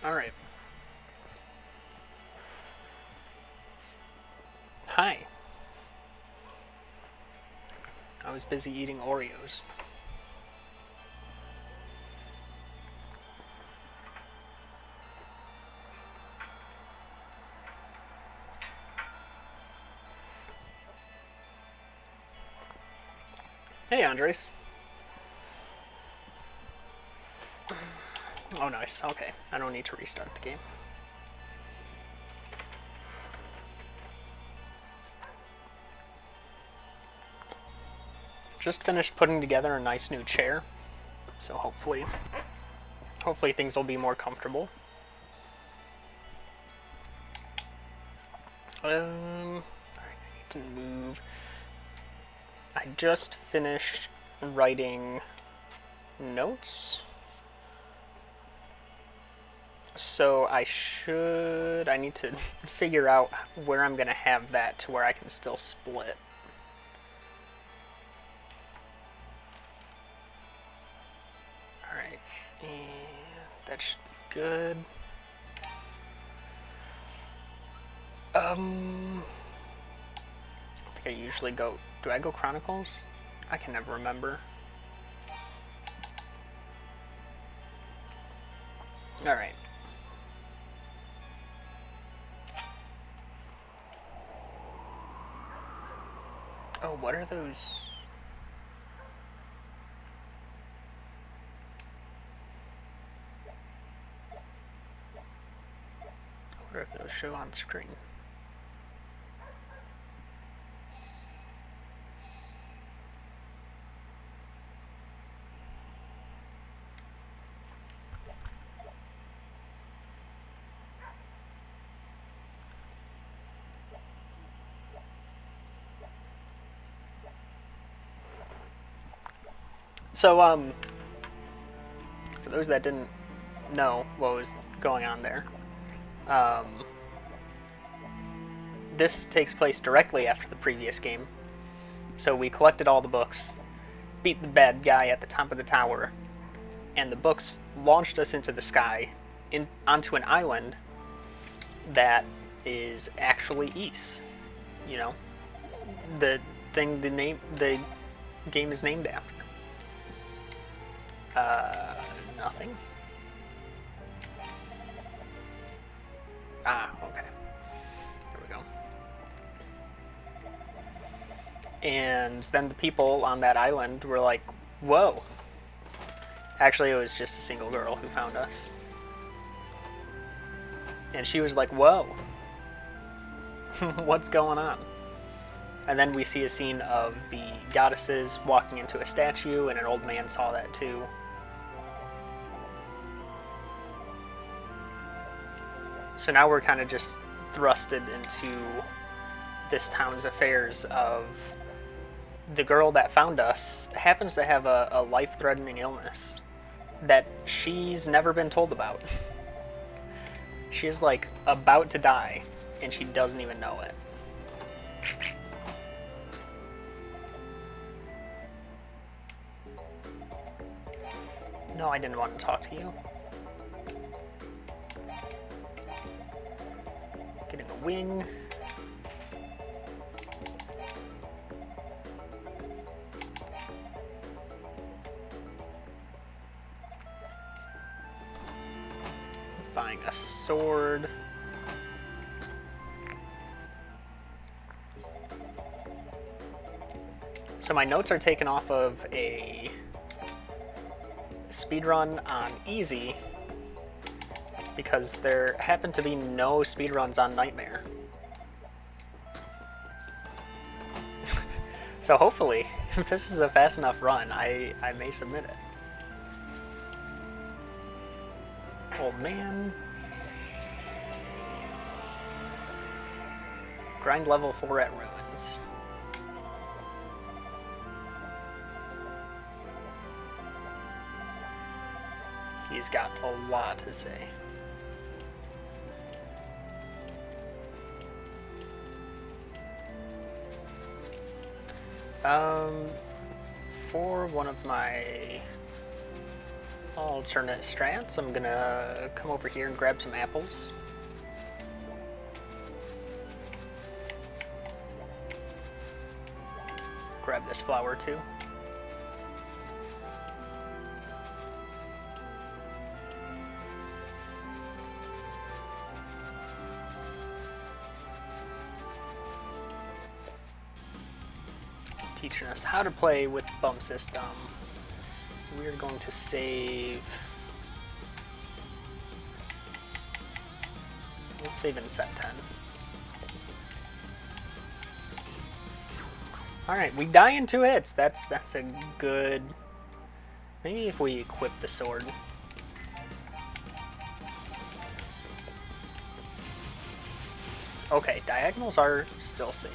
Alright. Hi. I was busy eating Oreos. Hey, Andres. Oh, nice. Okay. I don't need to restart the game. Just finished putting together a nice new chair, so hopefully things will be more comfortable. Alright, I need to move. I just finished writing notes. So I need to figure out where I'm gonna have that to where I can still split. Alright, and that should be good. I think I usually go, do I go Chronicles? I can never remember. Alright. Oh, what are those? I wonder if those show on screen. So, for those that didn't know what was going on there, this takes place directly after the previous game. So we collected all the books, beat the bad guy at the top of the tower, and the books launched us into the sky, onto an island that is actually Ys. You know, the the game is named after. Nothing. Ah, okay. There we go. And then the people on that island were like, whoa. Actually, it was just a single girl who found us. And she was like, whoa. What's going on? And then we see a scene of the goddesses walking into a statue, and an old man saw that too. So now we're kind of just thrusted into this town's affairs of the girl that found us happens to have a life-threatening illness that she's never been told about. She's like about to die, and she doesn't even know it. No, I didn't want to talk to you. Getting a wing. Buying a sword. So my notes are taken off of a speedrun on easy because there happen to be no speedruns on Nightmare. So hopefully, if this is a fast enough run, I may submit it. Old man. Grind level 4 at Ruins. He's got a lot to say. For one of my alternate strats. I'm gonna come over here and grab some apples. Grab this flower too. Teaching us how to play with the bump system. We're going to save. We'll save in set 10. Alright, we die in 2 hits. That's a good. Maybe if we equip the sword. Okay, diagonals are still safe.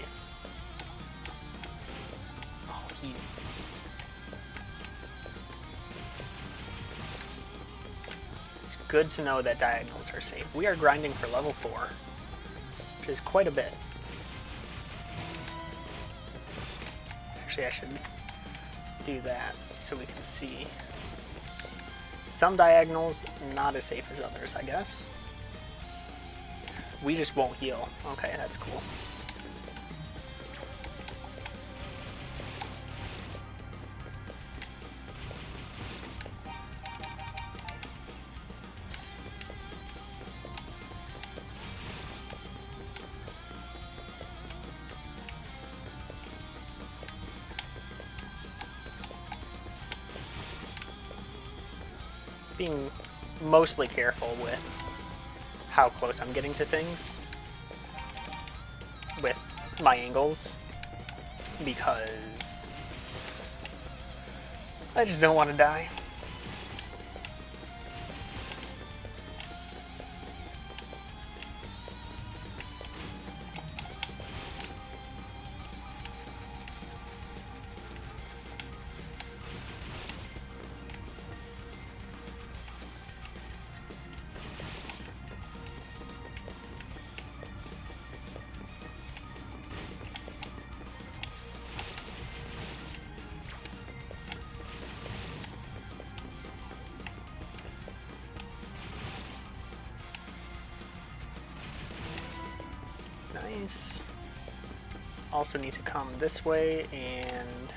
It's good to know that diagonals are safe. We are grinding for level 4, which is quite a bit. Actually, I should do that so we can see. Some diagonals not as safe as others, I guess. We just won't heal. Okay, that's cool. Being mostly careful with how close I'm getting to things with my angles, because I just don't want to die. Nice. Also need to come this way and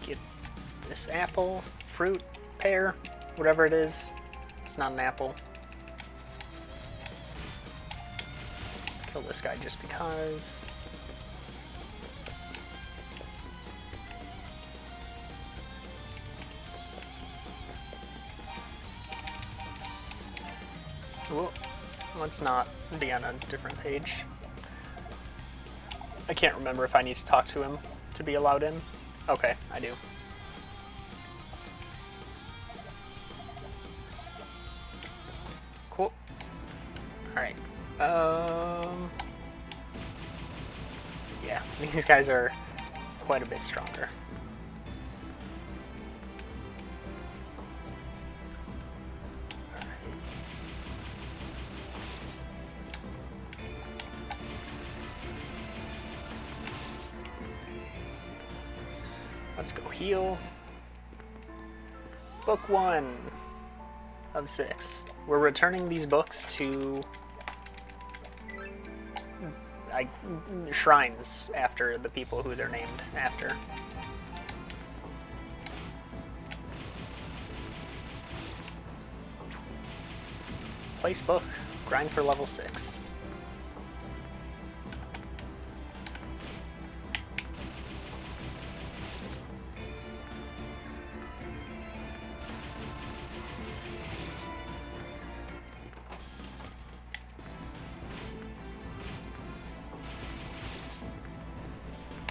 get this apple, fruit, pear, whatever it is. It's not an apple. Kill this guy just because. Whoa. Let's not be on a different page. I can't remember if I need to talk to him to be allowed in. Okay, I do. Cool. Alright. Yeah, these guys are quite a bit stronger. Let's go heal. Book 1 of 6. We're returning these books to shrines after the people who they're named after. Place book. Grind for level 6.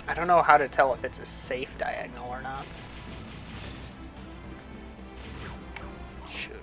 I don't know how to tell if it's a safe diagonal or not. Shoot.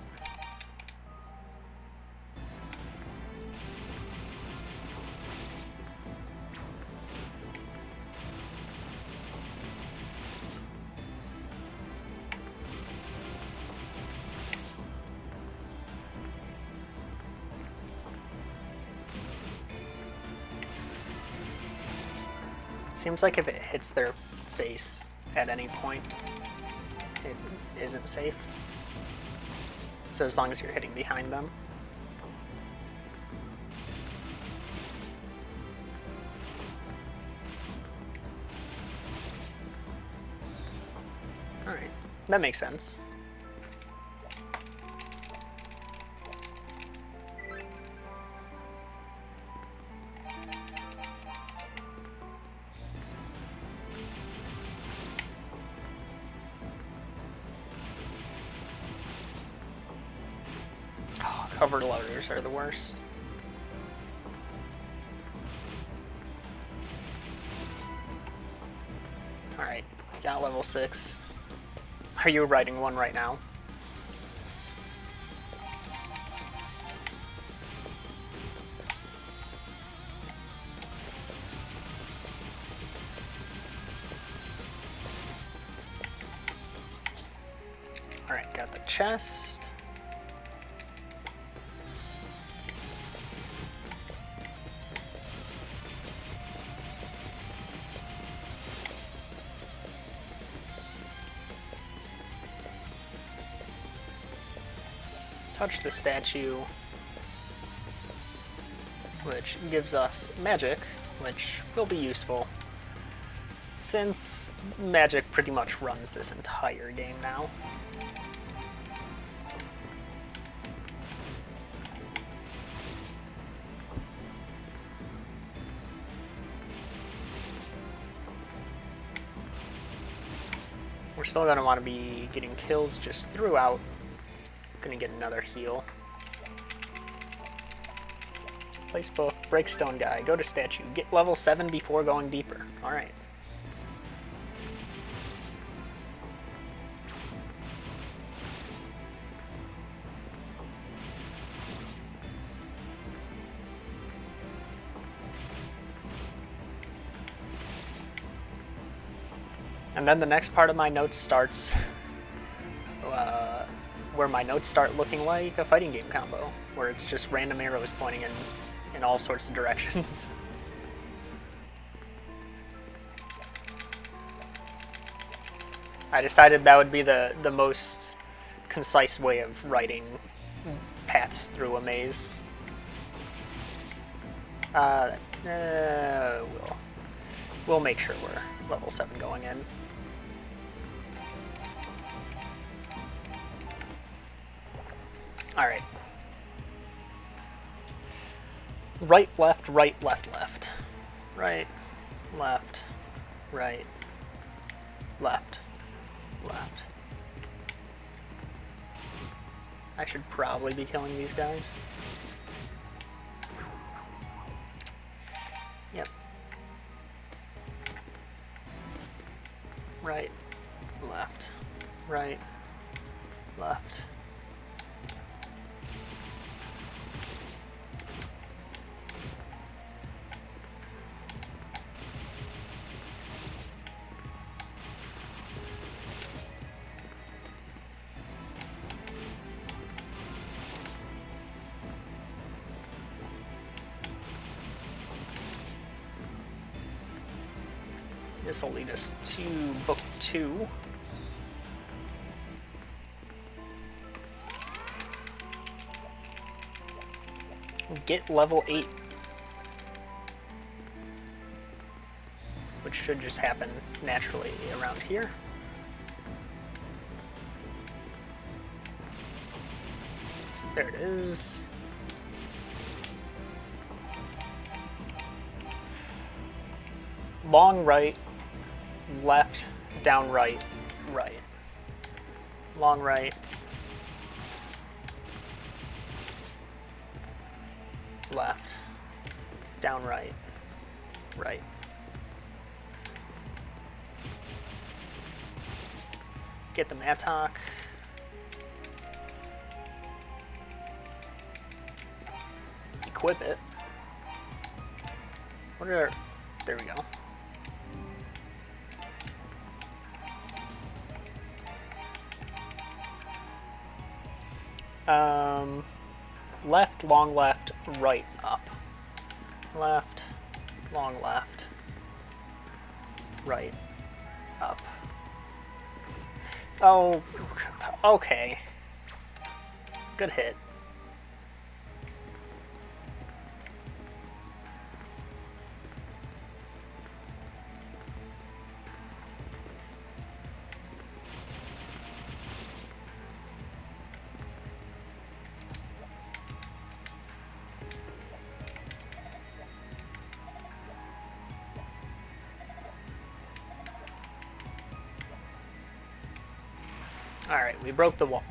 Seems like if it hits their face at any point, isn't safe. So as long as you're hitting behind them. Alright, that makes sense. Oh, covered loaders are the worst. Alright, got level 6. Are you riding one right now? Alright, got the chest. Touch the statue, which gives us magic, which will be useful, since magic pretty much runs this entire game now. We're still going to want to be getting kills just throughout. Gonna get another heal. Place book, break stone guy, go to statue, get level 7 before going deeper. Alright. And then the next part of my notes starts where my notes start looking like a fighting game combo, where it's just random arrows pointing in all sorts of directions. I decided that would be the most concise way of writing paths through a maze. We'll make sure we're level 7 going in. Alright. Right, left, right, left, left. Right, left, right, left, left. I should probably be killing these guys. Yep. Right, left, right, left. This will lead us to book 2. Get level 8. Which should just happen naturally around here. There it is. Long right, left, down right, right. Long right, left, down right, right. Get the mattock. Equip it. What are... There we go. Left, long left, right, up. Left, long left, right, up. Oh, okay. Good hit. Alright, we broke the wall.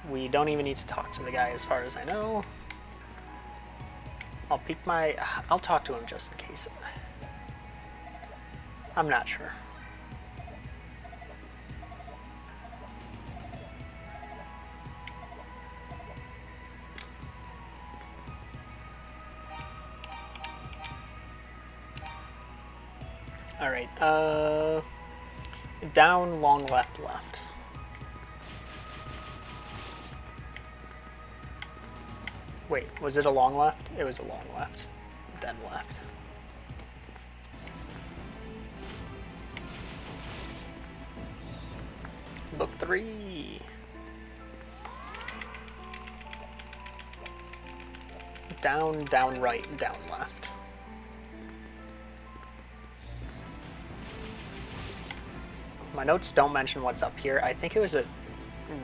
We don't even need to talk to the guy as far as I know. I'll talk to him just in case. I'm not sure. Alright, down, long, left, left. Wait, was it a long left? It was a long left, then left. Book 3. Down, down right, down left. My notes don't mention what's up here. I think it was a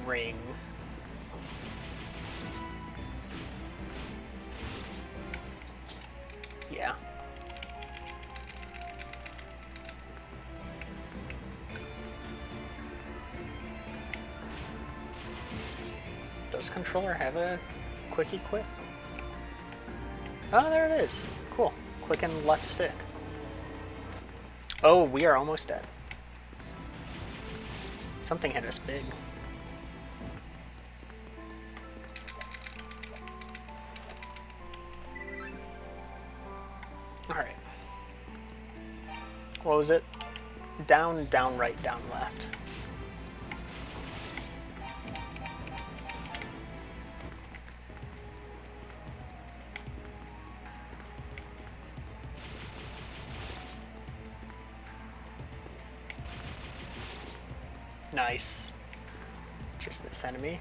ring. Yeah. Does controller have a quick equip? Oh, there it is. Cool. Clicking left stick. Oh, we are almost dead. Something hit us big. Alright. What was it? Down, down right, down left. Nice. Just this enemy.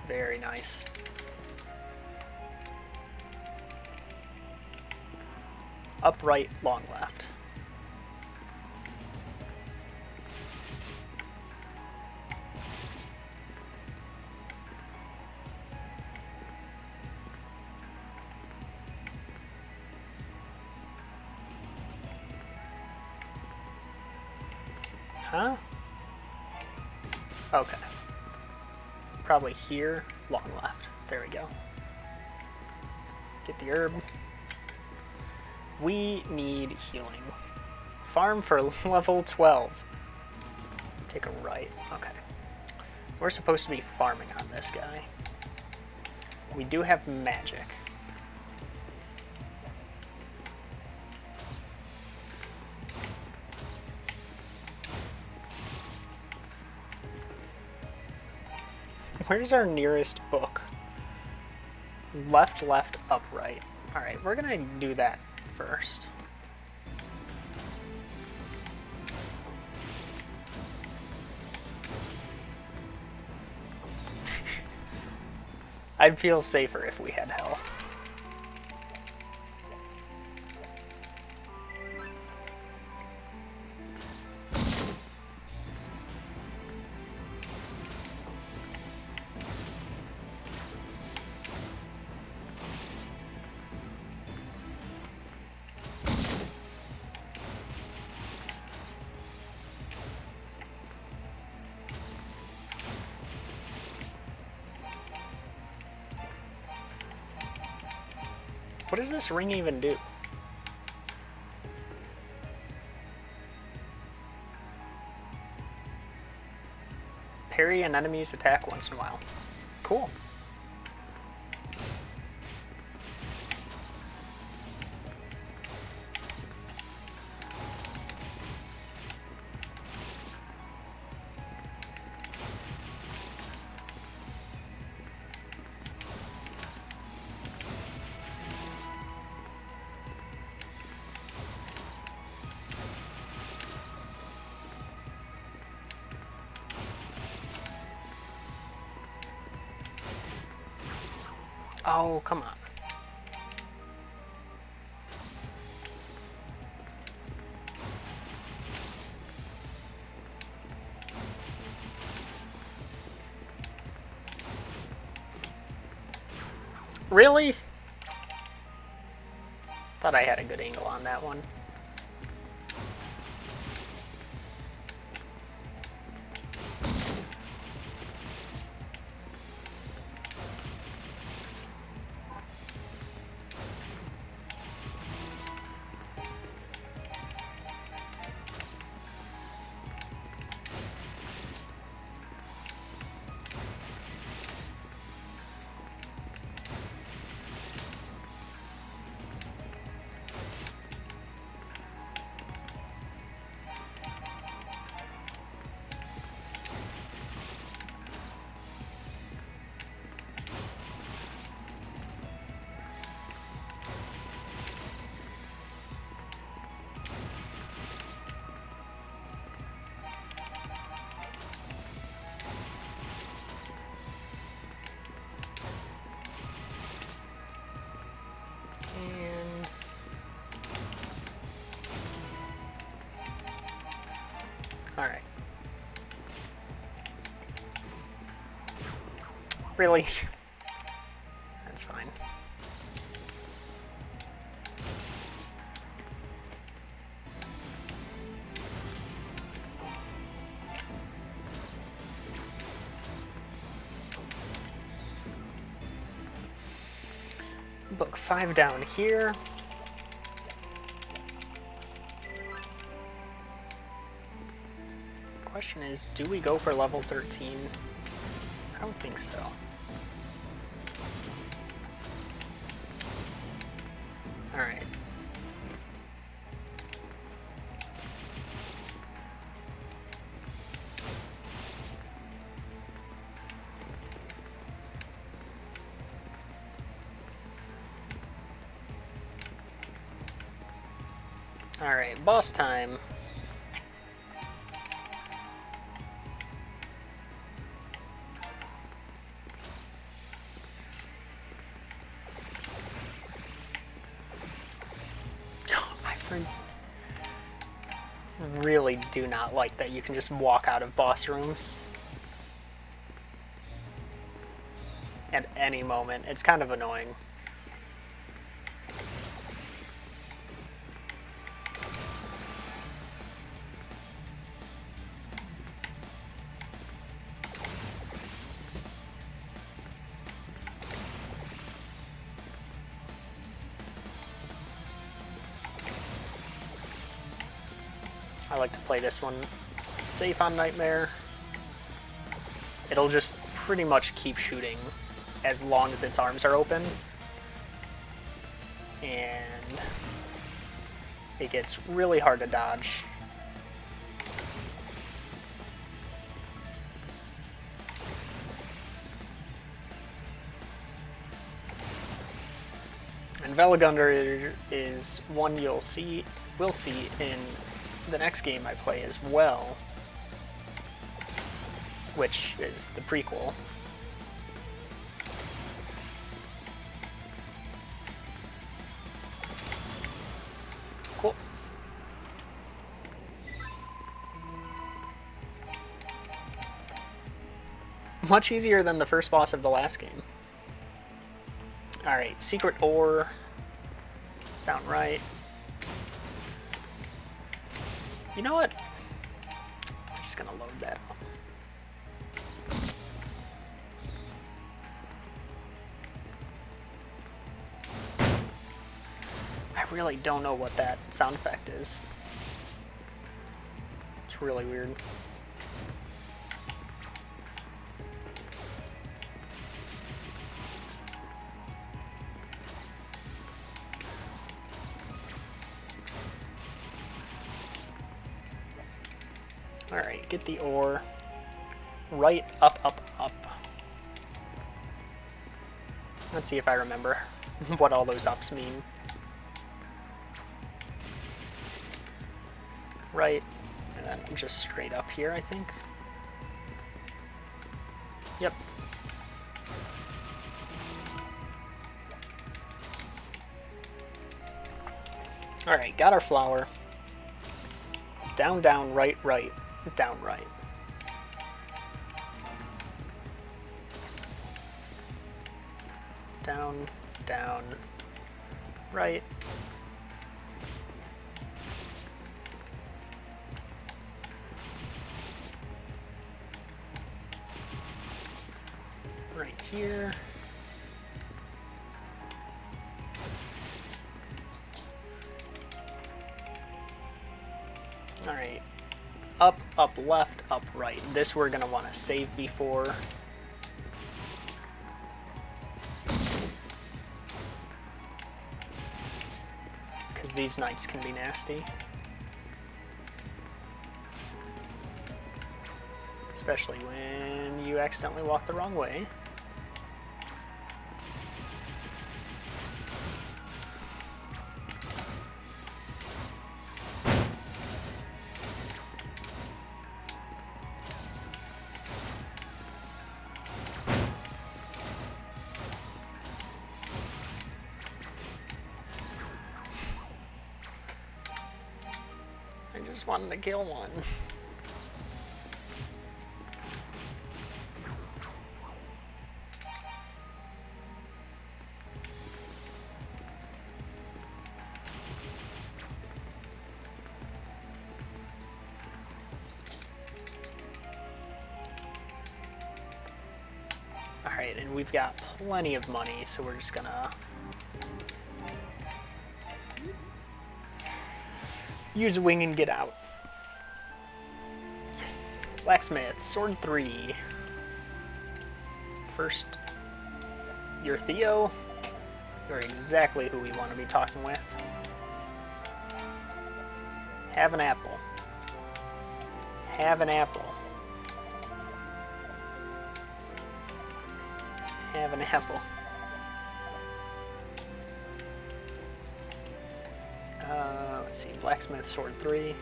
Very nice. Upright, long left. Huh? Okay. Probably here, long left. There we go. Get the herb. We need healing. Farm for level 12. Take a right. Okay. We're supposed to be farming on this guy. We do have magic. Where's our nearest book? Left, left, upright. Alright, we're gonna do that first. I'd feel safer if we had health. What does this ring even do? Parry an enemy's attack once in a while. Cool. Oh, come on. Really? Thought I had a good angle on that one. And all right. Really? That's fine. Book 5 down here. Question is, do we go for level 13? I don't think so. Alright. Alright, boss time. Really do not like that you can just walk out of boss rooms at any moment. It's kind of annoying. I like to play this one safe on Nightmare. It'll just pretty much keep shooting as long as its arms are open. And it gets really hard to dodge. And Velagundr is one we'll see in the next game I play as well, which is the prequel. Cool. Much easier than the first boss of the last game. Alright, secret ore. It's down right. You know what? I'm just gonna load that up. I really don't know what that sound effect is. It's really weird. Alright, get the ore. Right, up, up, up. Let's see if I remember what all those ups mean. Right, and then I'm just straight up here, I think. Yep. Alright, got our flower. Down, down, right, right, down, right. Down, down, right. Right here. Alright. Up, up, left, up, right. This we're going to want to save before. Because these knights can be nasty. Especially when you accidentally walk the wrong way. I just wanted to kill one. Alright, and we've got plenty of money, so we're just gonna use a wing and get out. Blacksmith, sword 3. First, you're Theo. You're exactly who we want to be talking with. Have an apple. Have an apple. Have an apple. Let's see, blacksmith, sword 3.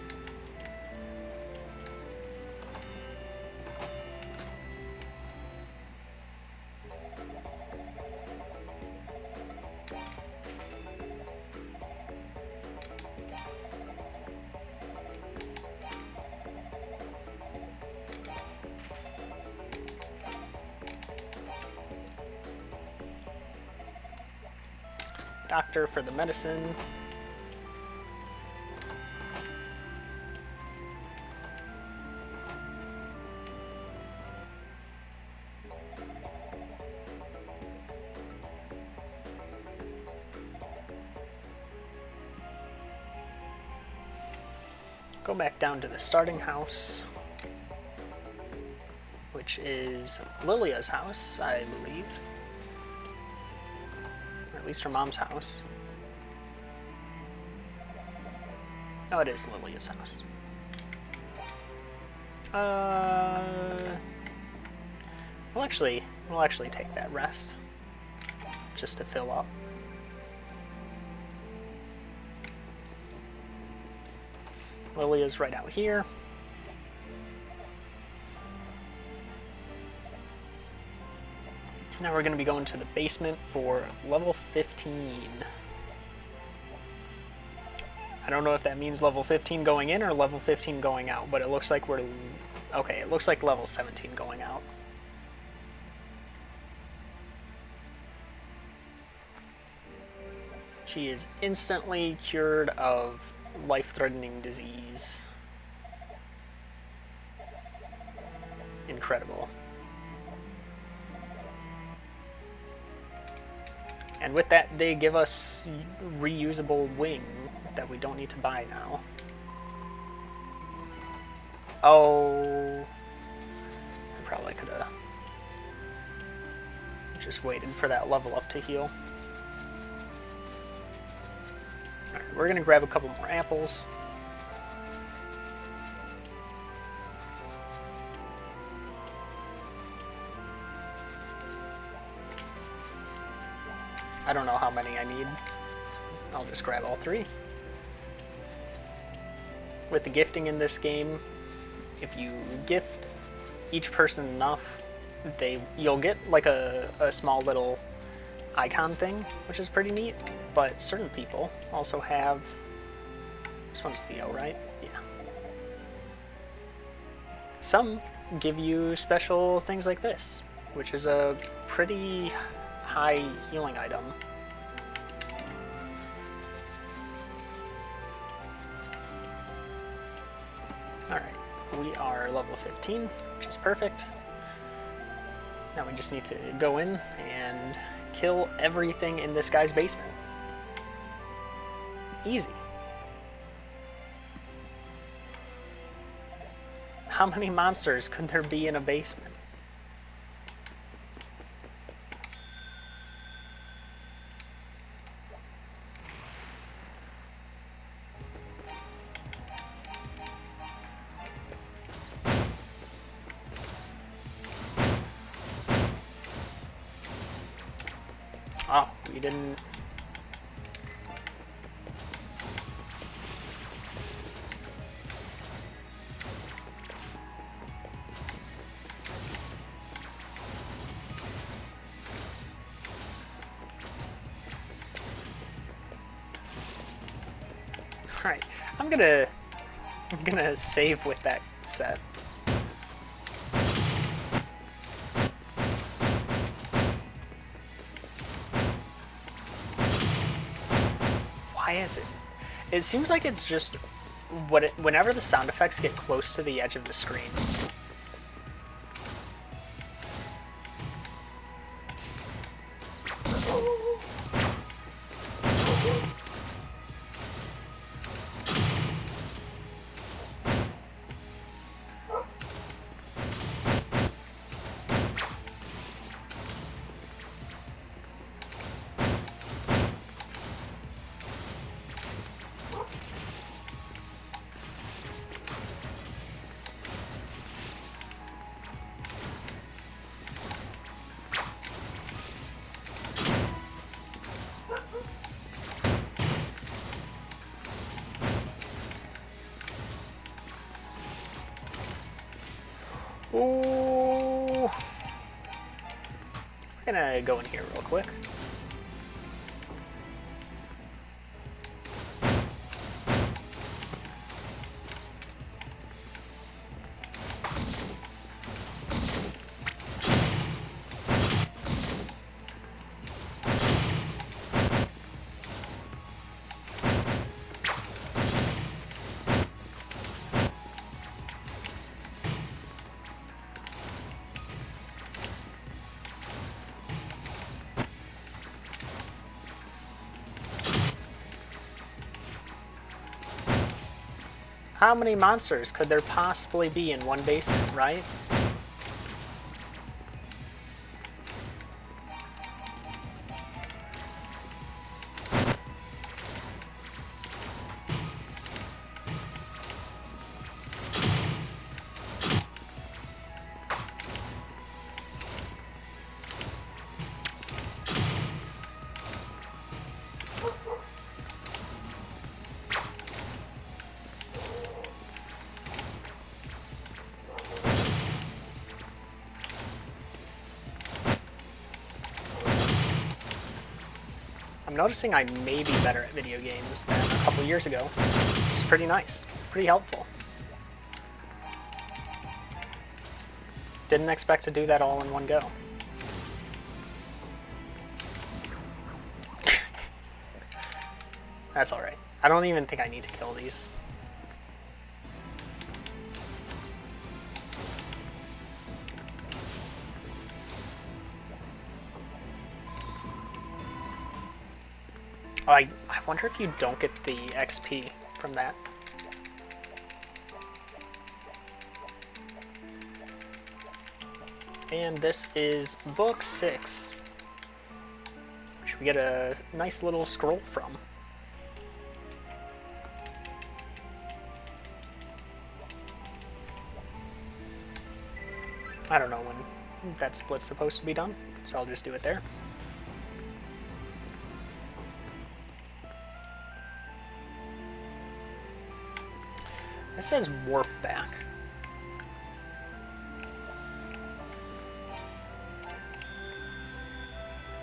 Doctor for the medicine. Go back down to the starting house, which is Lilia's house, I believe. At least her mom's house. Oh, it is Lilia's house. We'll actually take that rest just to fill up. Lilia's right out here. Now we're going to be going to the basement for level 15. I don't know if that means level 15 going in or level 15 going out, but it looks like we're... Okay, it looks like level 17 going out. She is instantly cured of life-threatening disease. Incredible. And with that, they give us reusable wing that we don't need to buy now. Oh, I probably could have just waited for that level up to heal. Alright, we're gonna grab a couple more apples. I don't know how many I need. I'll just grab all 3. With the gifting in this game, if you gift each person enough, you'll get like a small little icon thing, which is pretty neat. But certain people also have This one's Theo, right? Yeah. Some give you special things like this, which is a pretty high healing item. Alright, we are level 15, which is perfect. Now we just need to go in and kill everything in this guy's basement. Easy. How many monsters could there be in a basement? Oh, we didn't... Alright, I'm gonna save with that set. Why is it? It seems like it's just whenever the sound effects get close to the edge of the screen. Ooh. I'm gonna go in here real quick. How many monsters could there possibly be in one basement, right? I'm noticing I may be better at video games than a couple years ago, which is pretty nice, pretty helpful. Didn't expect to do that all in one go. That's alright. I don't even think I need to kill these. Oh, I wonder if you don't get the XP from that. And this is book 6, which we get a nice little scroll from. I don't know when that split's supposed to be done, so I'll just do it there. It says warp back.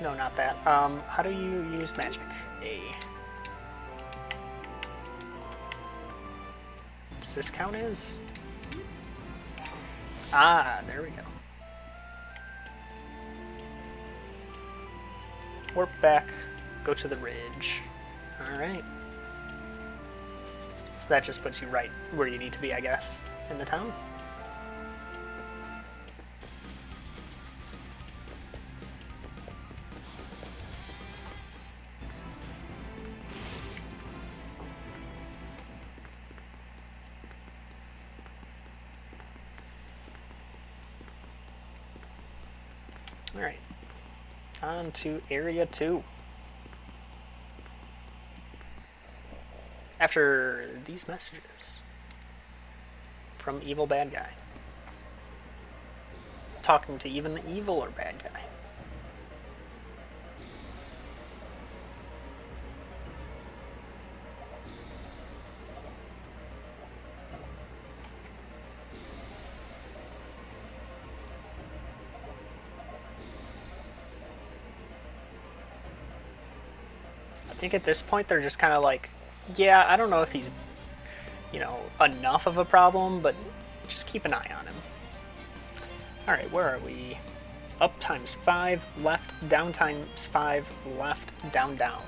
No, not that. How do you use magic? A. Does this count as? Ah, there we go. Warp back, go to the ridge. Alright. So that just puts you right where you need to be, I guess, in the town. Alright, on to Area 2. After these messages from Evil Bad Guy. Talking to even the evil or bad guy. I think at this point they're just kind of like, yeah, I don't know if he's, you know, enough of a problem, but just keep an eye on him. Alright, where are we? Up times 5, left, down times 5, left, down, down.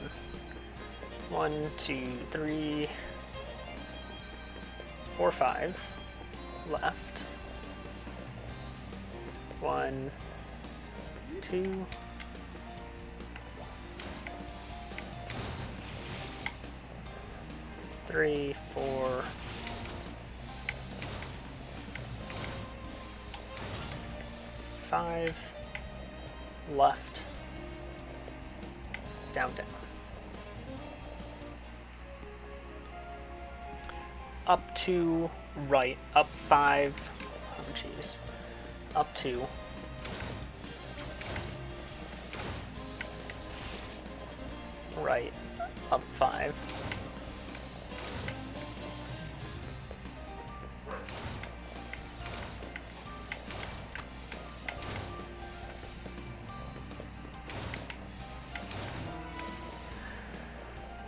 1, 2, 3, 4, 5, left. 1, 2, 3, 4, 5, left, down, down. Up 2, right, up 5, oh jeez, up 2. Right, up 5.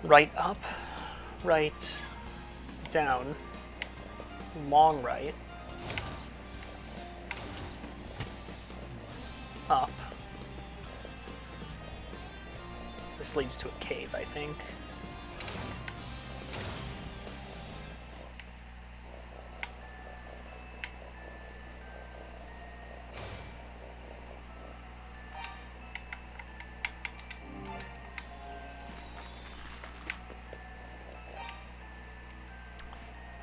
Right up, right down, long right, up. This leads to a cave, I think.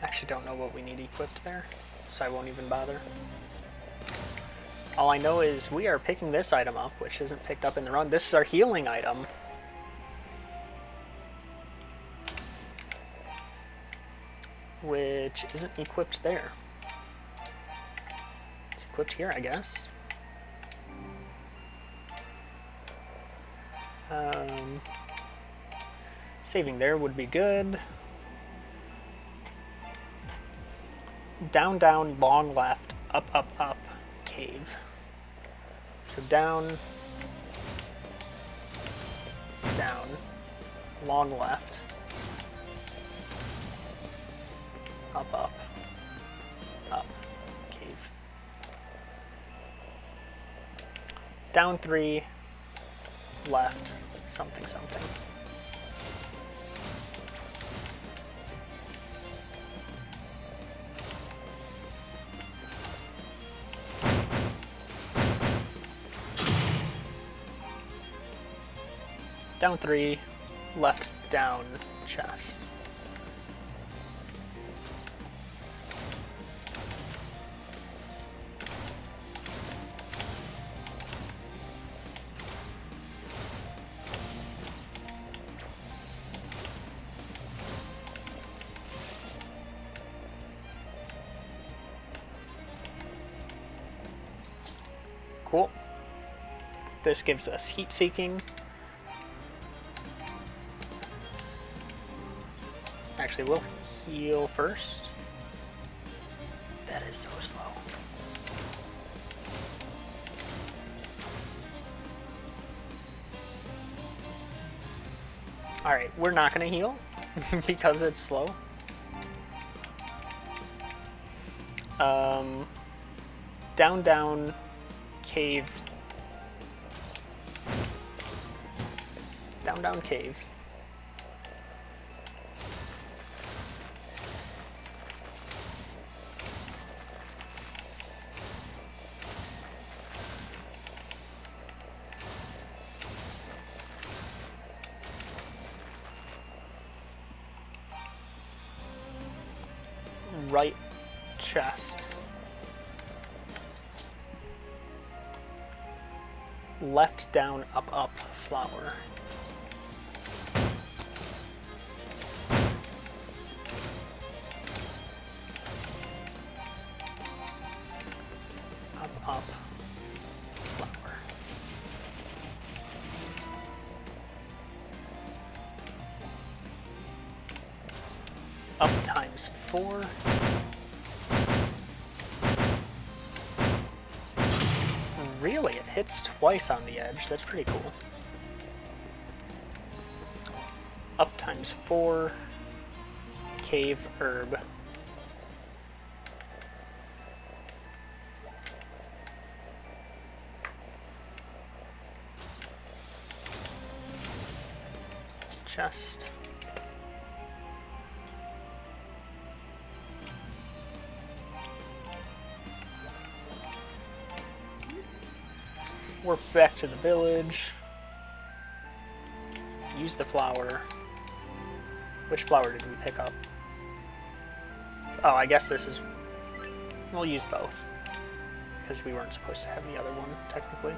Actually don't know what we need equipped there, so I won't even bother. All I know is we are picking this item up, which isn't picked up in the run. This is our healing item. Which isn't equipped there. It's equipped here, I guess. Saving there would be good. Down, down, long left, up, up, up, cave. So down, down, long left, up, up, up, cave. Down 3, left, something, something. Down 3, left, down, chest. Cool. This gives us heat seeking. Actually, we'll heal first. That is so slow. Alright, we're not going to heal because it's slow. Down, down, cave. Down, down, cave. Right chest. Left, down, up, up, flower. Up, up, flower. Up times 4. Really? It hits twice on the edge. That's pretty cool. Up times 4. Cave, herb. Chest. We're back to the village. Use the flower. Which flower did we pick up? Oh, I guess this is... We'll use both. Because we weren't supposed to have the other one, technically.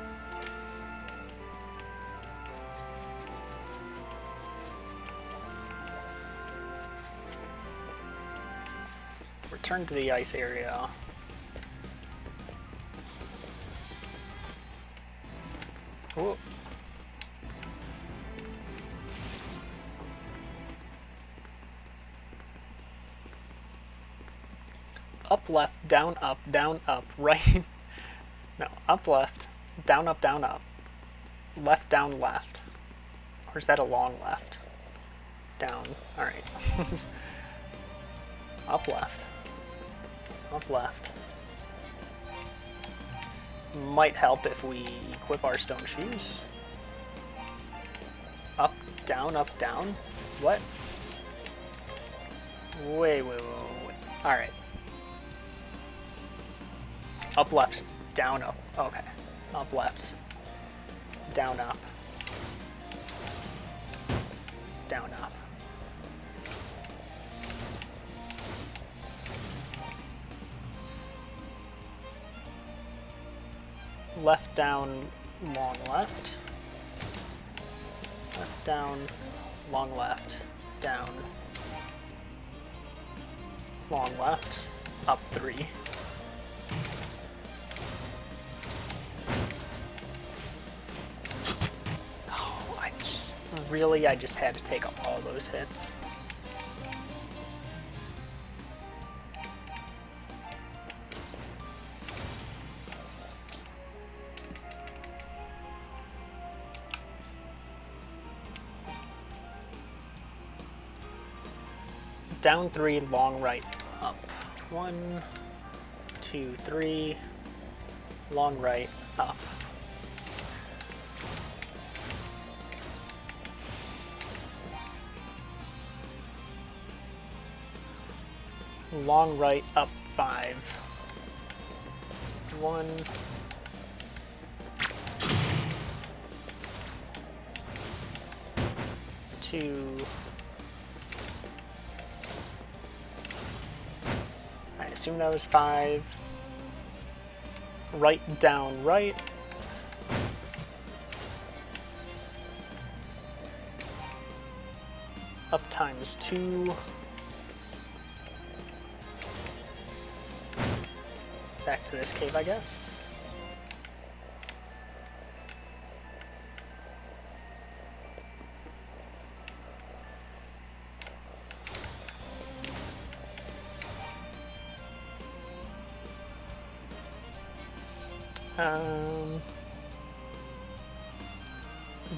Return to the ice area. Whoa. Up, left, down, up, right. No, up, left, down, up, left, down, left. Or is that a long left? Down. Alright. Up, left. Up, left. Might help if we equip our stone shoes. Up, down, up, down. What? Wait. Alright. Up, left, down, up. Okay. Up, left. Down, up. Down, up. Left, down, long left. Left, down, long left. Down. Long left. Up 3. Oh, I just had to take all those hits. Down 3, long right, up. 1, 2, 3, long right, up. Long right, up 5. 1, 2. I assume that was 5. Right, down, right. Up times 2. Back to this cave, I guess.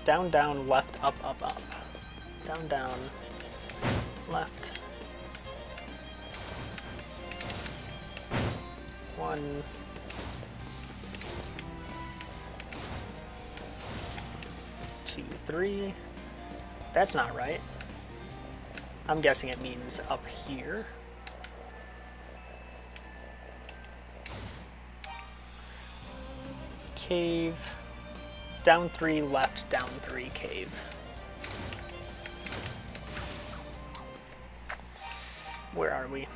Down, down, left, up, up, up. Down, down, left. 1, 2, 3. That's not right. I'm guessing it means up here. Cave. Down 3, left, down 3, cave. Where are we?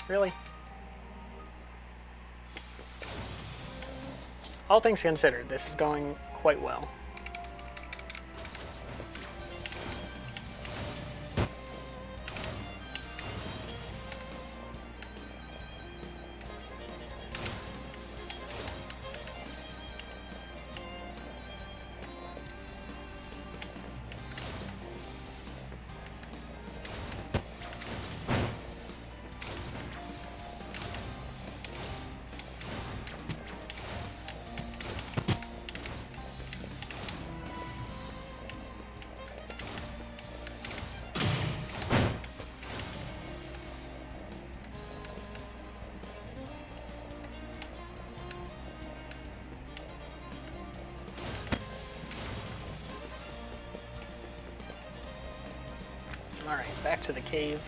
Really? All things considered, this is going quite well. Alright, back to the cave.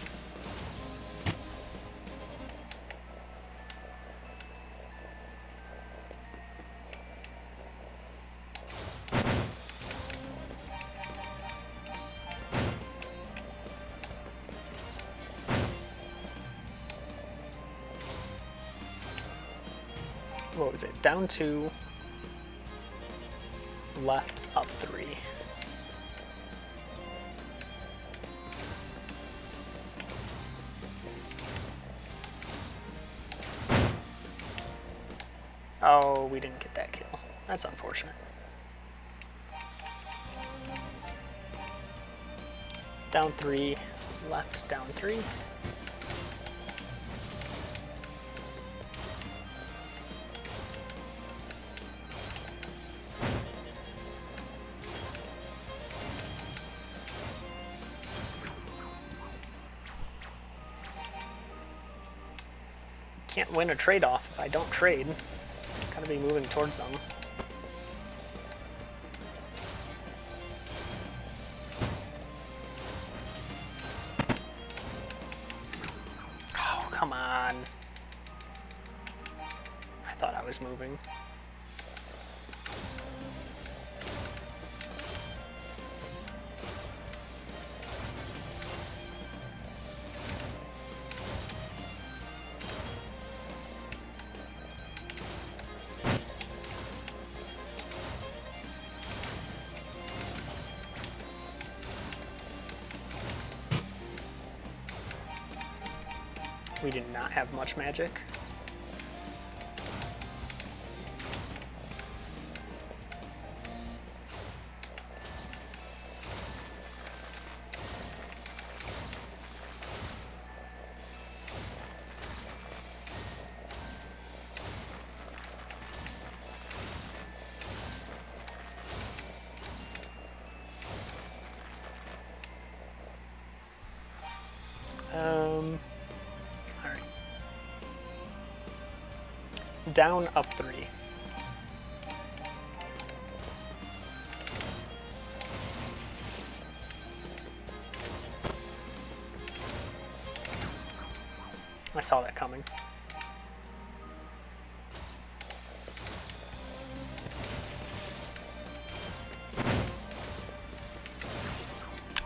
What was it? Down 2, left, up 3. Oh, we didn't get that kill. That's unfortunate. Down 3, left, down 3. Can't win a trade-off if I don't trade. Gotta be moving towards them. Oh, come on. I thought I was moving. We did not have much magic. Down, up 3. I saw that coming.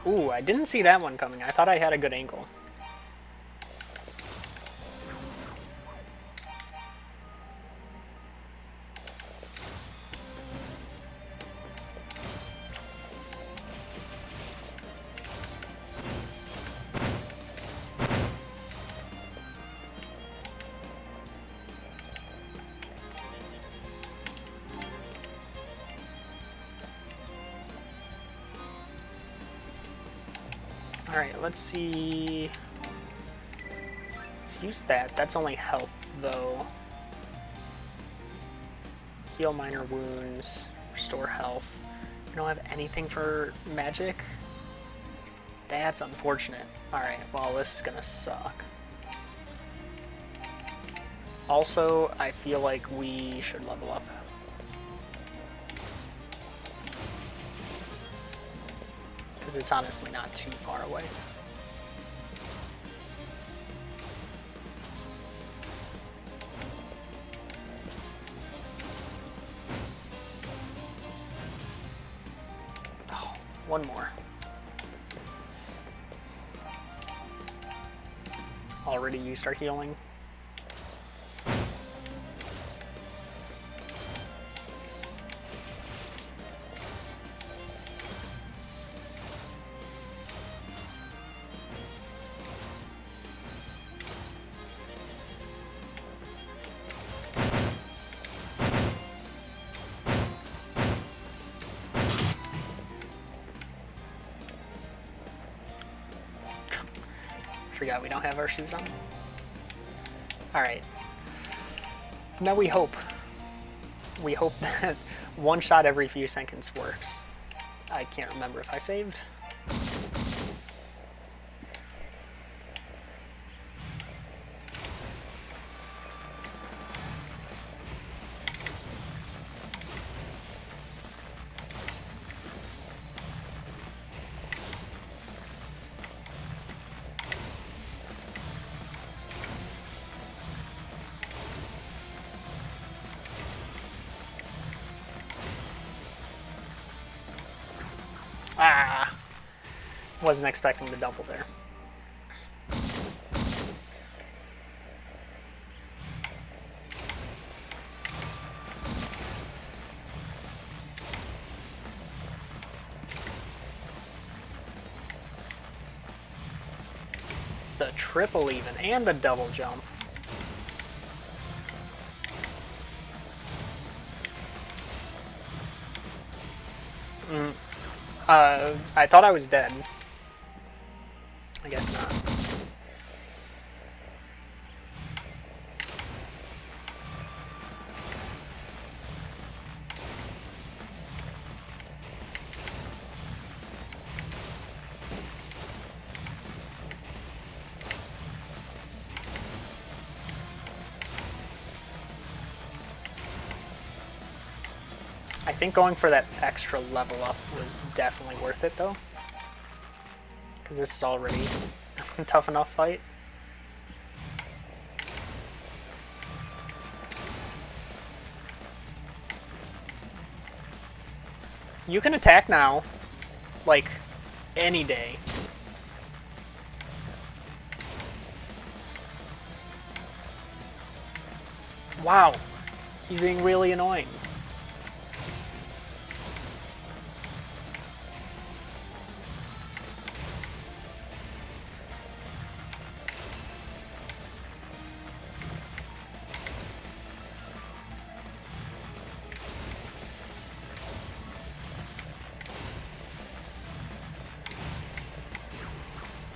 Ooh, I didn't see that one coming. I thought I had a good angle. Alright, let's see. Let's use that. That's only health, though. Heal minor wounds, restore health. We don't have anything for magic? That's unfortunate. Alright, well, this is gonna suck. Also, I feel like we should level up. Because it's honestly not too far away. Oh, one more. Already used our healing. Forgot we don't have our shoes on. Alright. Now we hope. We hope that one shot every few seconds works. I can't remember if I saved. Ah! Wasn't expecting the double there. The triple even, and the double jump. I thought I was dead. I guess not. I think going for that extra level up was definitely worth it though. Because this is already a tough enough fight. You can attack now, like, any day. Wow, he's being really annoying.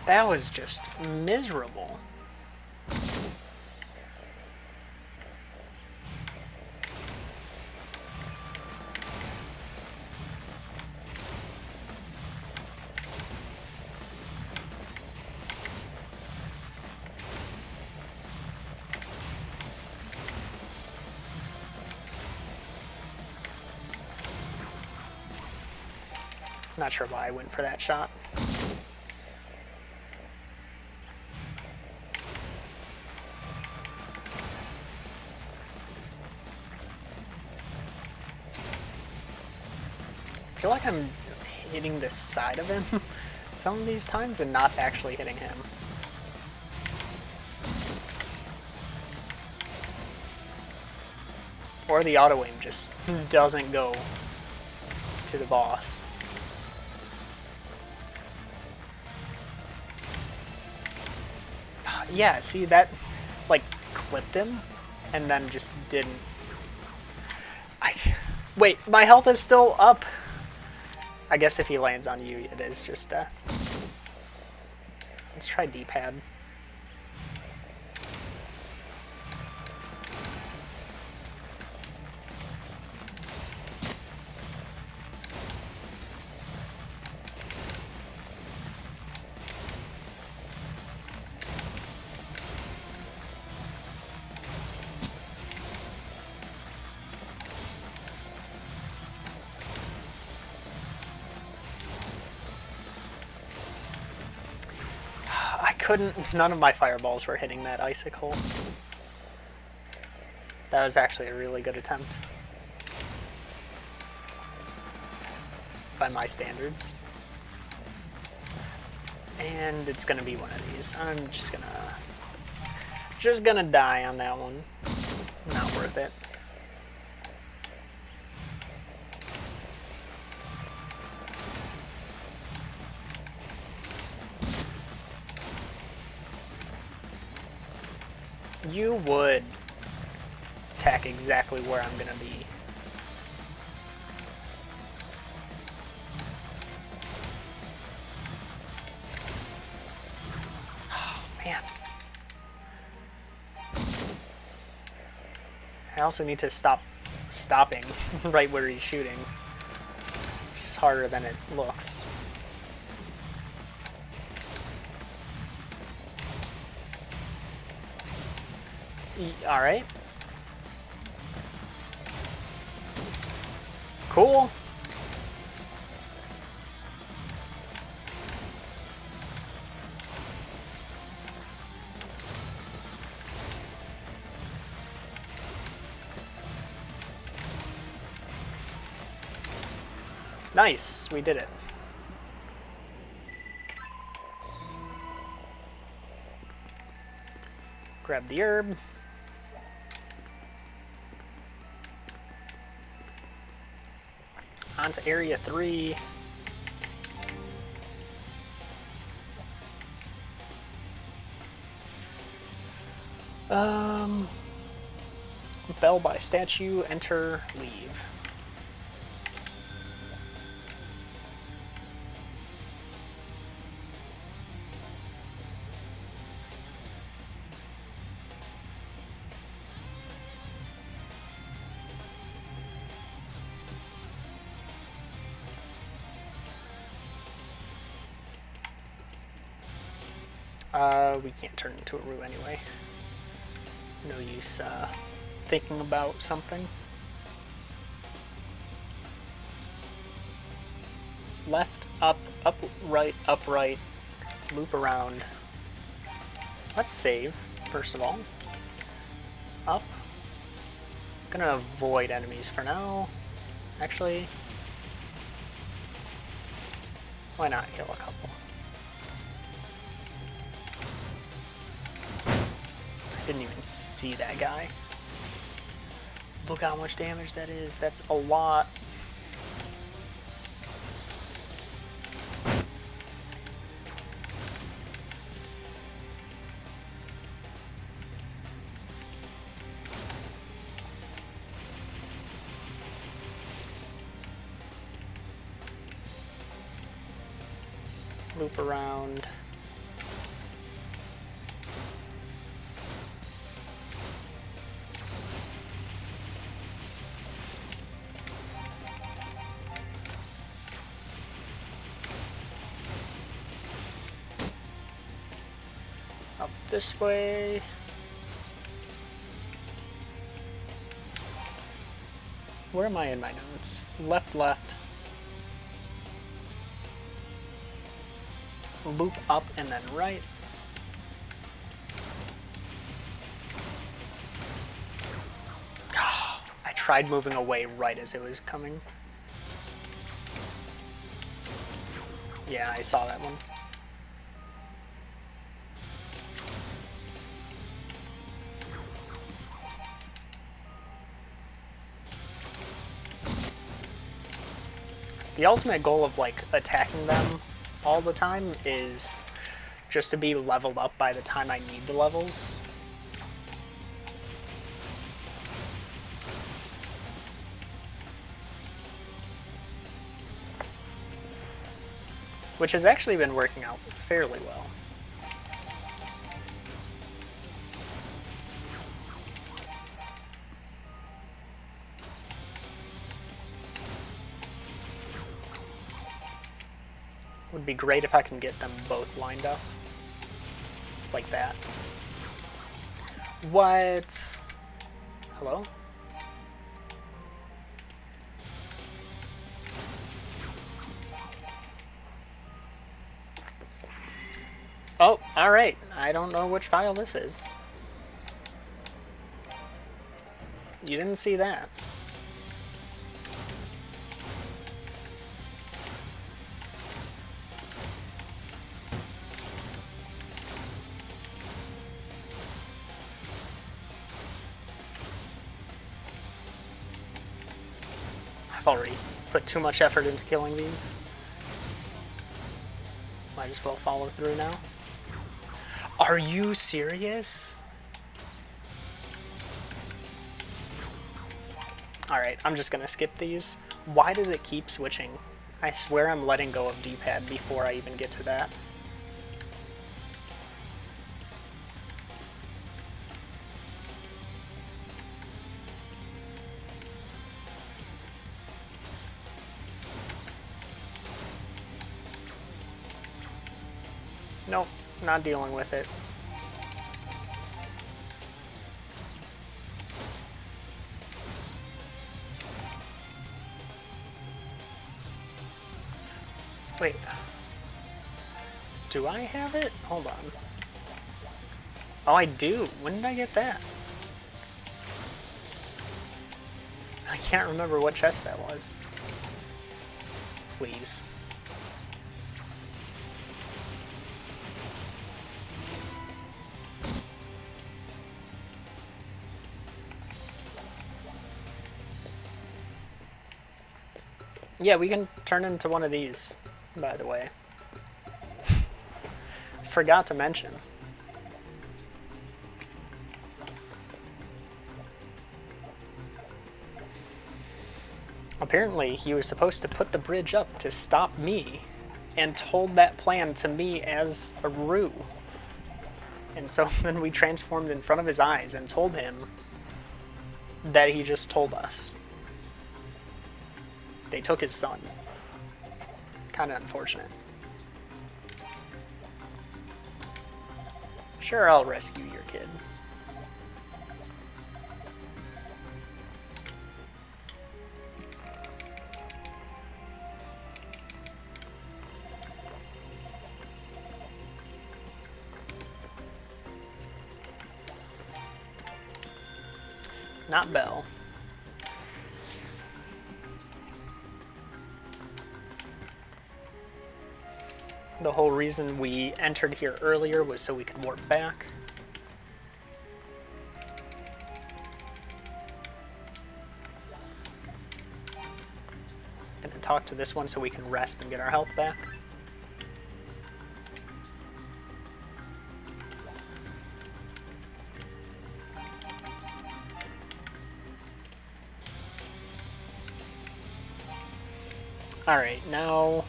That was just miserable. Not sure why I went for that shot. I feel like I'm hitting the side of him some of these times and not actually hitting him. Or the auto aim just doesn't go to the boss. Yeah, see that, like, clipped him and then just didn't. Wait, my health is still up. I guess if he lands on you, it is just death. Let's try D-pad. couldn't... None of my fireballs were hitting that icicle. That was actually a really good attempt. By my standards. And it's gonna be one of these. I'm just gonna die on that one. Not worth it. You would attack exactly where I'm gonna be. Oh, man. I also need to stop stopping right where he's shooting. It's harder than it looks. Alright. Cool. Nice, we did it. Grab the herb. On to area 3. Bell by statue, enter, leave. We can't turn into a Roo anyway. No use thinking about something. Left, up, right, loop around. Let's save, first of all. Up. Gonna avoid enemies for now. Actually, why not heal a couple? Didn't even see that guy. Look how much damage that is. That's a lot. Loop around. Up this way. Where am I in my notes? Left, left. Loop up and then right. Oh, I tried moving away right as it was coming. Yeah, I saw that one. The ultimate goal of like attacking them all the time is just to be leveled up by the time I need the levels. Which has actually been working out fairly well. Would be great if I can get them both lined up. Like that. What? Hello? Oh, Alright, I don't know which file this is. You didn't see that. I've already put too much effort into killing these. Might as well follow through now. Are you serious? Alright, I'm just gonna skip these. Why does it keep switching? I swear I'm letting go of D-pad before I even get to that. Nope, not dealing with it. Wait. Do I have it? Hold on. Oh, I do. When did I get that? I can't remember what chest that was. Please. Yeah, we can turn into one of these, by the way. Forgot to mention. Apparently, he was supposed to put the bridge up to stop me, and told that plan to me as a Rue. And so then we transformed in front of his eyes and told him that he just told us. They took his son. Kinda unfortunate. Sure, I'll rescue your kid. Not Belle. The whole reason we entered here earlier was so we could warp back. Gonna talk to this one so we can rest and get our health back. Alright, now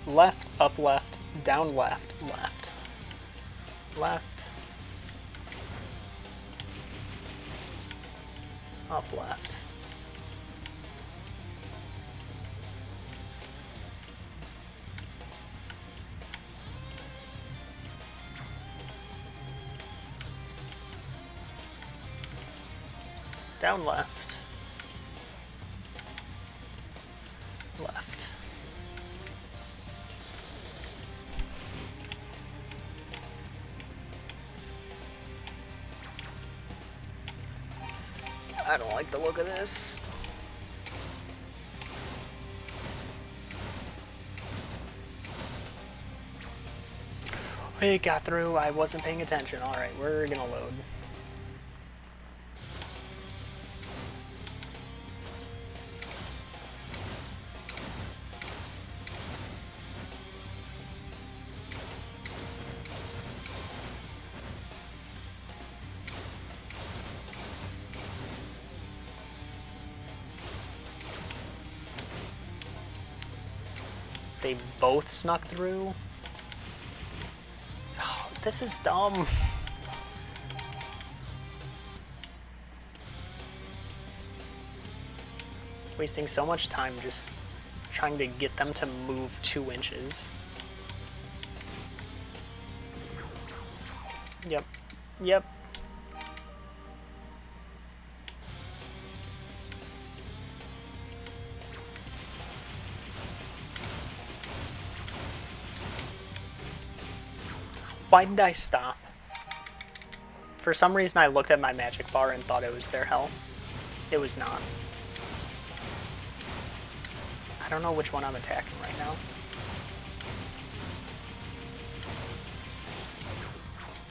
left, up left, down left, left, left, up left. Down left, left. I don't like the look of this. It got through, I wasn't paying attention. Alright, we're gonna load. They both snuck through? Oh, this is dumb. Wasting so much time just trying to get them to move 2 inches. Yep. Yep. Why did I stop? For some reason I looked at my magic bar and thought it was their health. It was not. I don't know which one I'm attacking right now.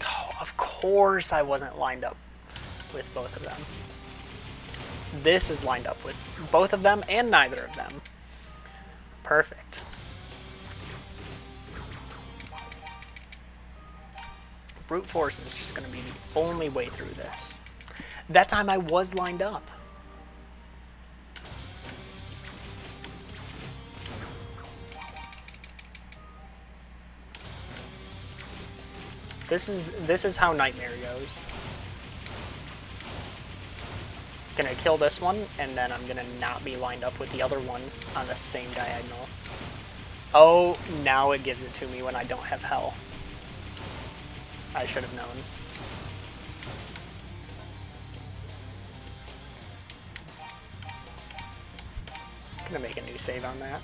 Oh, of course I wasn't lined up with both of them. This is lined up with both of them and neither of them. Perfect. Brute force is just going to be the only way through this. That time I was lined up. This is how Nightmare goes. Gonna kill this one, and then I'm gonna not be lined up with the other one on the same diagonal. Oh, now it gives it to me when I don't have health. I should have known. Gonna make a new save on that.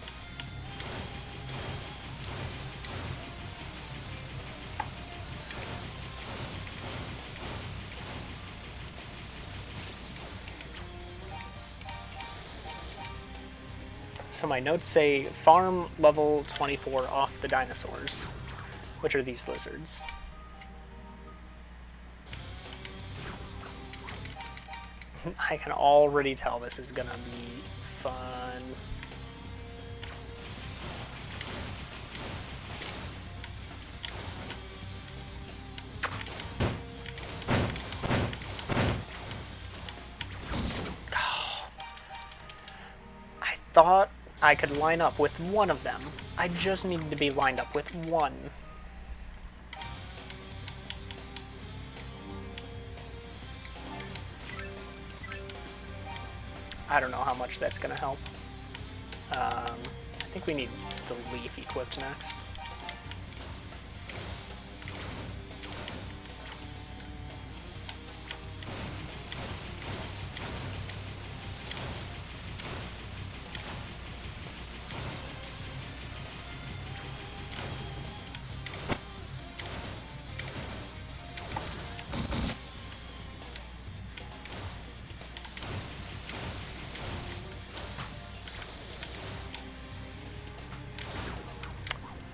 So my notes say farm level 24 off the dinosaurs, which are these lizards. I can already tell this is gonna be fun. I thought I could line up with one of them. I just needed to be lined up with one. I don't know how much that's going to help. I think we need the leaf equipped next.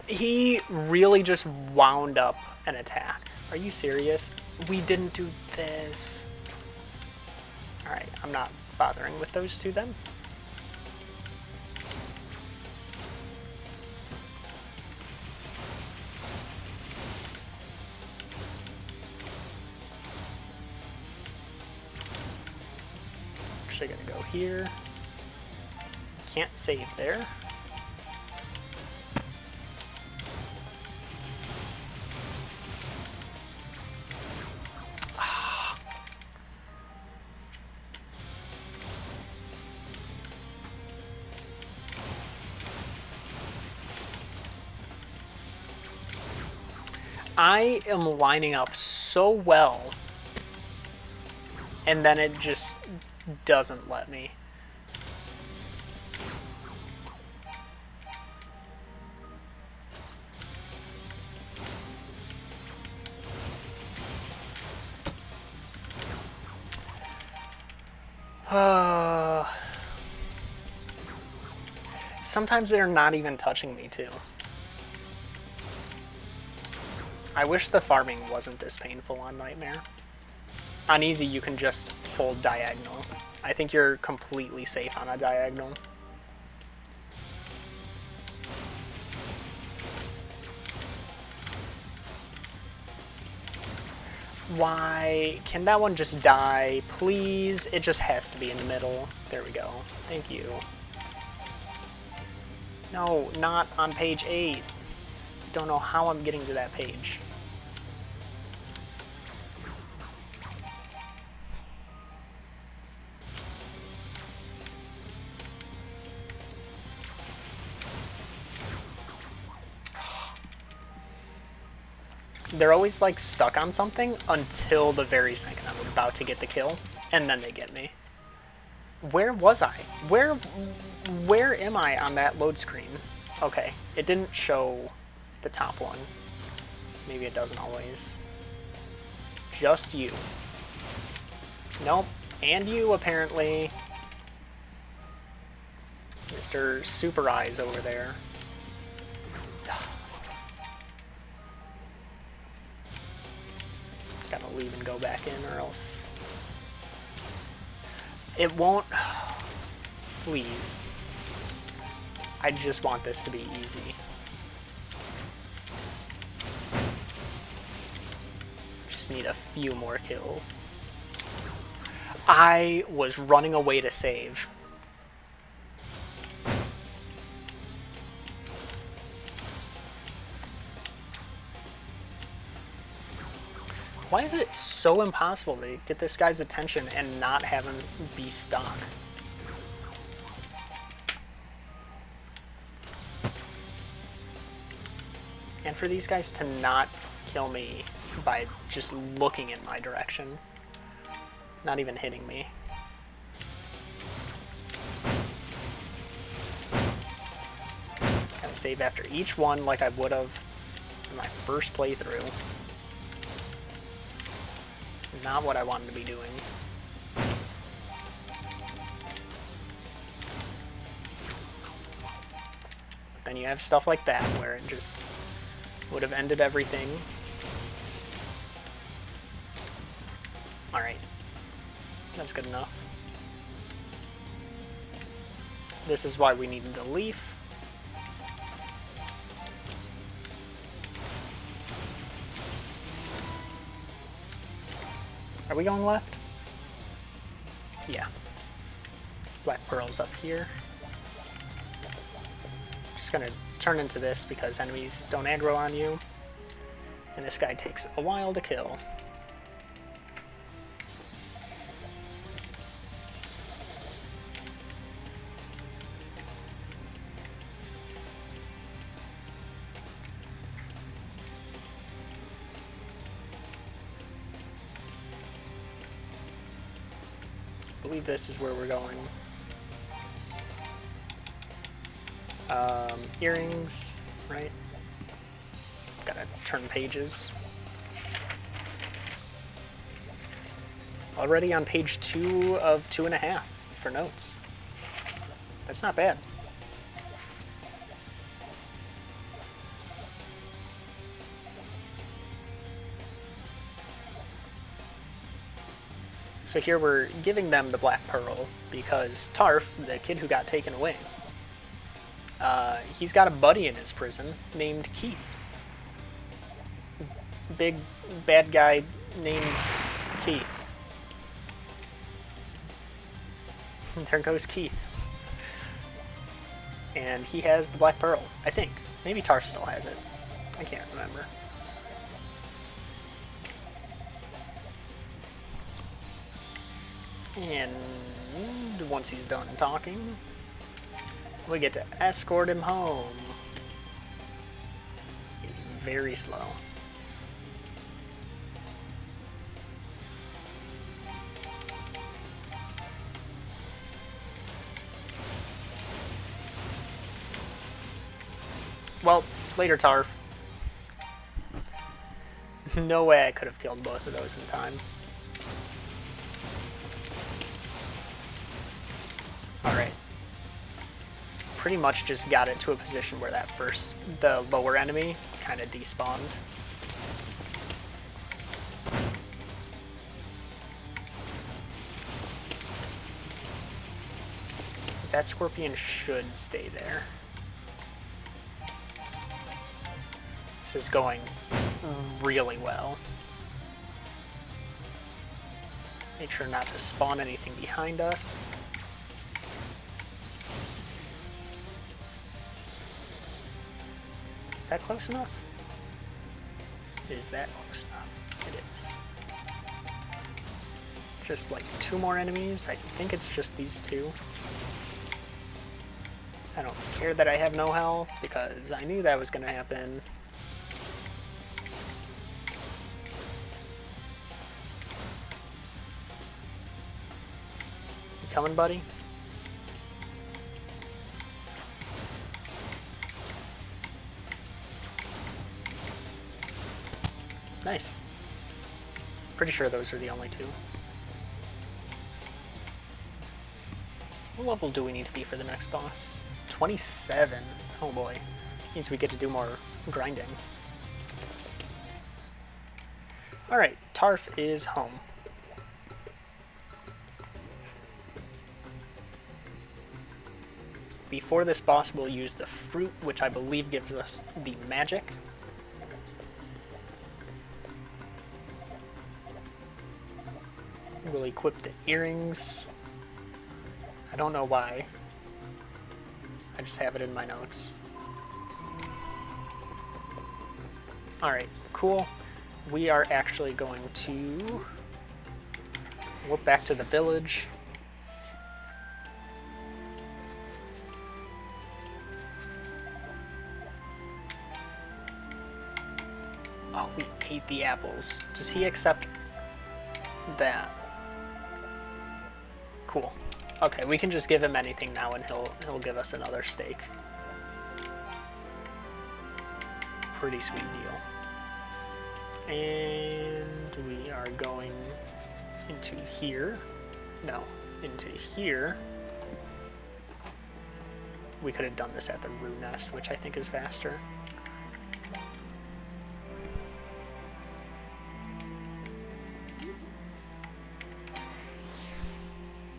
He really just wound up an attack. Are you serious? We didn't do this. Alright, I'm not bothering with those two then. Actually gonna go here. Can't save there. I am lining up so well, and then it just doesn't let me. Sometimes they're not even touching me too. I wish the farming wasn't this painful on Nightmare. On Easy, you can just hold diagonal. I think you're completely safe on a diagonal. Why? Can that one just die, please? It just has to be in the middle. There we go. Thank you. No, not on page 8. Don't know how I'm getting to that page. They're always like stuck on something until the very second I'm about to get the kill, and then they get me. Where was I? Where am I on that load screen? Okay, it didn't show the top one. Maybe it doesn't always. Just you. Nope. And you, apparently. Mr. Super Eyes over there. Gotta leave and go back in, or else... It won't... Please. I just want this to be easy. Just need a few more kills. I was running away to save. Why is it so impossible to get this guy's attention and not have him be stuck? And for these guys to not kill me by just looking in my direction. Not even hitting me. Gotta save after each one like I would have in my first playthrough. Not what I wanted to be doing. But then you have stuff like that where it just would have ended everything. Alright. That's good enough. This is why we needed the leaf. Are we going left? Yeah. Black Pearl's up here. Just gonna turn into this because enemies don't aggro on you. And this guy takes a while to kill. I believe this is where we're going. Earrings, right? Gotta turn pages. Already on page 2 of 2.5 for notes. That's not bad. So here we're giving them the Black Pearl because Tarf, the kid who got taken away, he's got a buddy in his prison named Keith. Big bad guy named Keith. There goes Keith. And he has the Black Pearl, I think. Maybe Tarf still has it. I can't remember. And once he's done talking, we get to escort him home. He's very slow. Well, later, Tarf. No way I could have killed both of those in time. Alright. Pretty much just got it to a position where the lower enemy kind of despawned. That scorpion should stay there. This is going really well. Make sure not to spawn anything behind us. Is that close enough? Is that close enough? It is. Just like 2 more enemies. I think it's just these 2. I don't care that I have no health because I knew that was going to happen. You coming, buddy? Nice. Pretty sure those are the only two. What level do we need to be for the next boss? 27. Oh boy. Means we get to do more grinding. Alright, Tarf is home. Before this boss, we'll use the fruit, which I believe gives us the magic. We'll equip the earrings. I don't know why. I just have it in my notes. Alright, cool. We are actually going to whoop back to the village. Oh, we ate the apples. Does he accept that? Cool. Okay, we can just give him anything now and he'll give us another steak. Pretty sweet deal. And we are going into here. No, into here. We could have done this at the Rue Nest, which I think is faster.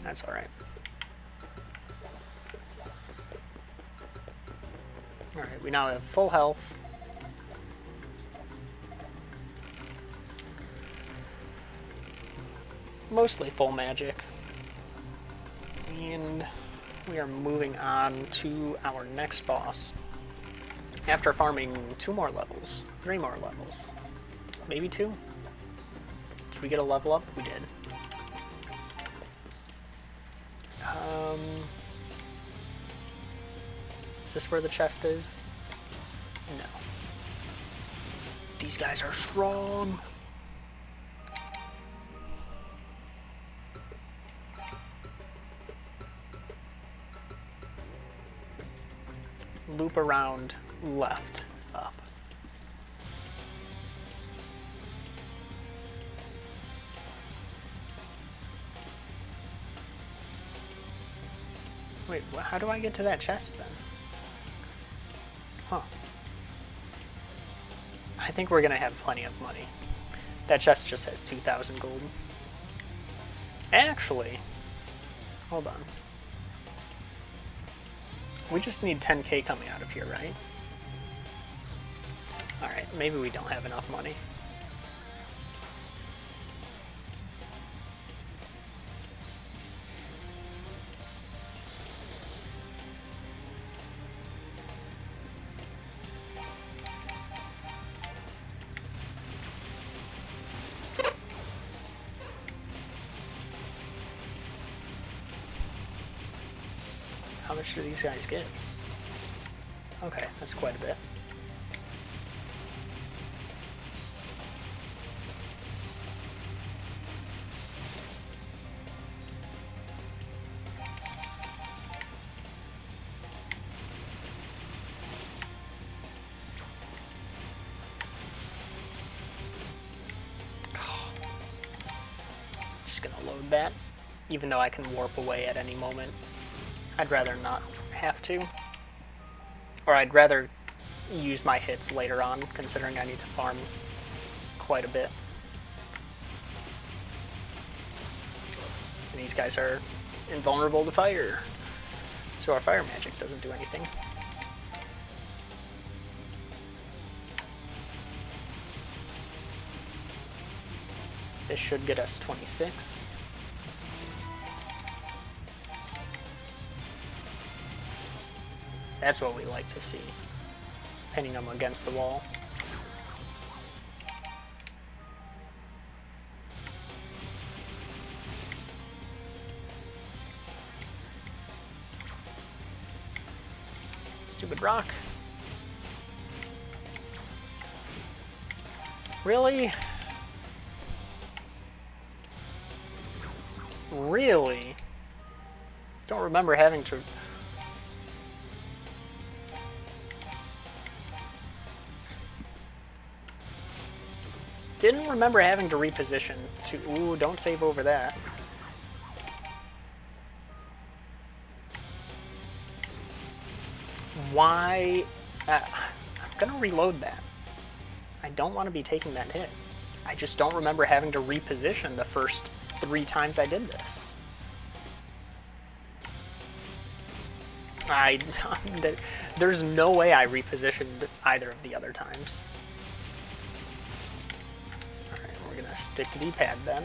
That's alright. Alright, we now have full health. Mostly full magic. And we are moving on to our next boss. After farming 2 more levels, 3 more levels, maybe 2? Did we get a level up? We did. Is this where the chest is? No. These guys are strong. Loop around left, up. Wait, how do I get to that chest then? Huh. I think we're gonna have plenty of money. That chest just has 2,000 gold. Actually, hold on. We just need 10k coming out of here, right? Alright, maybe we don't have enough money. How much do these guys give? Okay, that's quite a bit. Just gonna load that, even though I can warp away at any moment. I'd rather not have to. Or I'd rather use my hits later on, considering I need to farm quite a bit. And these guys are invulnerable to fire, so our fire magic doesn't do anything. This should get us 26. That's what we like to see, pinning them against the wall. Stupid rock. Really? Really? Don't remember having to... didn't remember having to reposition to... Ooh, don't save over that. Why... I'm gonna reload that. I don't want to be taking that hit. I just don't remember having to reposition the first 3 times I did this. There's no way I repositioned either of the other times. Alright, we're gonna stick to D-pad then.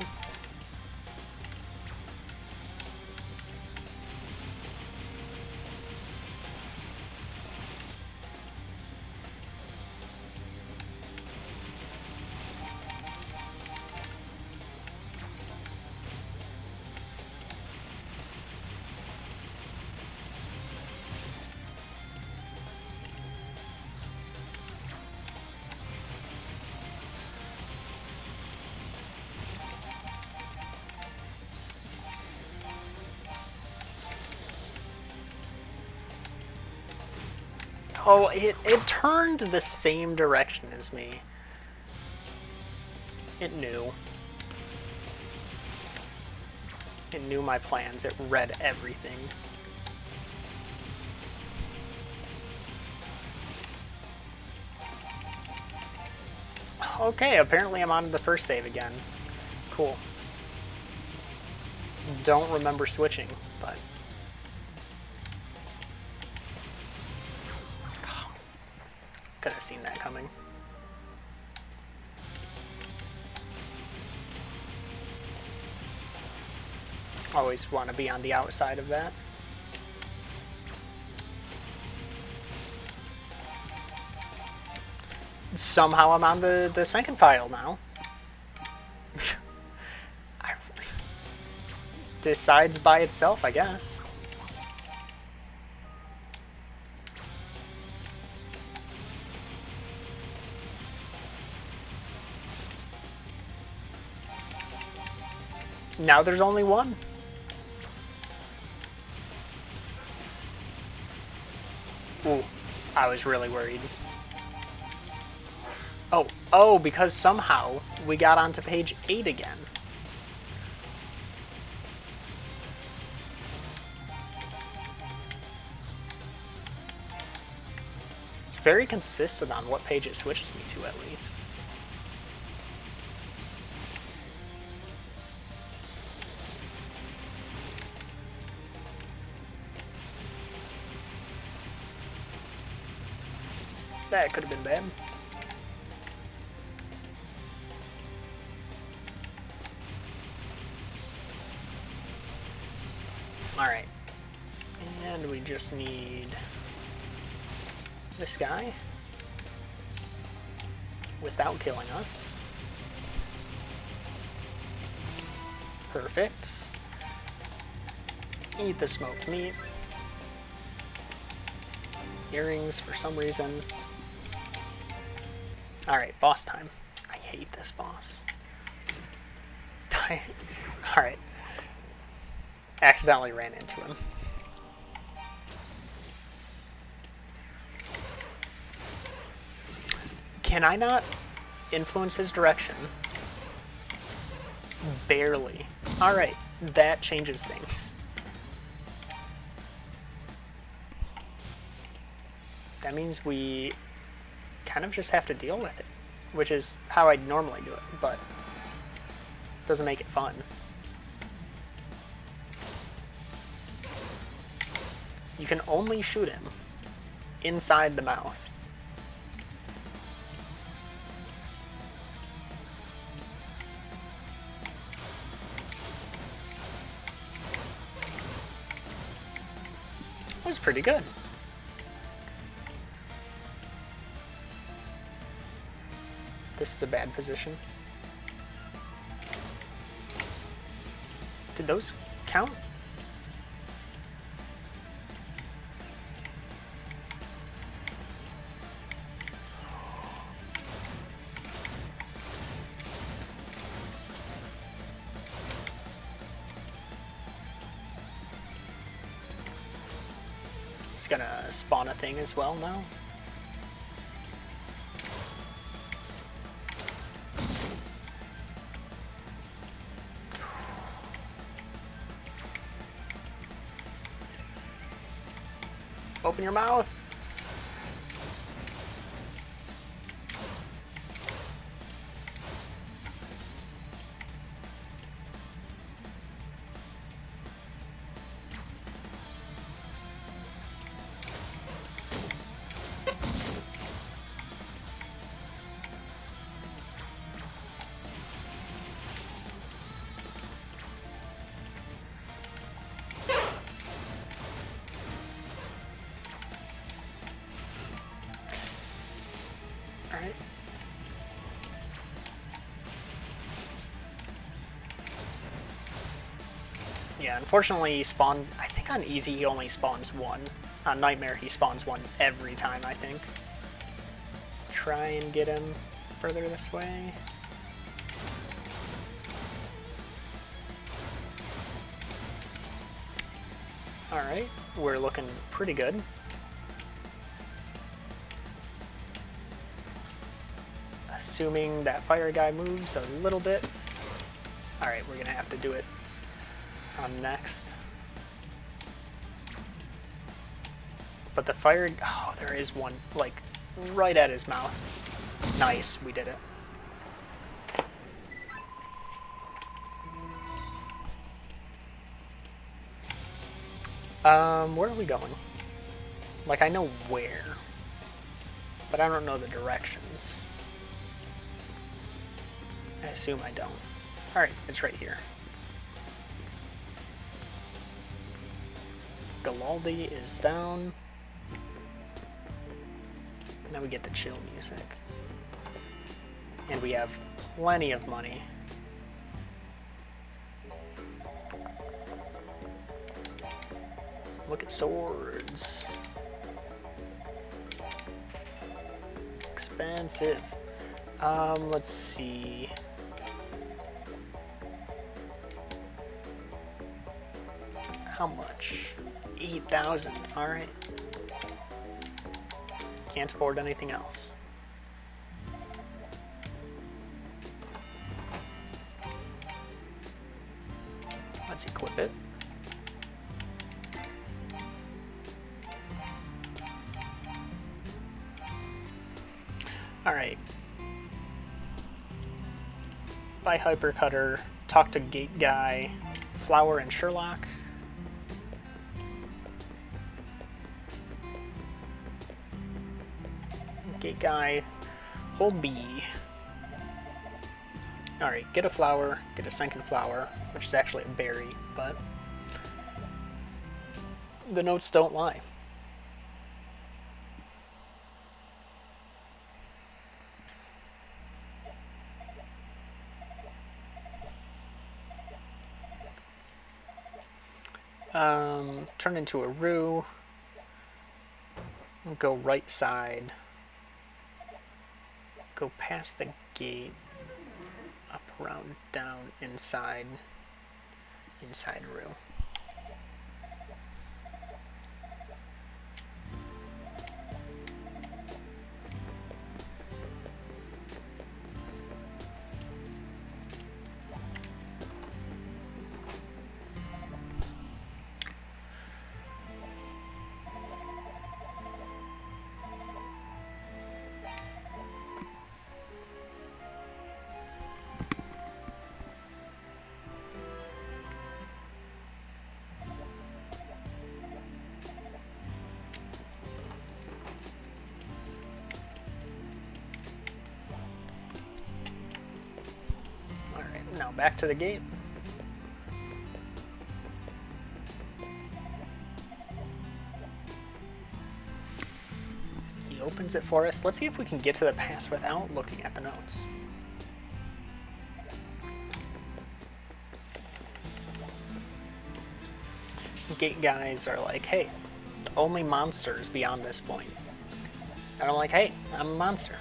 Oh, it turned the same direction as me. It knew. It knew my plans. It read everything. Okay, apparently I'm on to the first save again. Cool. Don't remember switching, but... Could have seen that coming. Always want to be on the outside of that. Somehow I'm on the second file now. Decides by itself, I guess. Now there's only one. Ooh, I was really worried. Oh, because somehow we got onto page 8 again. It's very consistent on what page it switches me to, at least. That could have been bad. Alright. And we just need this guy without killing us. Perfect. Eat the smoked meat. Earrings for some reason. Alright, boss time. I hate this boss. Alright. Accidentally ran into him. Can I not influence his direction? Barely. Alright, that changes things. That means we kind of just have to deal with it, which is how I'd normally do it, but it doesn't make it fun. You can only shoot him inside the mouth. That was pretty good. This is a bad position. Did those count? It's gonna spawn a thing as well now. Open your mouth. Alright. Yeah, unfortunately he spawned, I think on easy he only spawns one. On Nightmare he spawns one every time, I think. Try and get him further this way. Alright, we're looking pretty good. Assuming that fire guy moves a little bit. Alright, we're gonna have to do it on next. But the fire, oh, there is one, like, right at his mouth. Nice, we did it. Where are we going? Like, I know where, but I don't know the directions. I assume I don't. Alright, it's right here. Galaldi is down. Now we get the chill music. And we have plenty of money. Look at swords. Expensive. Let's see. How much? 8,000. Alright. Can't afford anything else. Let's equip it. Alright. Buy Hypercutter, talk to Gate Guy, Flower and Sherlock. Gate Guy, hold B. Alright, get a flower, get a second flower, which is actually a berry, but the notes don't lie. Turn into a Roo. We'll go right side. Go past the gate. Up, around, down, inside. Inside Roo. Now back to the gate. He opens it for us. Let's see if we can get to the pass without looking at the notes. Gate guys are like, hey, only monsters beyond this point. And I'm like, hey, I'm a monster.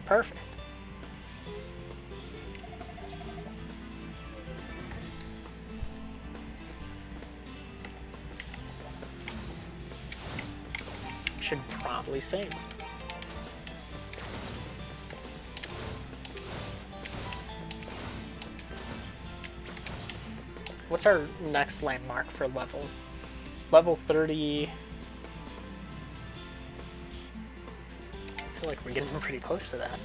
Perfect. Should probably save. What's our next landmark for level? Level 30. feel like we're getting pretty close to that.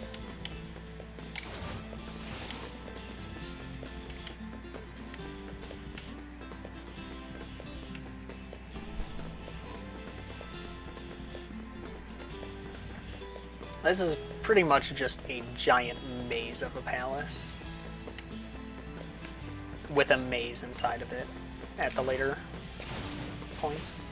This is pretty much just a giant maze of a palace with a maze inside of it at the later points.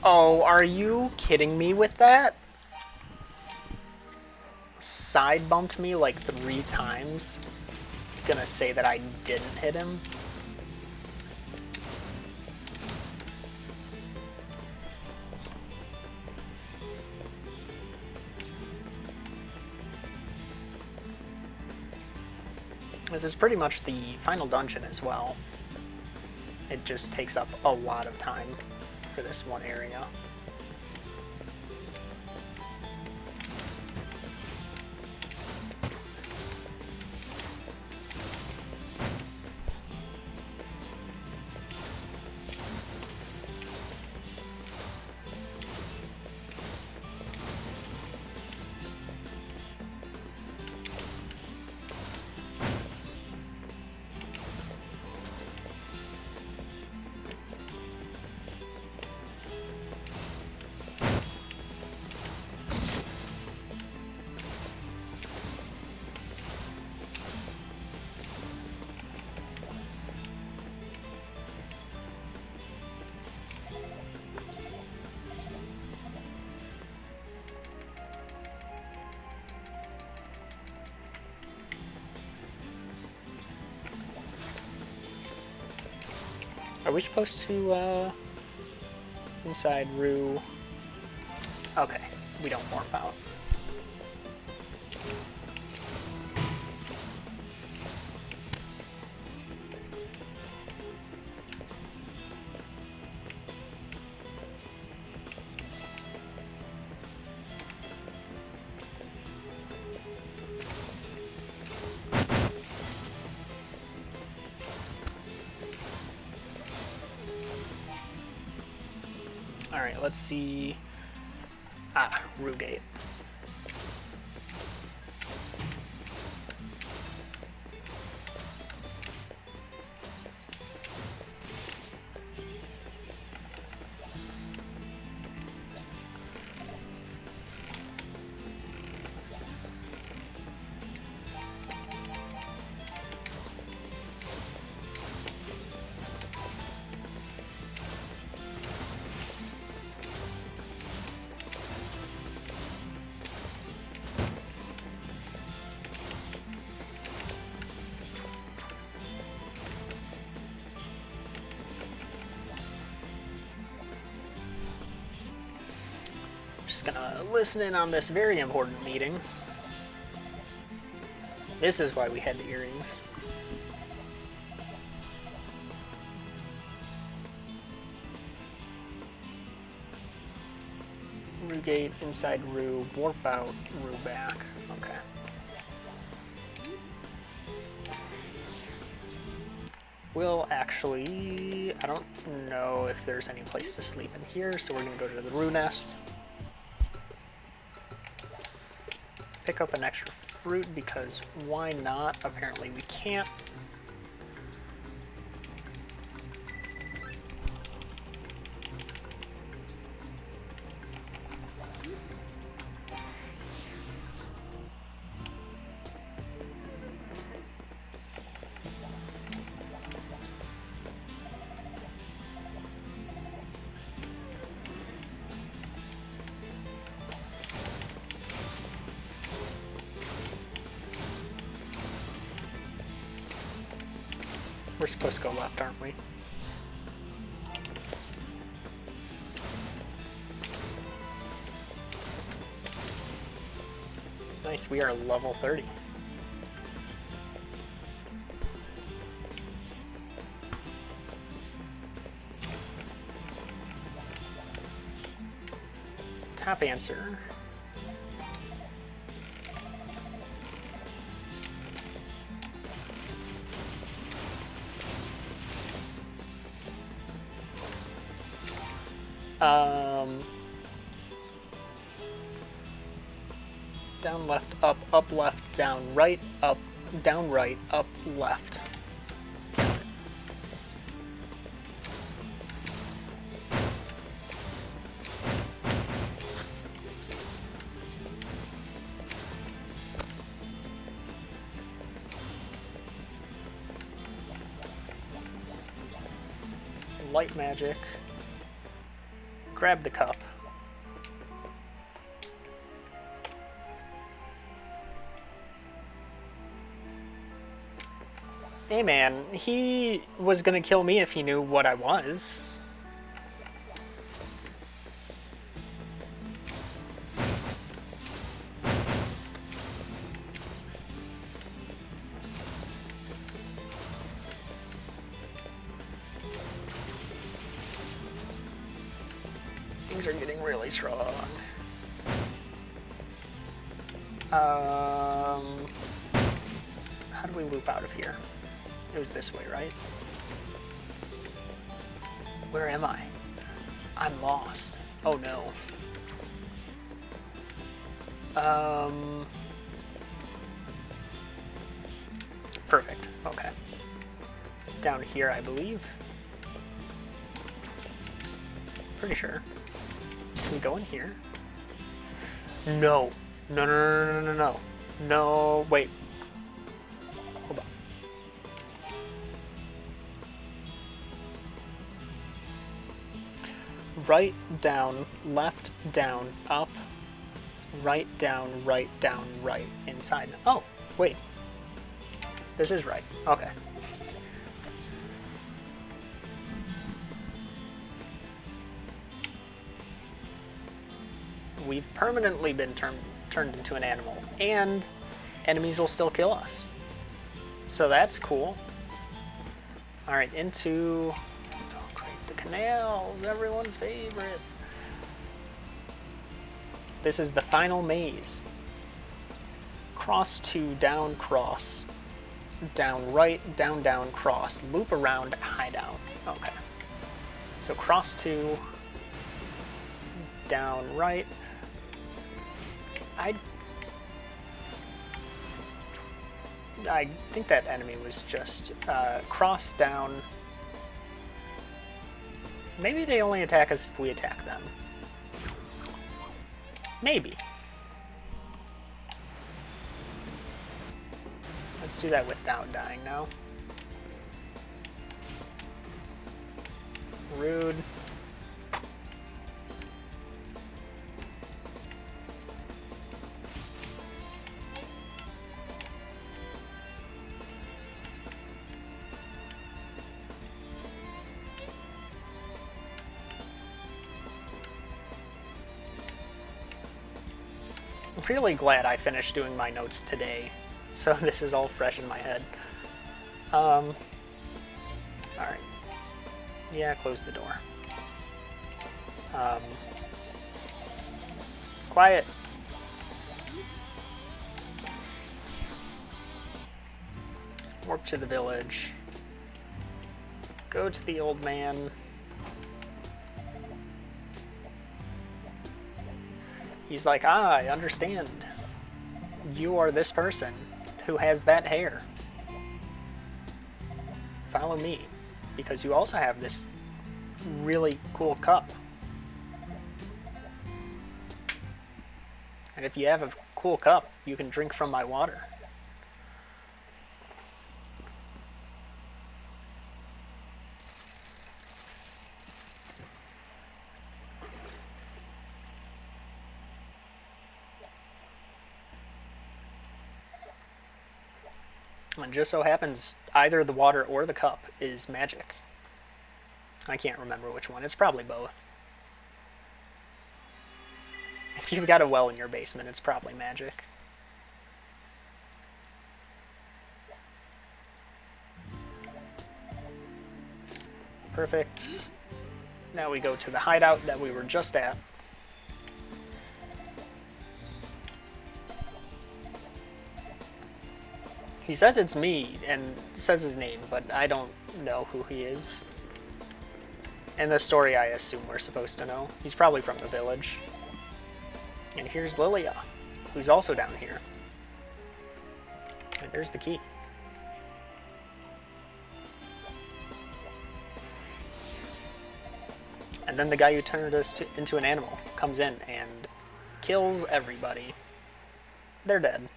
Oh, are you kidding me with that? Side bumped me like 3 times. Gonna say that I didn't hit him. This is pretty much the final dungeon as well. It just takes up a lot of time for this one area. Are we supposed to, inside Rue? Okay, we don't warp out. Alright, let's see. Ah, Rue Gate. Just gonna listen in on this very important meeting. This is why we had the earrings. Rue Gate, inside Rue, warp out, Rue back. Okay. We'll actually, I don't know if there's any place to sleep in here, so we're gonna go to the Rue Nest. Pick up an extra fruit because why not? Apparently we can't. We're supposed to go left, aren't we? Nice, we are level 30. Top answer. Down, left, up, left, down, right, up, down, right, up, left. Light magic. Grab the cup. Hey man, he was gonna kill me if he knew what I was. Things are getting really strong. How do we loop out of here? It was this way, right? Where am I? I'm lost. Oh no. Perfect. Okay. Down here, I believe. Pretty sure. Can we go in here? No. No, no, no, no, no, no. No, wait. Hold on. Right, down, left, down, up, right, down, right, inside. Oh, wait. This is right. Okay. We've permanently been turned into an animal, and enemies will still kill us. So that's cool. Alright, into... Oh, great, the canals, everyone's favorite. This is the final maze. Cross to down, cross. Down, right, down, down, cross. Loop around, hideout. Okay. So cross to... Down, right. I think that enemy was just cross, down. Maybe they only attack us if we attack them. Maybe. Let's do that without dying now. Rude. I'm really glad I finished doing my notes today, so this is all fresh in my head. Alright. Yeah, close the door. Quiet. Warp to the village. Go to the old man. He's like, ah, I understand. You are this person who has that hair. Follow me, because you also have this really cool cup. And if you have a cool cup, you can drink from my water. And just so happens, either the water or the cup is magic. I can't remember which one. It's probably both. If you've got a well in your basement, it's probably magic. Perfect. Now we go to the hideout that we were just at. He says it's me and says his name, but I don't know who he is. In the story, I assume we're supposed to know. He's probably from the village. And here's Lilia, who's also down here. And there's the key. And then the guy who turned us into an animal comes in and kills everybody. They're dead.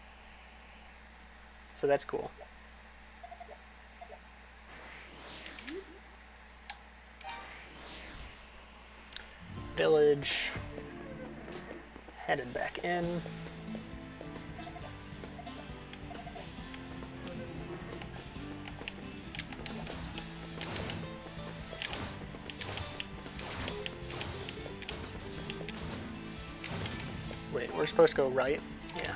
So that's cool. Village. Headed back in. Wait, we're supposed to go right? Yeah.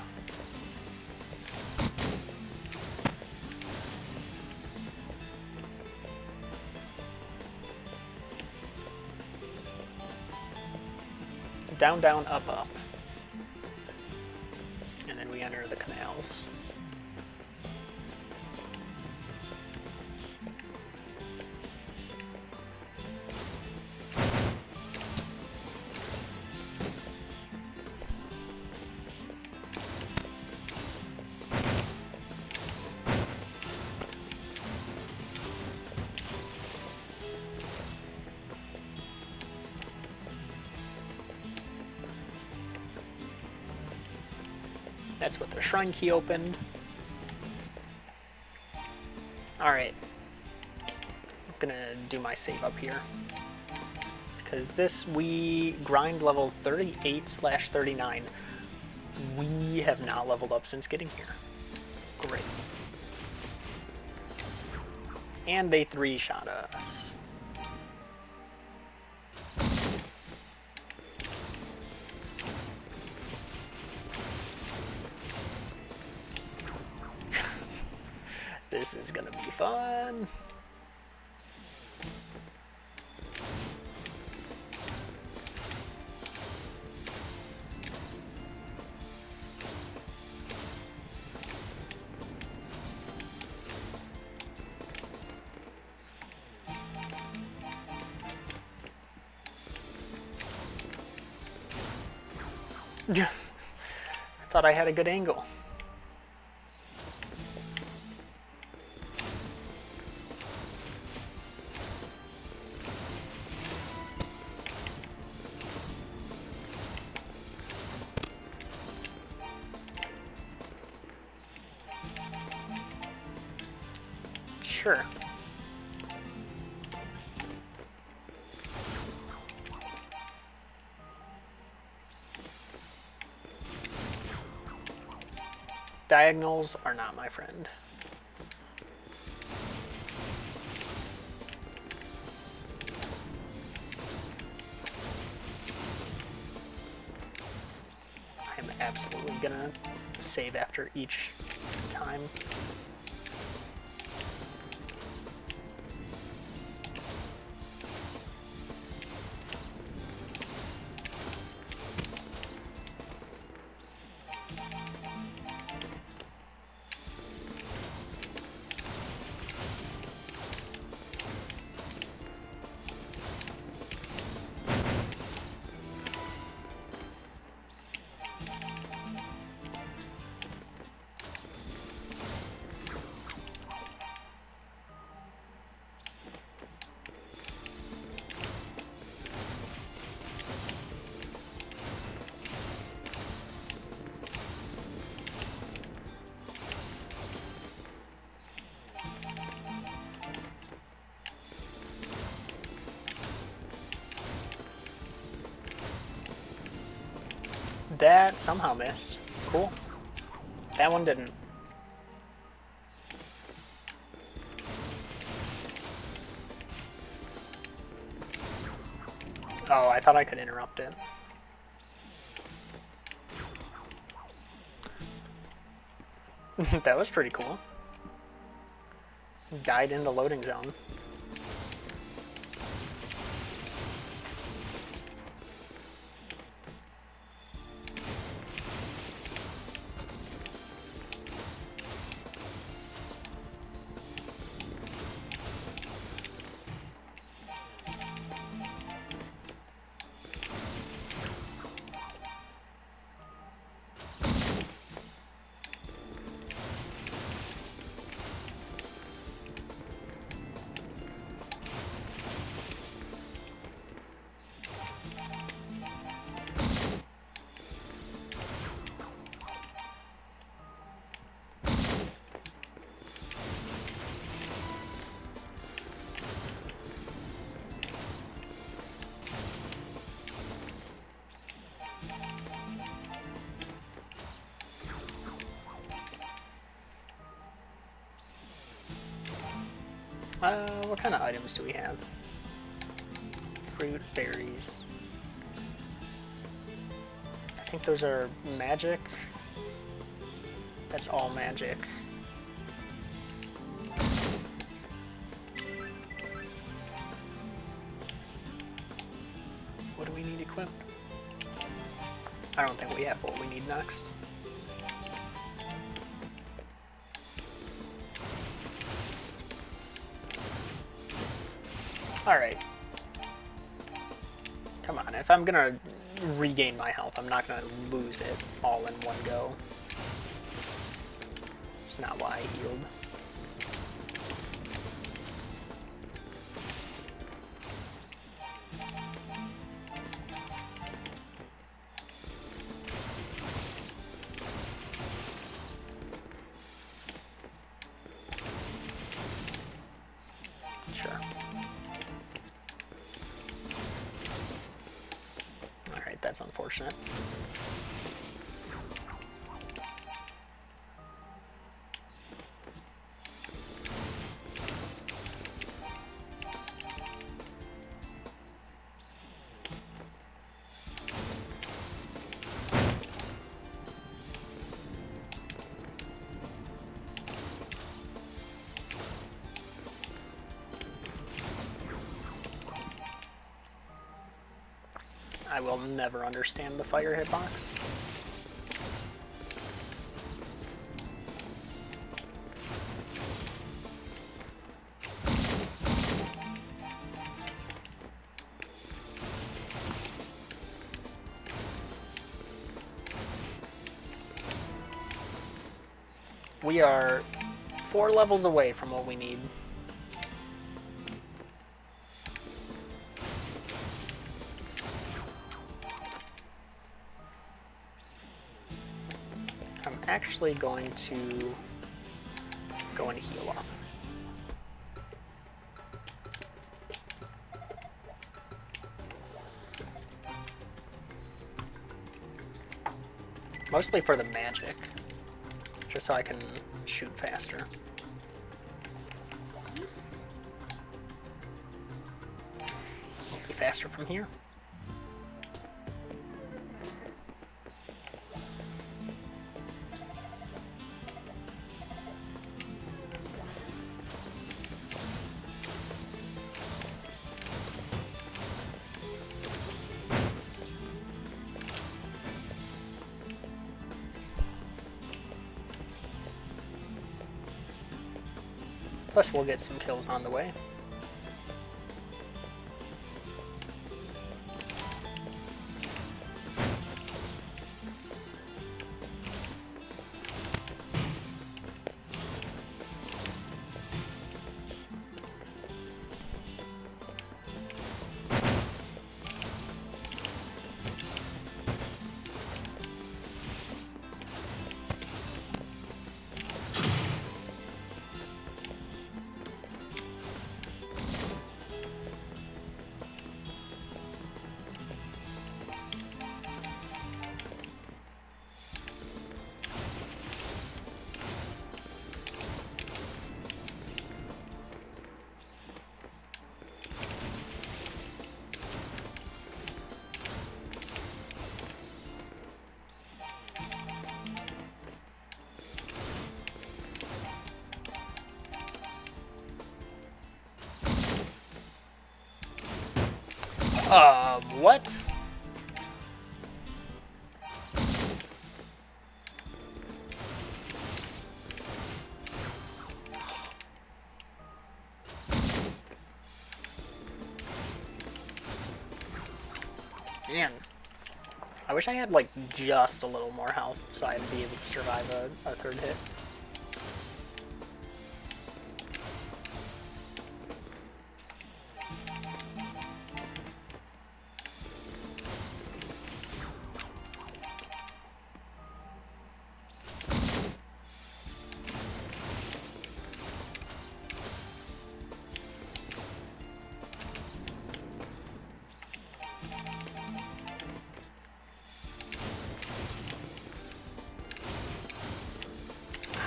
Down, down, up, up. And then we enter the canals. That's what the shrine key opened. Alright. I'm gonna do my save up here. Because this, we grind level 38/39. We have not leveled up since getting here. Great. And they 3-shot us. This is gonna be fun. I thought I had a good angle. Sure. Diagonals are not my friend. I'm absolutely gonna save after each time. That somehow missed. Cool. That one didn't. Oh, I thought I could interrupt it. That was pretty cool. Died in the loading zone. What kind of items do we have? Fruit, berries. I think those are magic. That's all magic. What do we need equipped? I don't think we have what we need next. Alright. Come on, if I'm gonna regain my health, I'm not gonna lose it all in one go. It's not why I healed. Sure. Alright, that's unfortunate. I will never understand the fire hitbox. We are 4 levels away from what we need. I'm actually going to go and heal up. Mostly for the magic, just so I can shoot faster. Won't be faster from here. Plus, we'll get some kills on the way. What? Man. I wish I had, like, just a little more health so I'd be able to survive a third hit.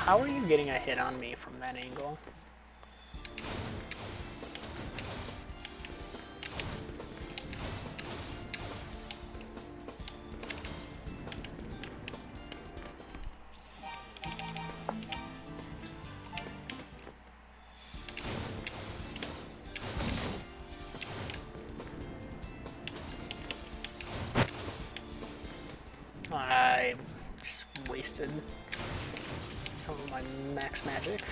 How are you getting a hit on me from that angle? wasted some of my max magic.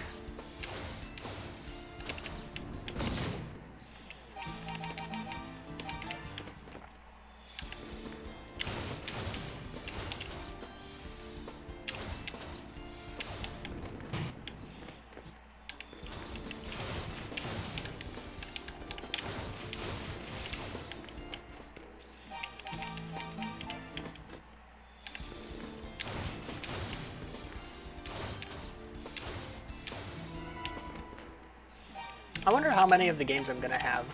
I wonder how many of the games I'm gonna have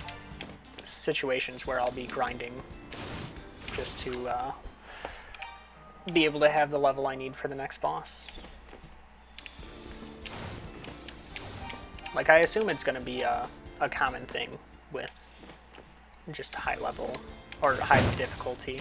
situations where I'll be grinding just to be able to have the level I need for the next boss. Like, I assume it's gonna be a common thing with just high level or high difficulty.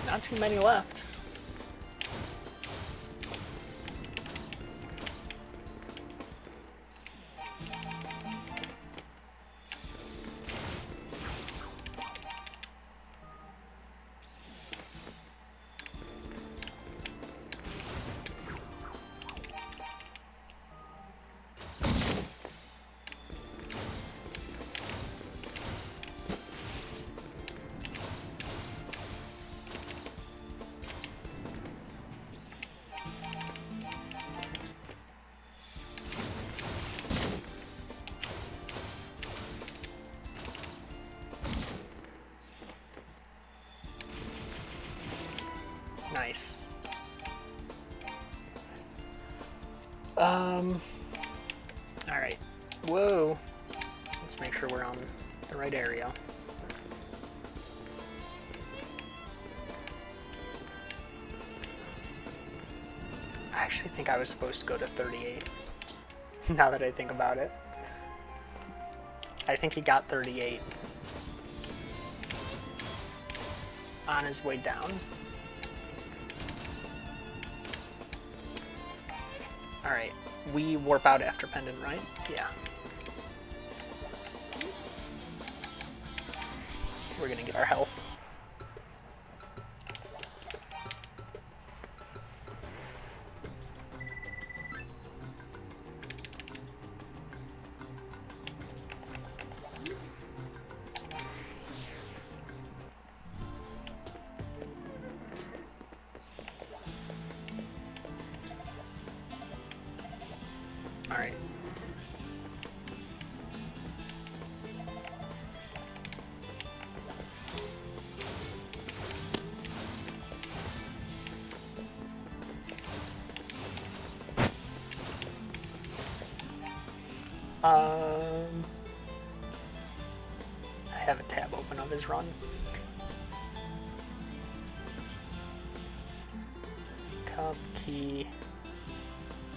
Not too many left. Nice. Alright. Whoa. Let's make sure we're on the right area. I actually think I was supposed to go to 38. Now that I think about it. I think he got 38 on his way down. Alright, we warp out after Pendant, right? Yeah. We're gonna get our health. Alright. I have a tab open of his run. Cup, key.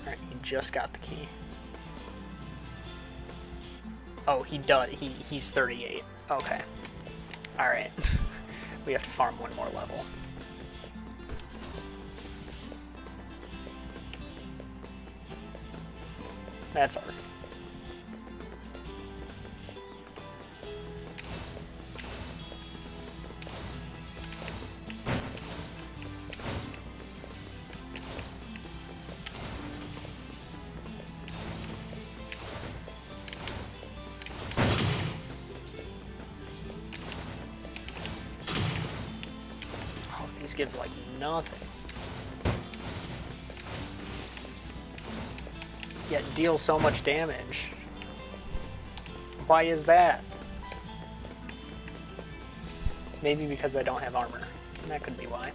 Alright, he just got the key. Oh, he does. He's 38. Okay. Alright. We have to farm one more level. That's hard. Oh, these give like nothing. Yet deal so much damage. Why is that? Maybe because I don't have armor. That could be why.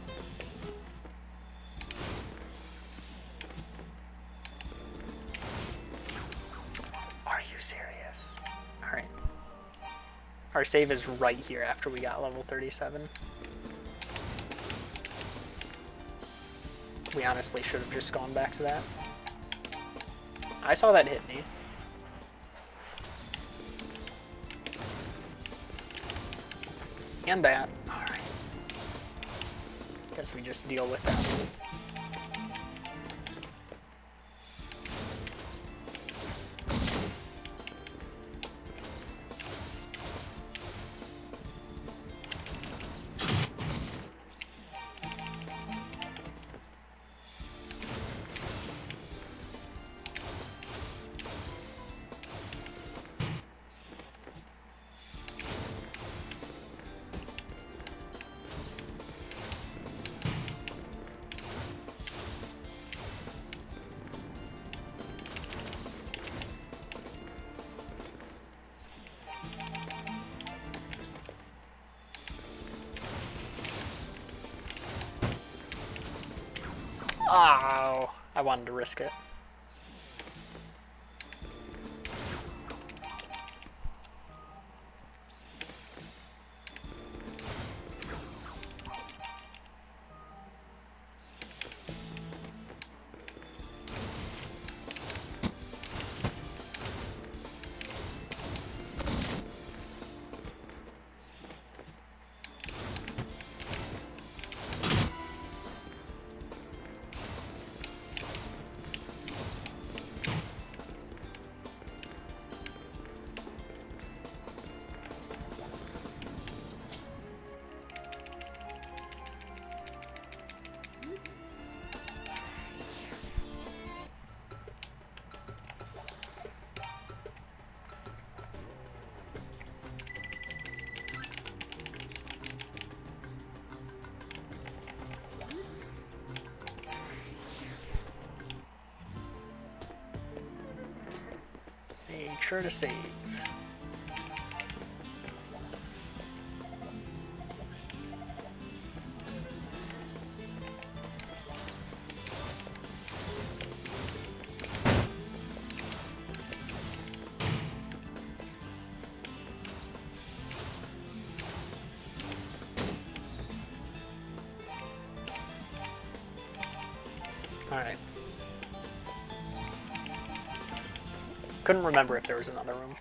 Are you serious? Our save is right here after we got level 37. We honestly should have just gone back to that. I saw that hit me. And that. Alright. Guess we just deal with that. Oh, I wanted to risk it. Make sure to save. Alright. Couldn't remember if there was another room.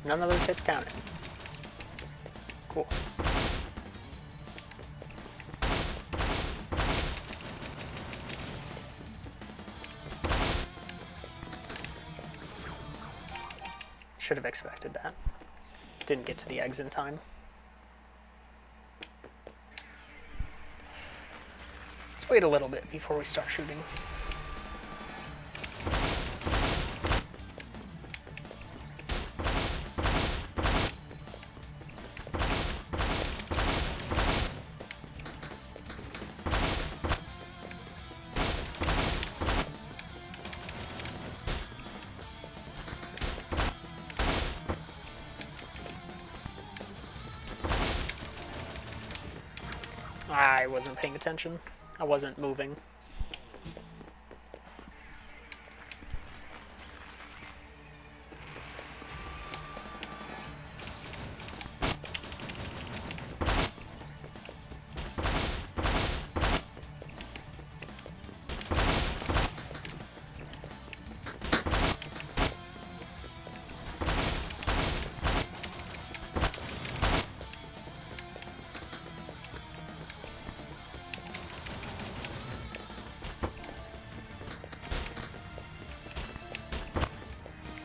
None of those hits counted. Cool. Should have expected that. Didn't get to the eggs in time. Let's wait a little bit before we start shooting. I wasn't paying attention. I wasn't moving.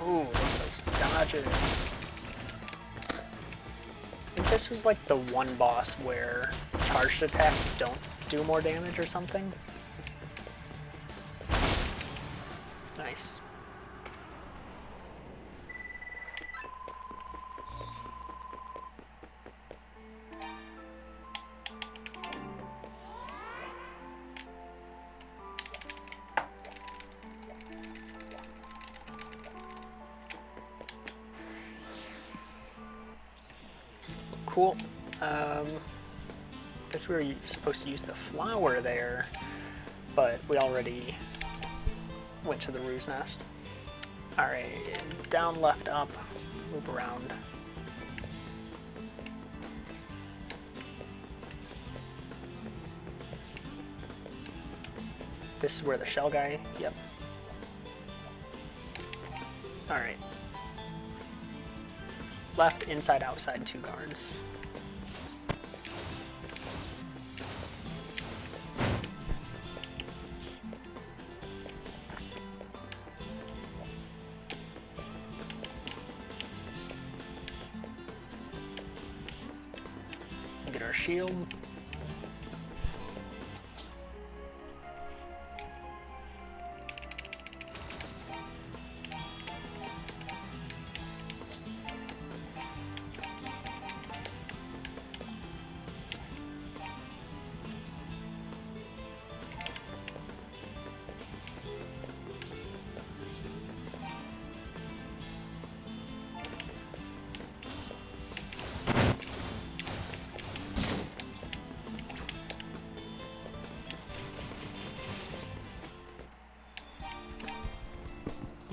Ooh, look at those dodges. I think this was like the one boss where charged attacks don't do more damage or something. Nice. Cool. Guess we were supposed to use the flower there. but we already went to the Ruse Nest. Alright, down, left, up, loop around. This is where the shell guy, yep. Alright. Left, inside, outside, 2 guards. Get our shield.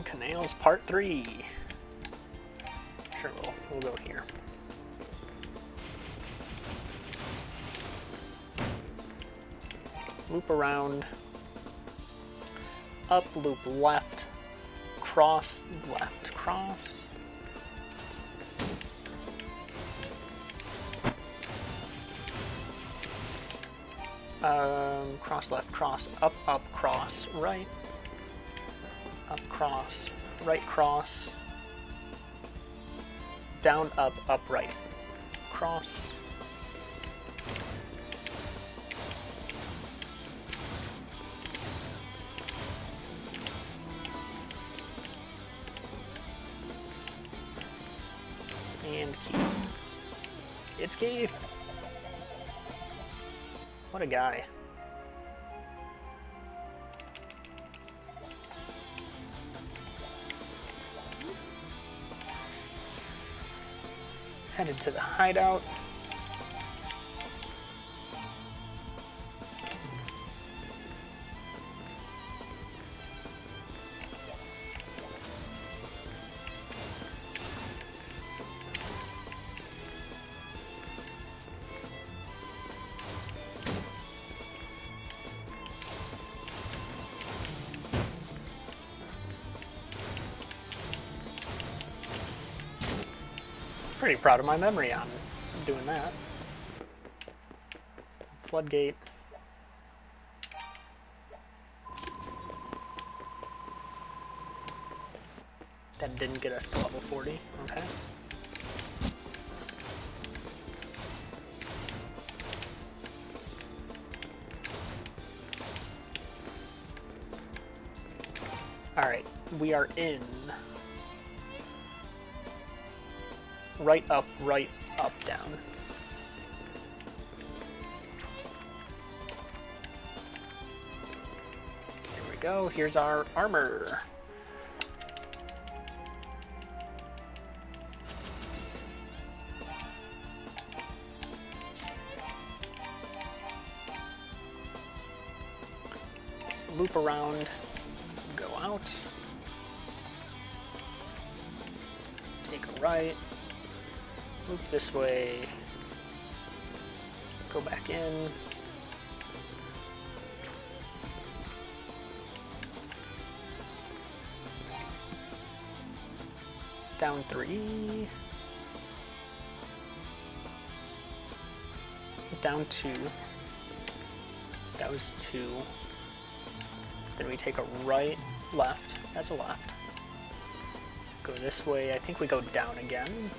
Canals Part 3. Sure, we'll go here. Loop around. Up, loop left. Cross, left, cross. Cross left, cross, up, cross, right. Up, cross, right, cross, down, up, right, cross, and Keith. It's Keith! What a guy. Headed to the hideout. Pretty proud of my memory on doing that. Floodgate. That didn't get us to level 40. Okay. Alright, we are in. Right, up, down. Here we go. Here's our armor. Loop around, go out. Take a right. Loop this way, go back in, down 3, down 2, that was 2, then we take a right, left, that's a left, go this way, I think we go down again.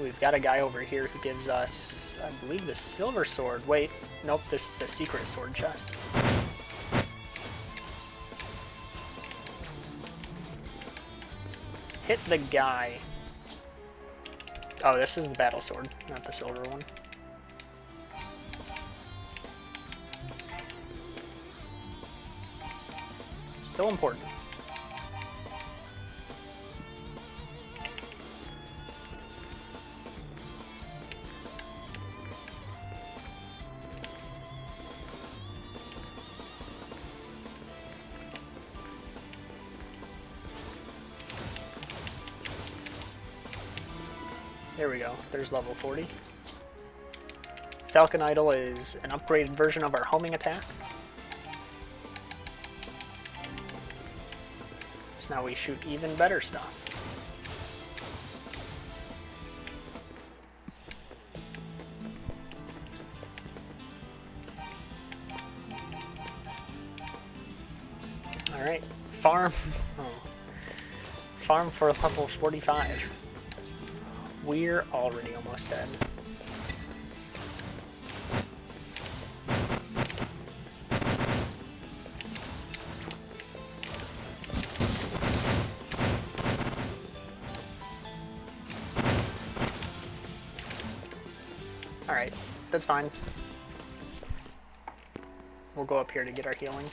We've got a guy over here who gives us, I believe, the silver sword. Wait, nope, the secret sword chest. Hit the guy. Oh, this is the battle sword, not the silver one. Still important. There we go. There's level 40. Falcon Idol is an upgraded version of our homing attack. So now we shoot even better stuff. Alright, farm. Oh. Farm for level 45. We're already almost dead. Alright, that's fine. We'll go up here to get our healing.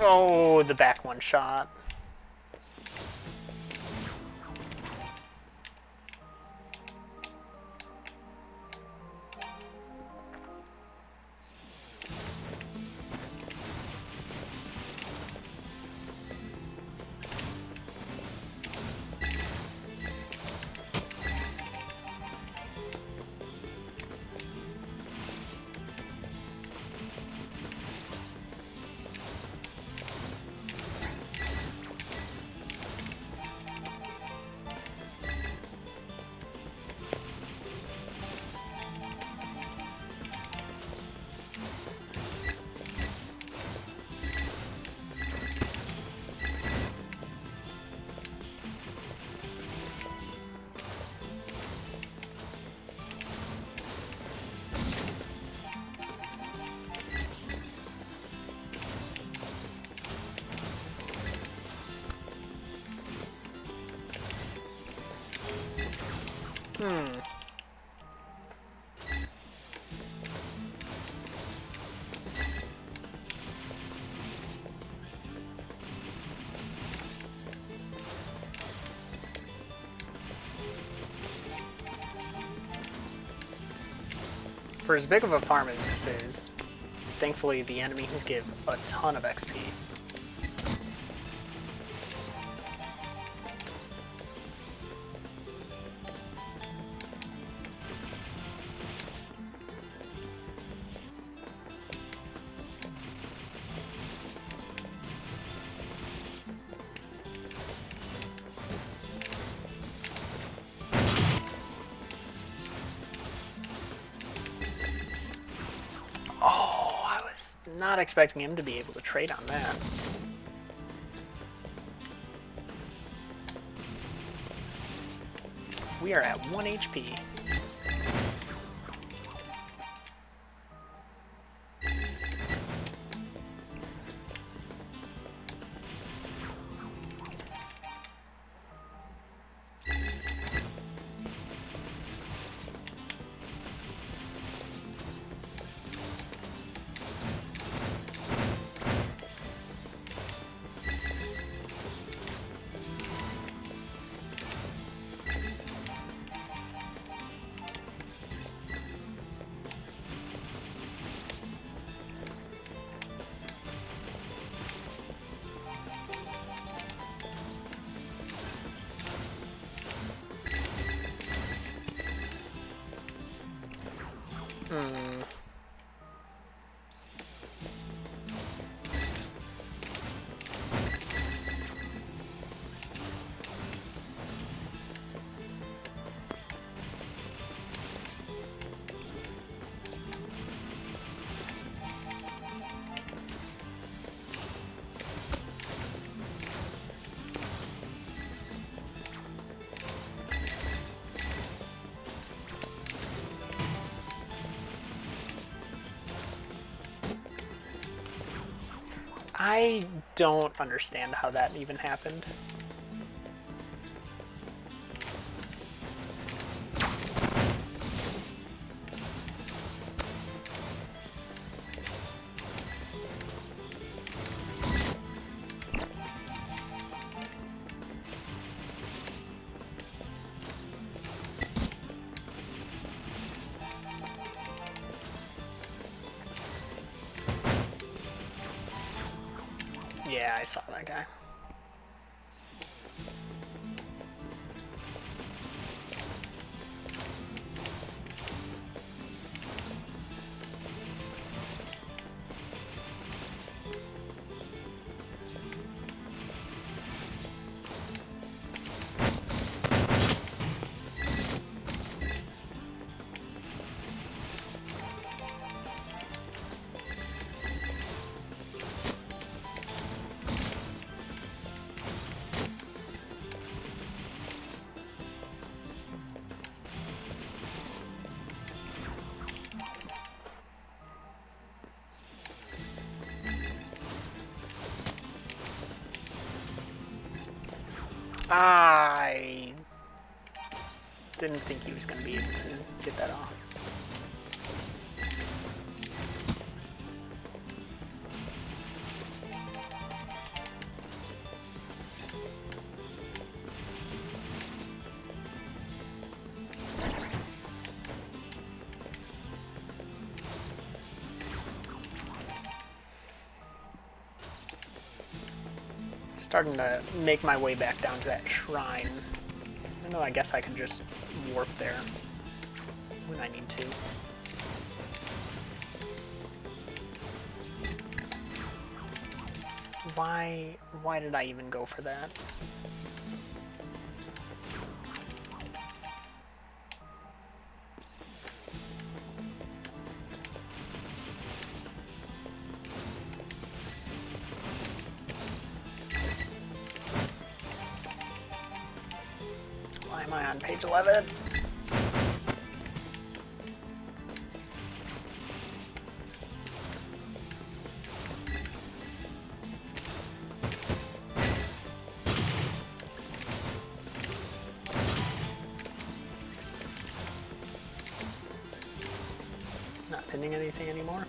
Oh, the back one shot. For as big of a farm as this is, thankfully the enemies give a ton of XP. Not expecting him to be able to trade on that. We are at 1 HP. Hmm. I don't understand how that even happened. Yeah, I saw that guy. I didn't think he was going to be able to get that off. Starting to make my way back down to that shrine. Even though I guess I can just warp there when I need to. Why did I even go for that? Why am I on page 11? Not pinning anything anymore?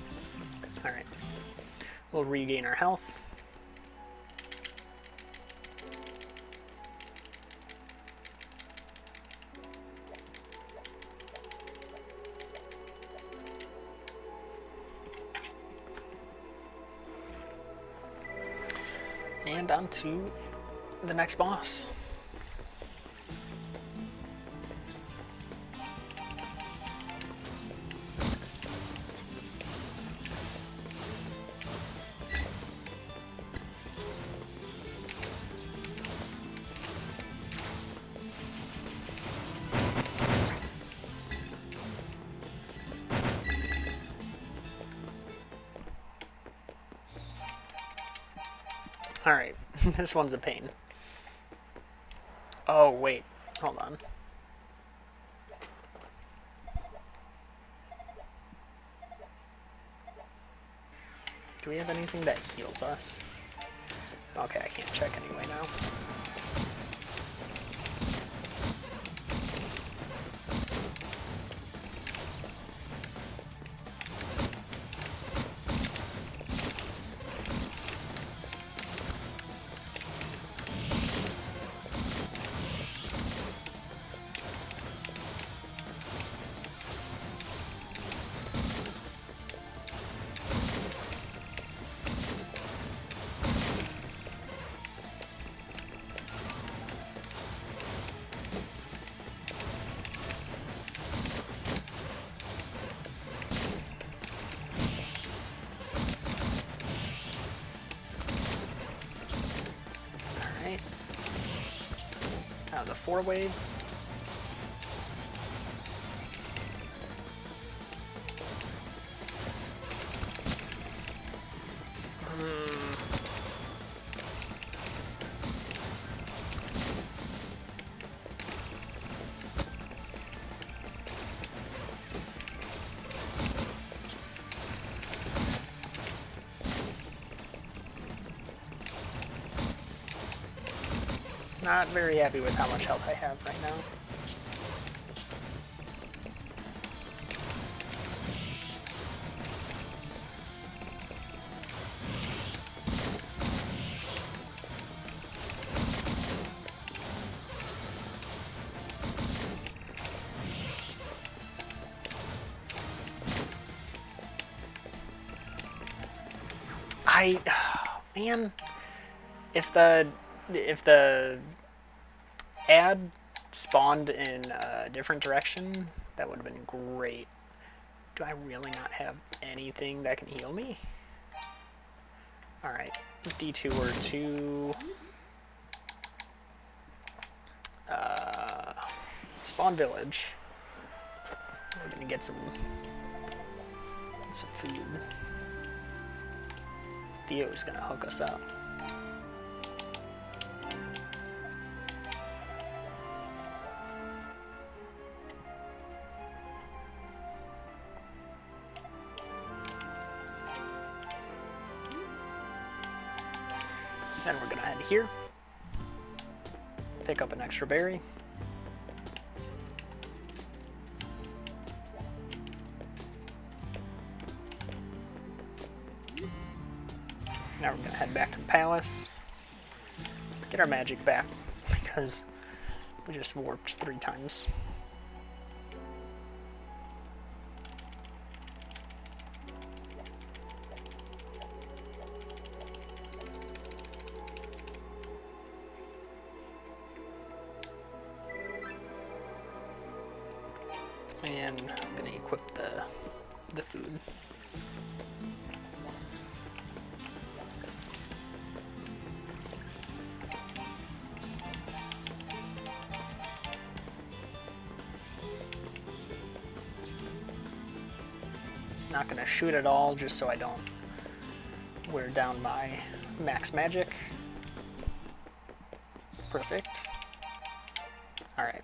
Alright. We'll regain our health. And on to the next boss. Alright, this one's a pain. Oh, wait. Hold on. Do we have anything that heals us? Okay, I can't check anyway now. 4 wave. Not very happy with how much health I have right now. Man, if the ad spawned in a different direction, that would have been great. Do I really not have anything that can heal me? Alright, detour to Spawn Village. We're gonna get some food. Theo's gonna hook us up. Then we're gonna head here, pick up an extra berry. Now we're gonna head back to the palace, get our magic back, because we just warped 3 times. And I'm gonna equip the food. Not gonna shoot at all, just so I don't wear down my max magic. Perfect. Alright.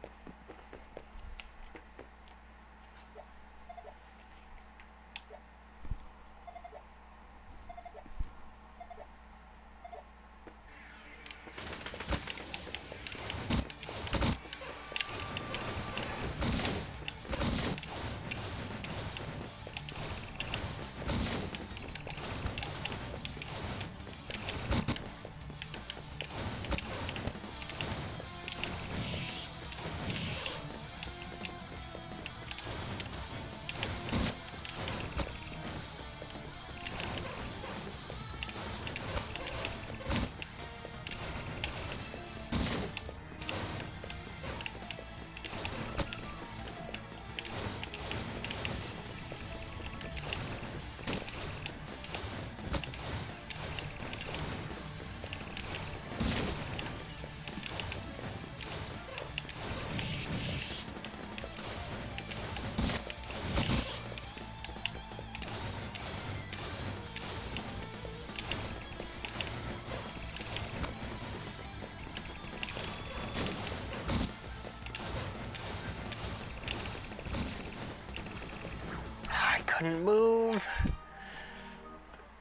Couldn't move.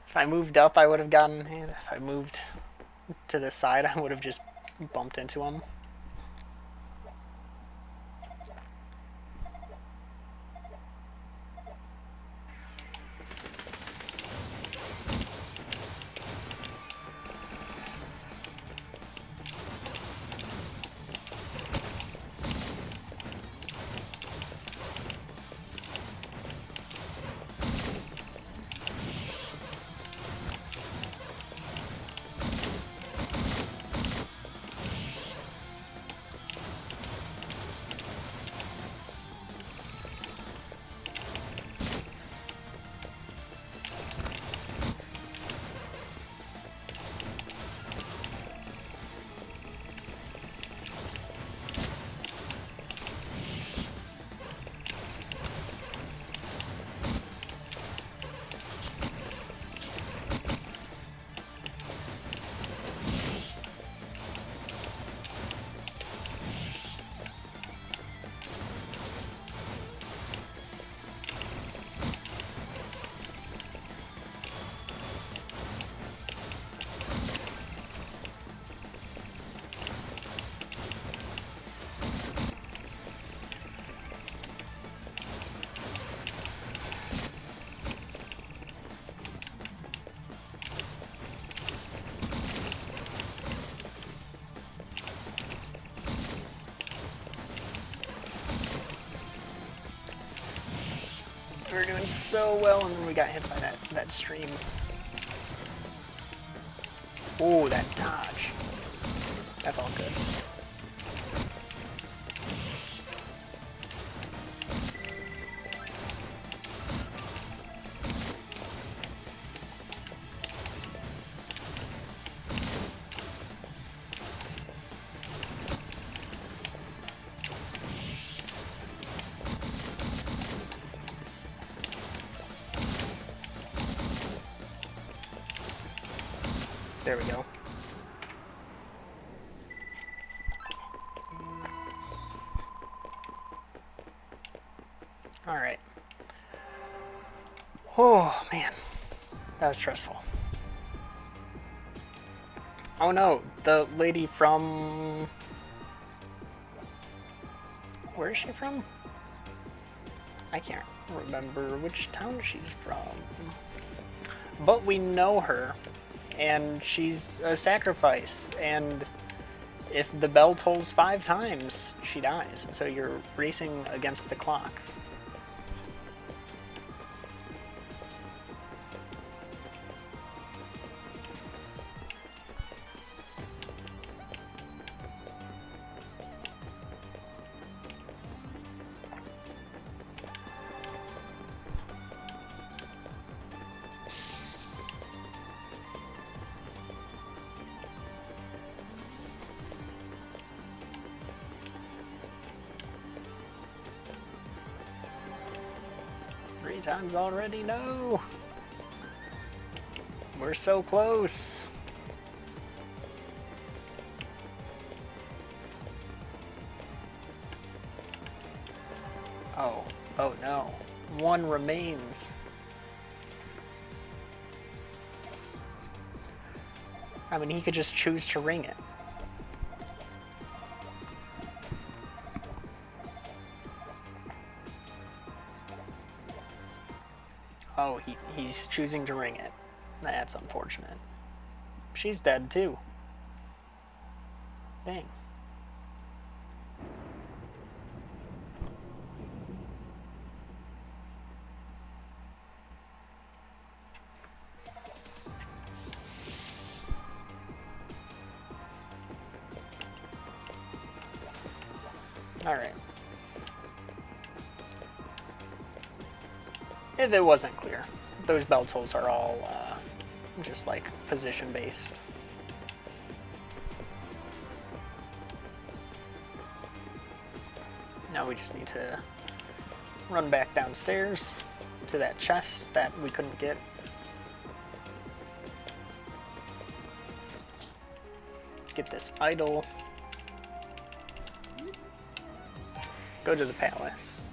If I moved up, I would have gotten hit. If I moved to the side, I would have just bumped into him. We were doing so well, and then we got hit by that stream. Oh, that dodge. That felt good. There we go. Alright. Oh, man. That was stressful. Oh no, the lady from... Where is she from? I can't remember which town she's from. But we know her. And she's a sacrifice, and if the bell tolls 5 times, she dies. So you're racing against the clock. Times already? No! We're so close! Oh. Oh no. 1 remains. I mean, he could just choose to ring it. Oh, he's choosing to ring it. That's unfortunate. She's dead too. Dang. Alright. If it wasn't clear, those bell tolls are all just like position based. Now we just need to run back downstairs to that chest that we couldn't get. Get this idol. Go to the palace.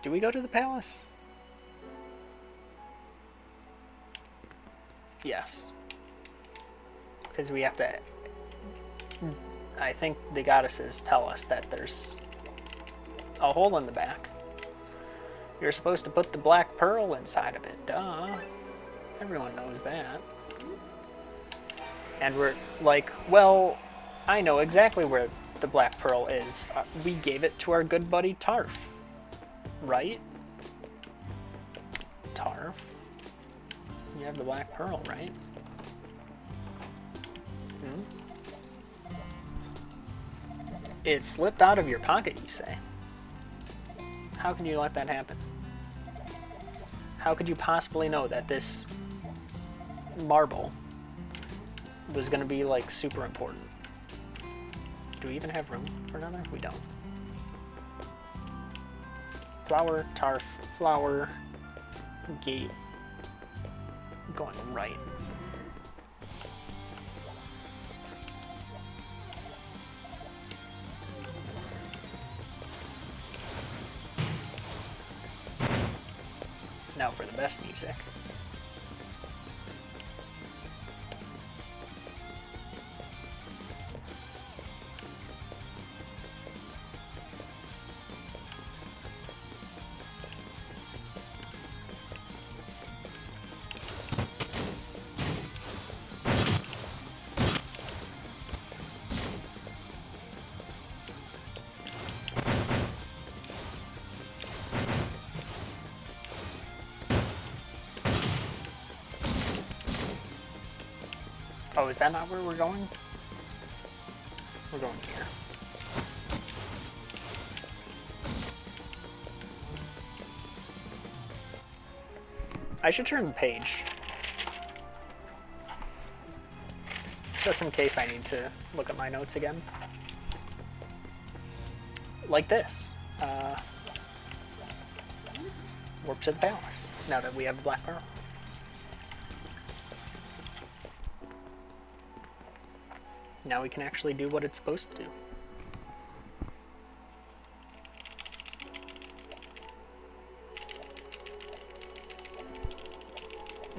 Do we go to the palace? Yes. Because we have to... I think the goddesses tell us that there's a hole in the back. You're supposed to put the black pearl inside of it. Duh. Everyone knows that. And we're like, well, I know exactly where the black pearl is. We gave it to our good buddy Tarf. Right? Tarf? You have the black pearl, right? Hmm? It slipped out of your pocket, you say? How can you let that happen? How could you possibly know that this marble was going to be, like, super important? Do we even have room for another? We don't. Flower, Tarf, flower, gate, going right. Now for the best music. Oh, is that not where we're going? We're going here. I should turn the page. Just in case I need to look at my notes again. Like this. Warp to the palace, now that we have the Black Pearl. Now we can actually do what it's supposed to do.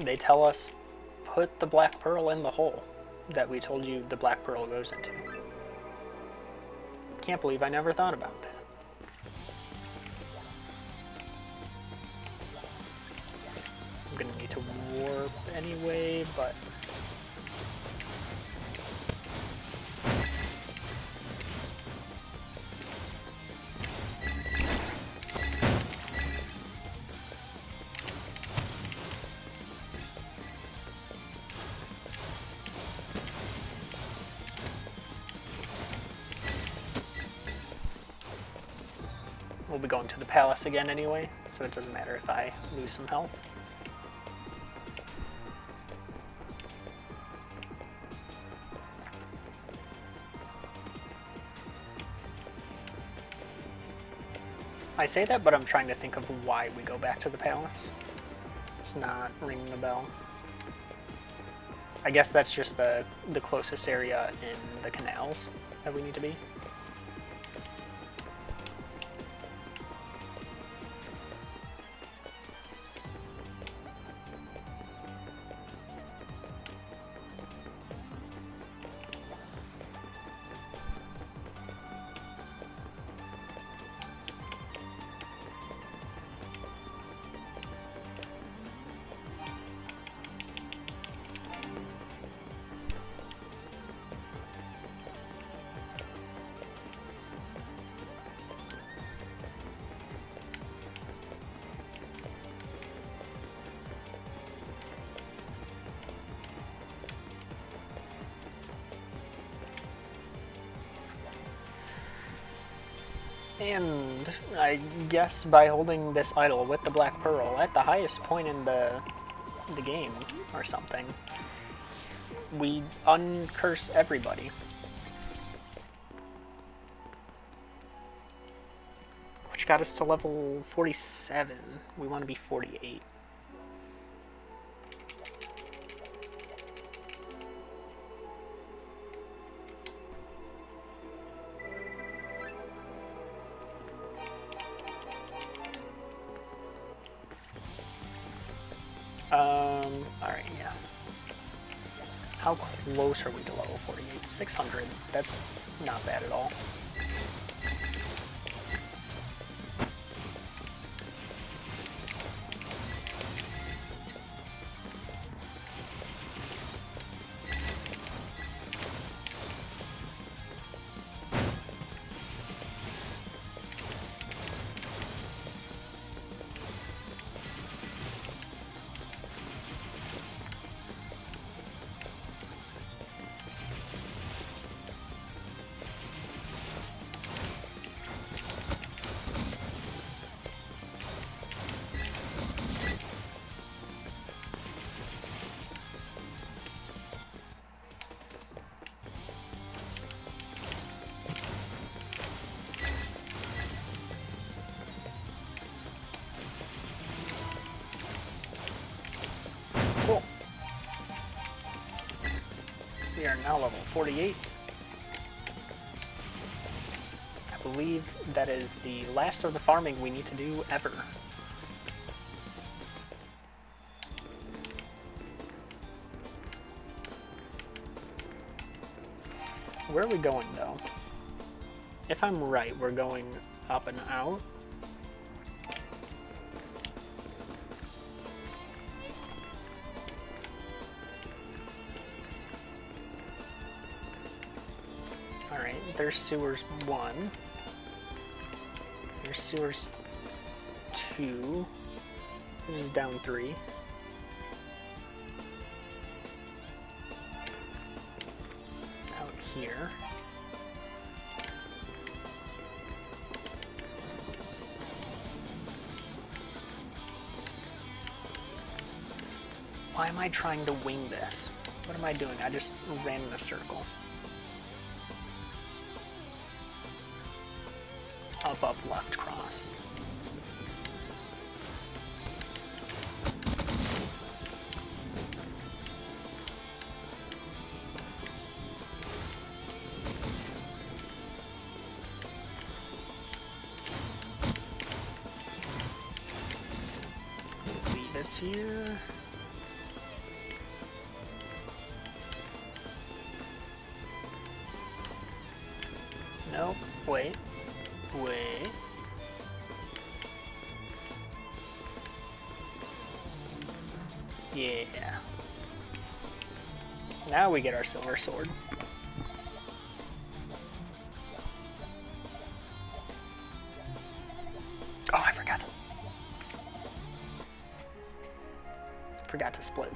They tell us, put the Black Pearl in the hole that we told you the Black Pearl goes into. Can't believe I never thought about that. I'm gonna need to warp anyway, but... we'll be going to the palace again anyway, so it doesn't matter if I lose some health. I say that, but I'm trying to think of why we go back to the palace. It's not ringing a bell. I guess that's just the closest area in the canals that we need to be. And I guess by holding this idol with the Black Pearl at the highest point in the game or something, we uncurse everybody. Which got us to level 47. We want to be 48. Alright, yeah. How close are we to level 48? 600. That's not bad at all. Cool. We are now level 48. I believe that is the last of the farming we need to do ever. Where are we going, though? If I'm right, we're going up and out. Alright, there's sewers 1. There's sewers 2. This is down 3. here. Why am I trying to wing this? What am I doing? I just ran in a circle. Up, up, left, cross. Leave it here. Nope. Wait. Wait. Yeah. Now we get our silver sword. Oh, I forgot. Forgot to split.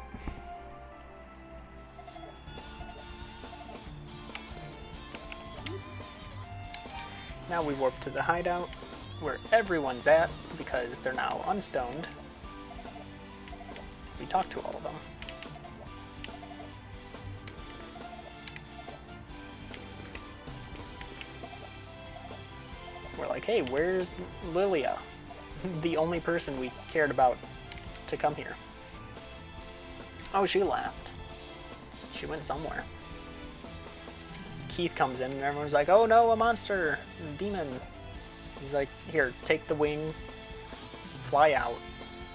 Now we warp to the hideout, where everyone's at, because they're now unstoned. We talk to all of them. We're like, hey, where's Lilia? The only person we cared about to come here. Oh, she left. She went somewhere. Keith comes in and everyone's like, oh no, a monster, a demon. He's like, here, take the wing, fly out,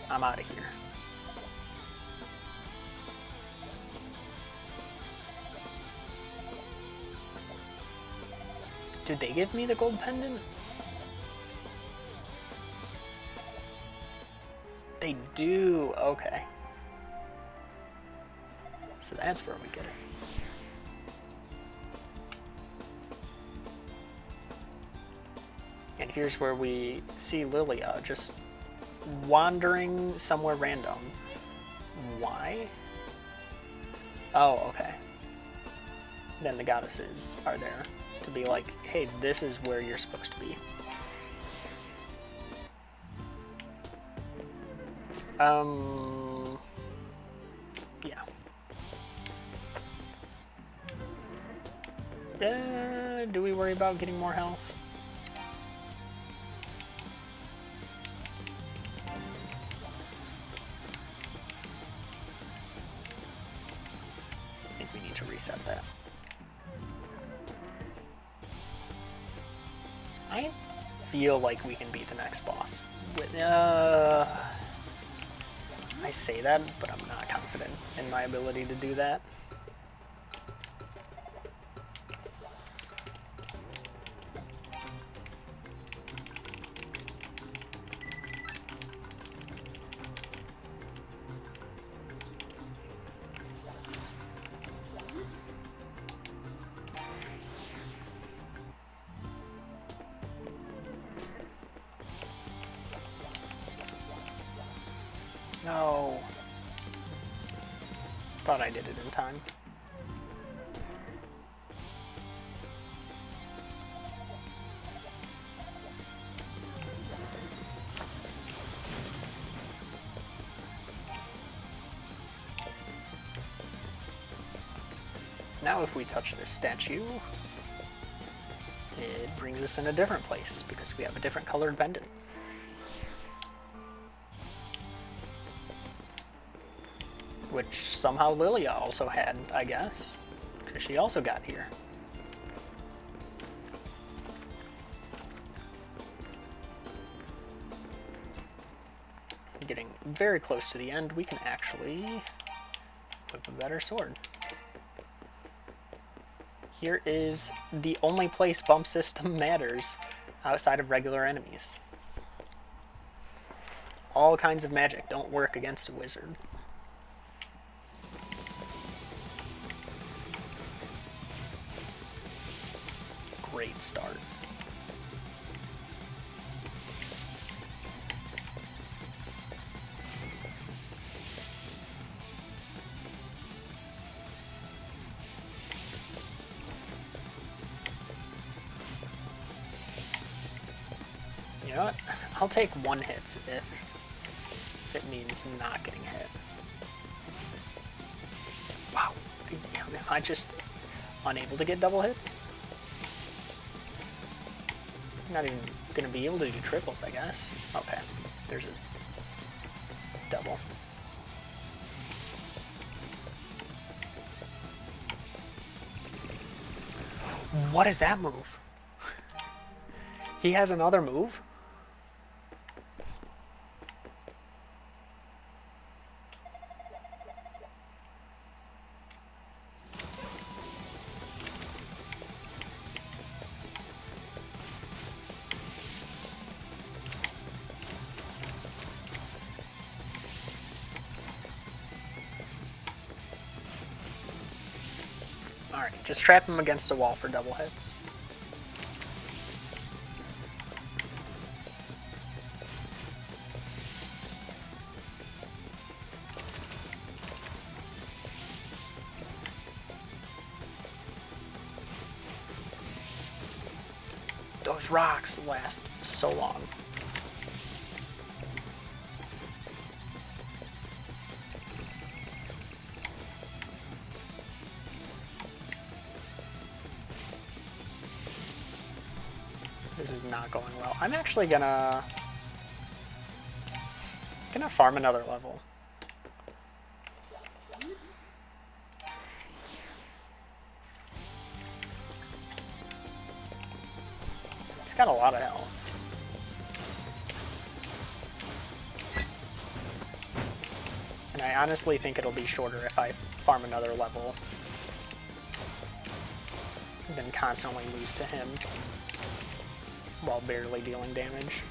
I'm out of here. Did they give me the gold pendant? They do, okay. So that's where we get it. And here's where we see Lilia just wandering somewhere random. Why? Oh, okay. Then the goddesses are there to be like, hey, this is where you're supposed to be. Yeah. Do we worry about getting more health? I think we need to reset that. I feel like we can beat the next boss. I say that, but I'm not confident in my ability to do that. No. Thought I did it in time. Now if we touch this statue, it brings us in a different place because we have a different colored pendant. Which somehow Lilia also had, I guess, because she also got here. Getting very close to the end, we can actually equip a better sword. Here is the only place bump system matters outside of regular enemies. All kinds of magic don't work against a wizard. Great start. You know what? I'll take one hits if it means not getting hit. Wow. Am I just unable to get double hits? I'm not even going to be able to do triples, I guess. Okay. There's a double. What is that move? He has another move? Alright, just trap him against a wall for double hits. Those rocks last so long. This is not going well. I'm actually gonna farm another level. He's got a lot of health. And I honestly think it'll be shorter if I farm another level than constantly lose to him while barely dealing damage.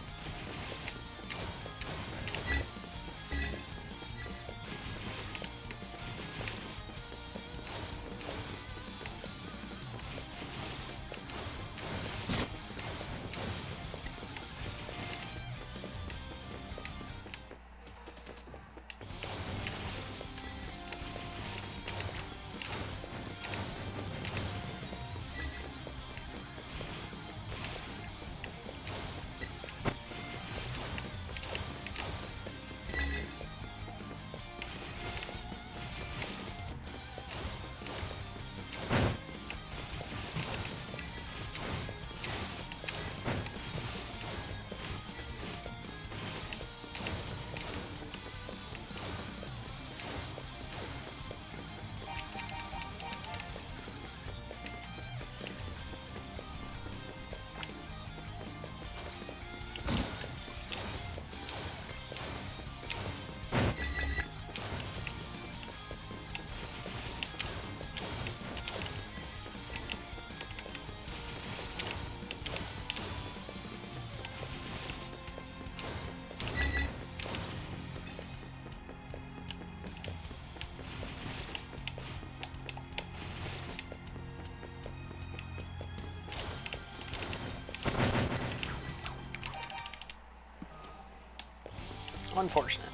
Unfortunate.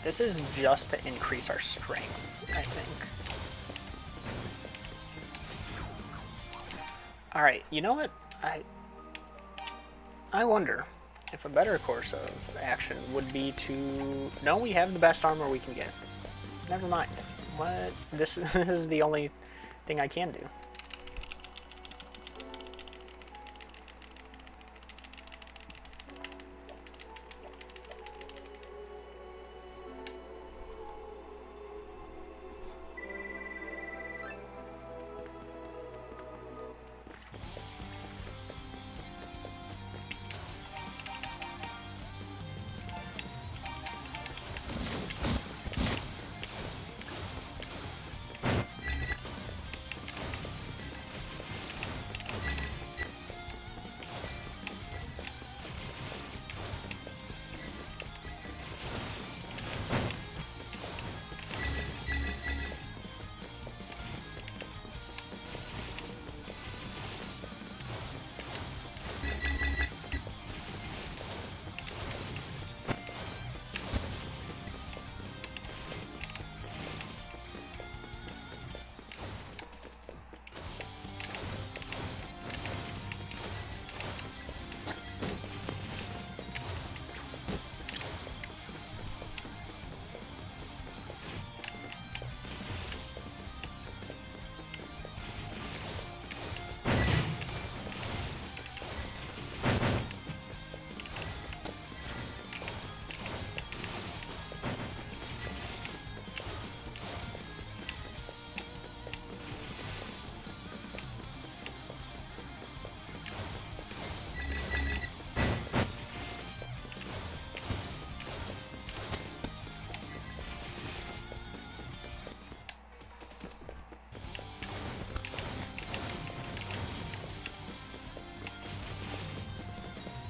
This is just to increase our strength, I think. Alright, you know what? I wonder if a better course of action would be to... No, we have the best armor we can get. Never mind. What? This is the only thing I can do.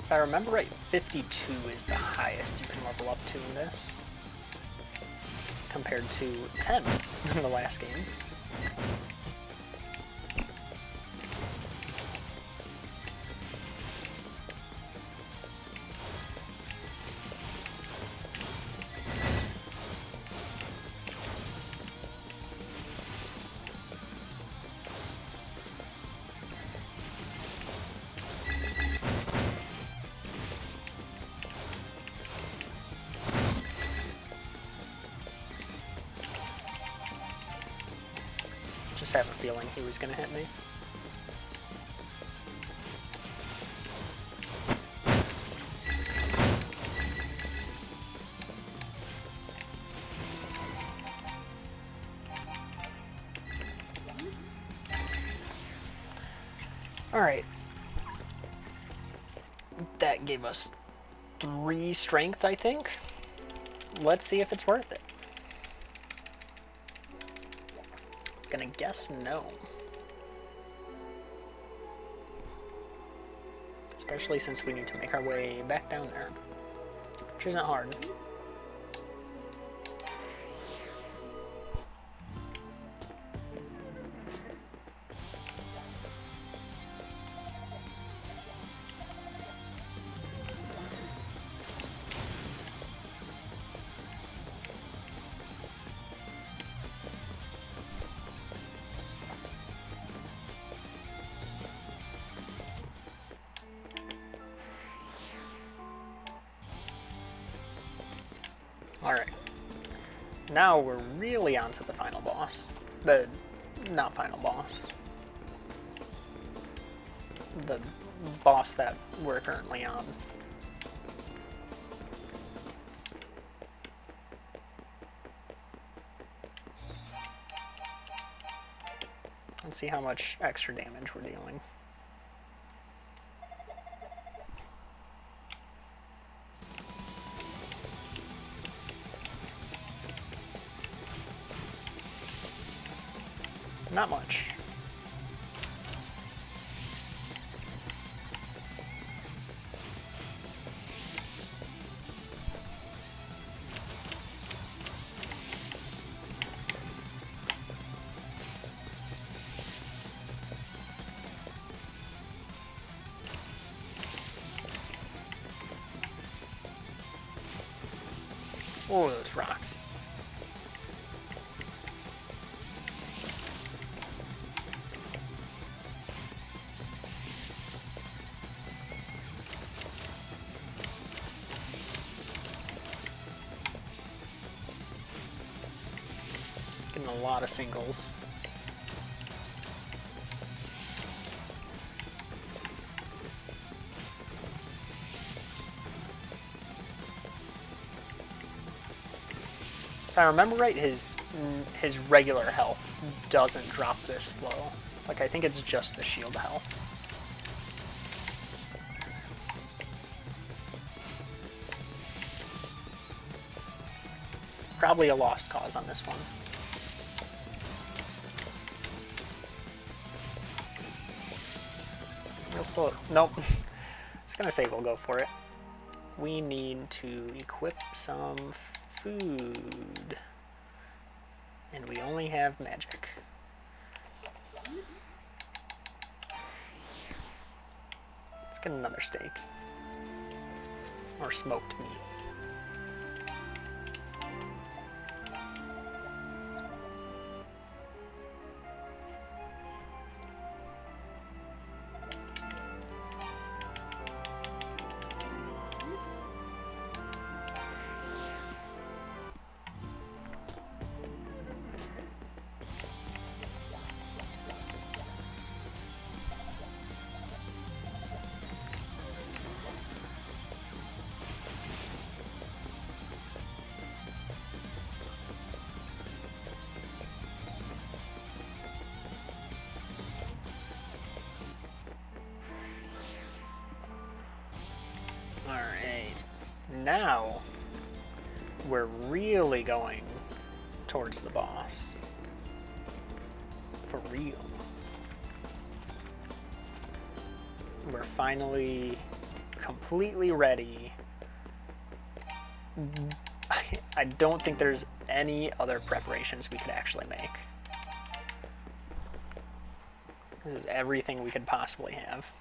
If I remember right, 52 is the highest you can level up to in this, compared to 10 in the last game. Just have a feeling he was going to hit me. Alright. That gave us 3 strength, I think. Let's see if it's worth it. Gonna guess no. Especially since we need to make our way back down there, which isn't hard. Alright. Now we're really on to the final boss. Not final boss. The boss that we're currently on. Let's see how much extra damage we're dealing. Not much. Oh, those rocks. Getting a lot of singles. If I remember right, his regular health doesn't drop this slow. Like, I think it's just the shield health. Probably a lost cause on this one. We'll still, nope. I was gonna say we'll go for it. We need to equip some food. And we only have magic. Let's get another steak. Or smoked meat. Alright, now we're really going towards the boss. For real. We're finally completely ready. I don't think there's any other preparations we could actually make. This is everything we could possibly have.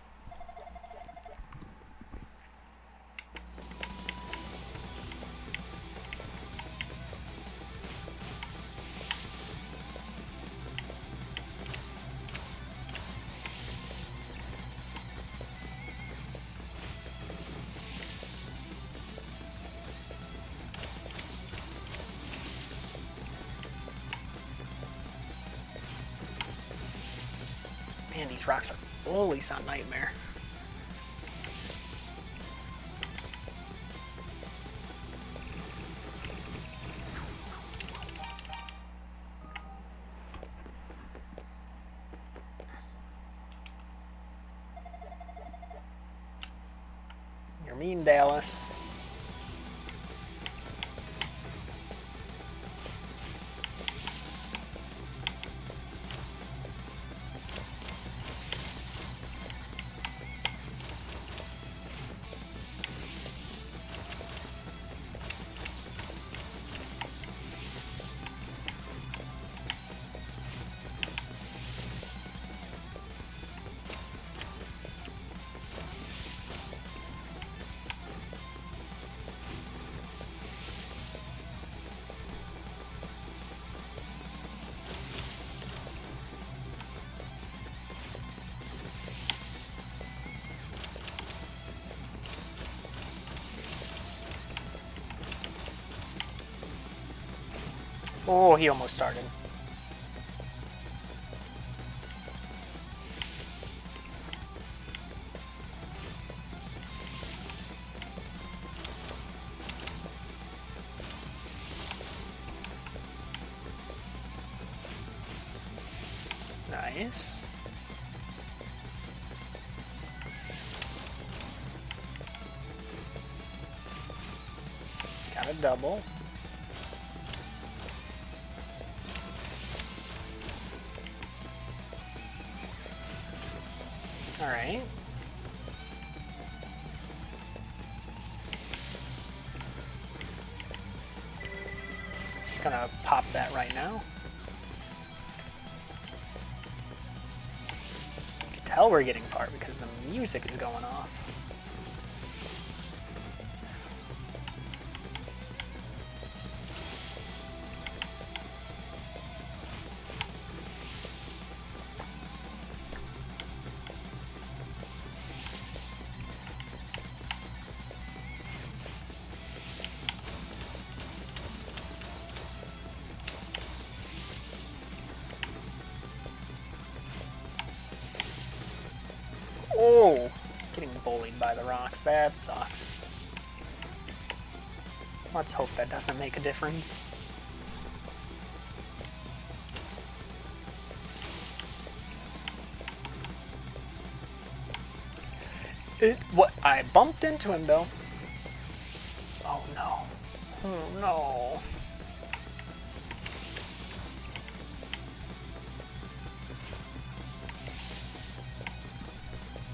Man, these rocks are holy son nightmare. You're mean, Dallas. Oh, he almost started. Nice. Got a double. All right. Just gonna pop that right now. You can tell we're getting far because the music is going off. Oh, getting bullied by the rocks. That sucks. Let's hope that doesn't make a difference. What? I bumped into him though. Oh no. Oh no.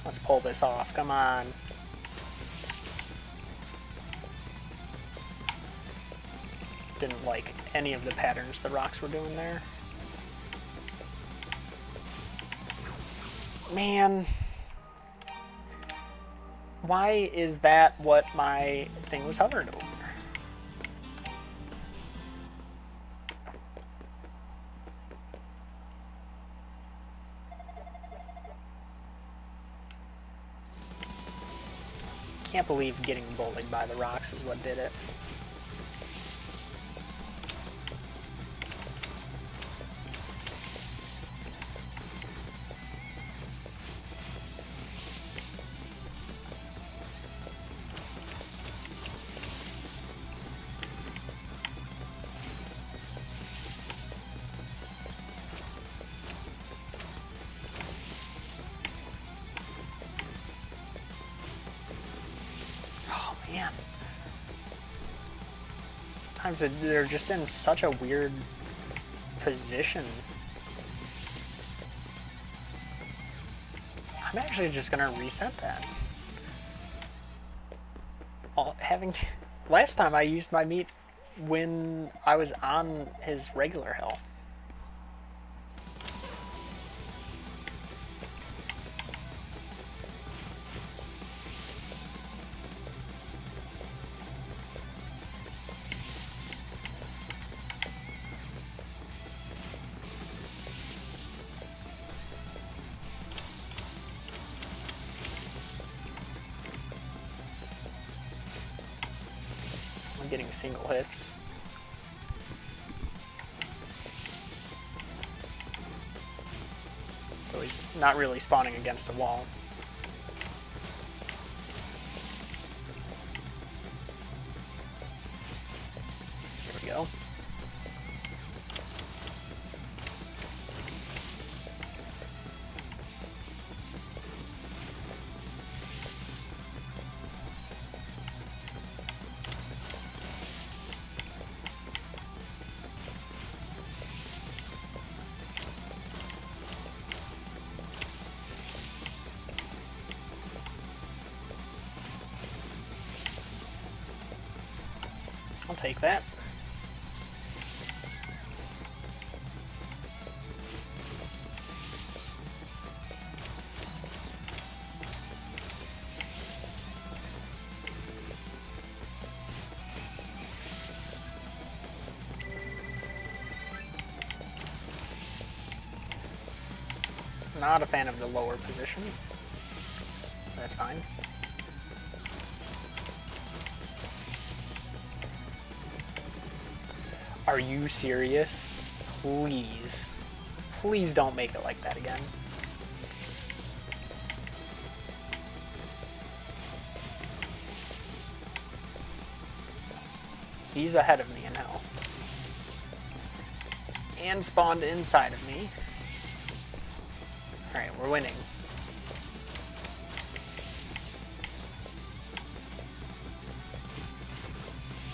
Let's pull this off. Come on. Didn't like any of the patterns the rocks were doing there. Man. Why is that what my thing was hovering over? Can't believe getting bullied by the rocks is what did it. Man. Sometimes they're just in such a weird position. I'm actually just gonna reset that. having to, last time I used my meat when I was on his regular health. I'm getting single hits. So he's not really spawning against a wall. There we go. I'll take that. Not a fan of the lower position. That's fine. Are you serious? Please. Please don't make it like that again. He's ahead of me in health. And spawned inside of me. Alright, we're winning.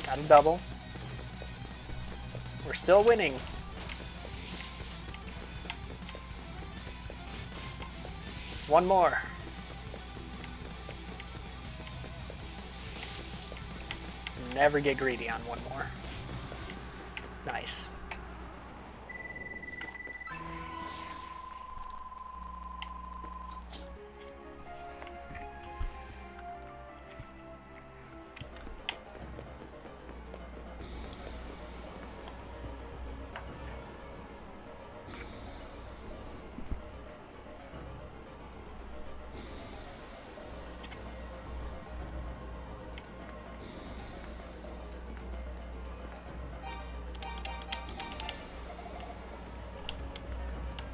Got a double. We're still winning. One more. Never get greedy on one more. Nice.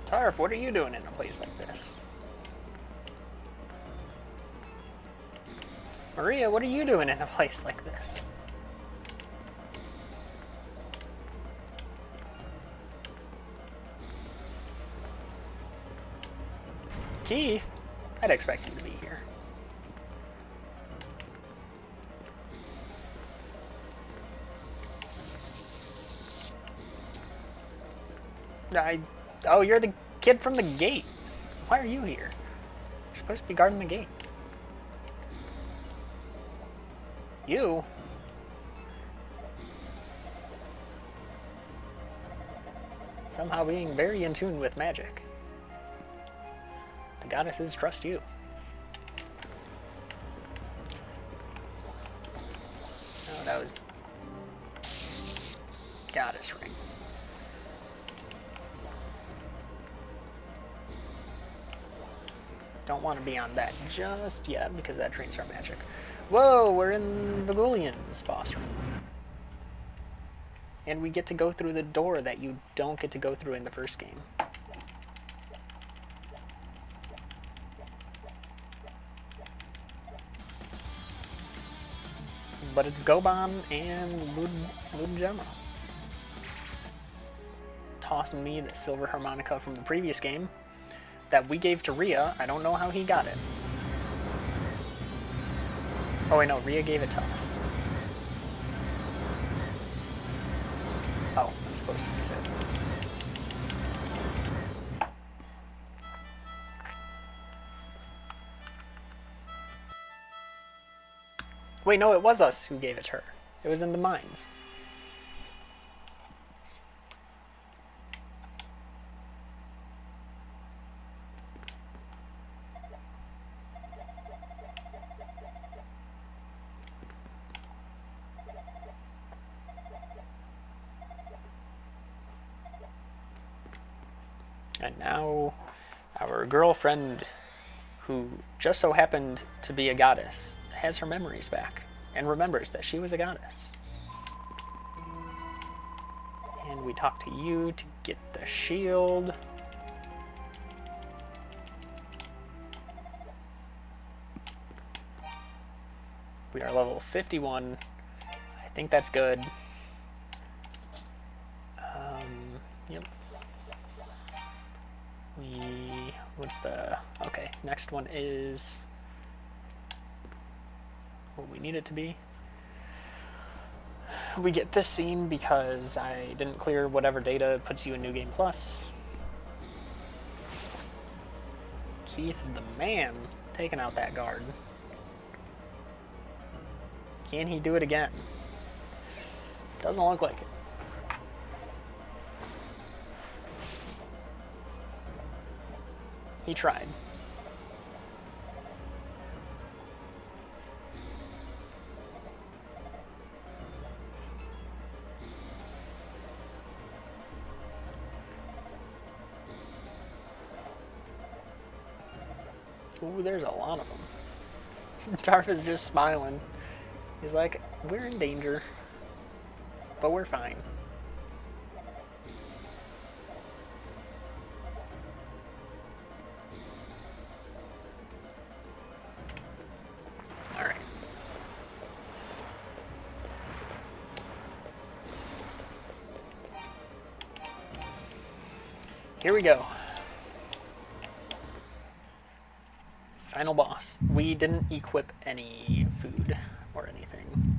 Tarf, what are you doing in a place like this? Maria, what are you doing in a place like this? Keith, I'd expect you to be here. Oh, you're the kid from the gate. Why are you here? You're supposed to be guarding the gate. You? Somehow being very in tune with magic. The goddesses trust you. Oh, that was goddess ring. Don't want to be on that just yet because that drains our magic. Whoa, we're in Vigulion's boss room. And we get to go through the door that you don't get to go through in the first game. But it's Goban and Ludgemma. Tossing me the silver harmonica from the previous game that we gave to Rhea. I don't know how he got it. Oh wait, no, Rhea gave it to us. Oh, I'm supposed to use it. Wait, no, it was us who gave it to her. It was in the mines. And now our girlfriend, who just so happened to be a goddess, has her memories back and remembers that she was a goddess. And we talk to you to get the shield. We are level 51. I think that's good. Yep. What's the... Okay, next one is what we need it to be. We get this scene because I didn't clear whatever data puts you in New Game Plus. Keith the man taking out that guard. Can he do it again? Doesn't look like it. He tried. Ooh, there's a lot of them. Tarf is just smiling. He's like, we're in danger, but we're fine. All right. Here we go. Final boss. We didn't equip any food or anything.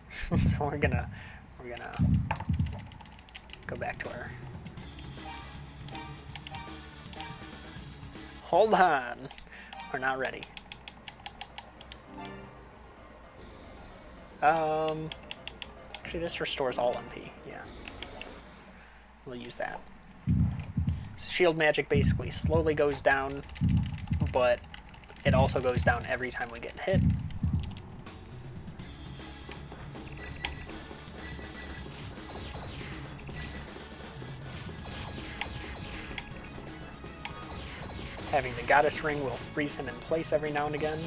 So we're gonna go back to our... Hold on. We're not ready. Actually this restores all MP, yeah. We'll use that. So shield magic basically slowly goes down, but it also goes down every time we get hit. Having the goddess ring will freeze him in place every now and again.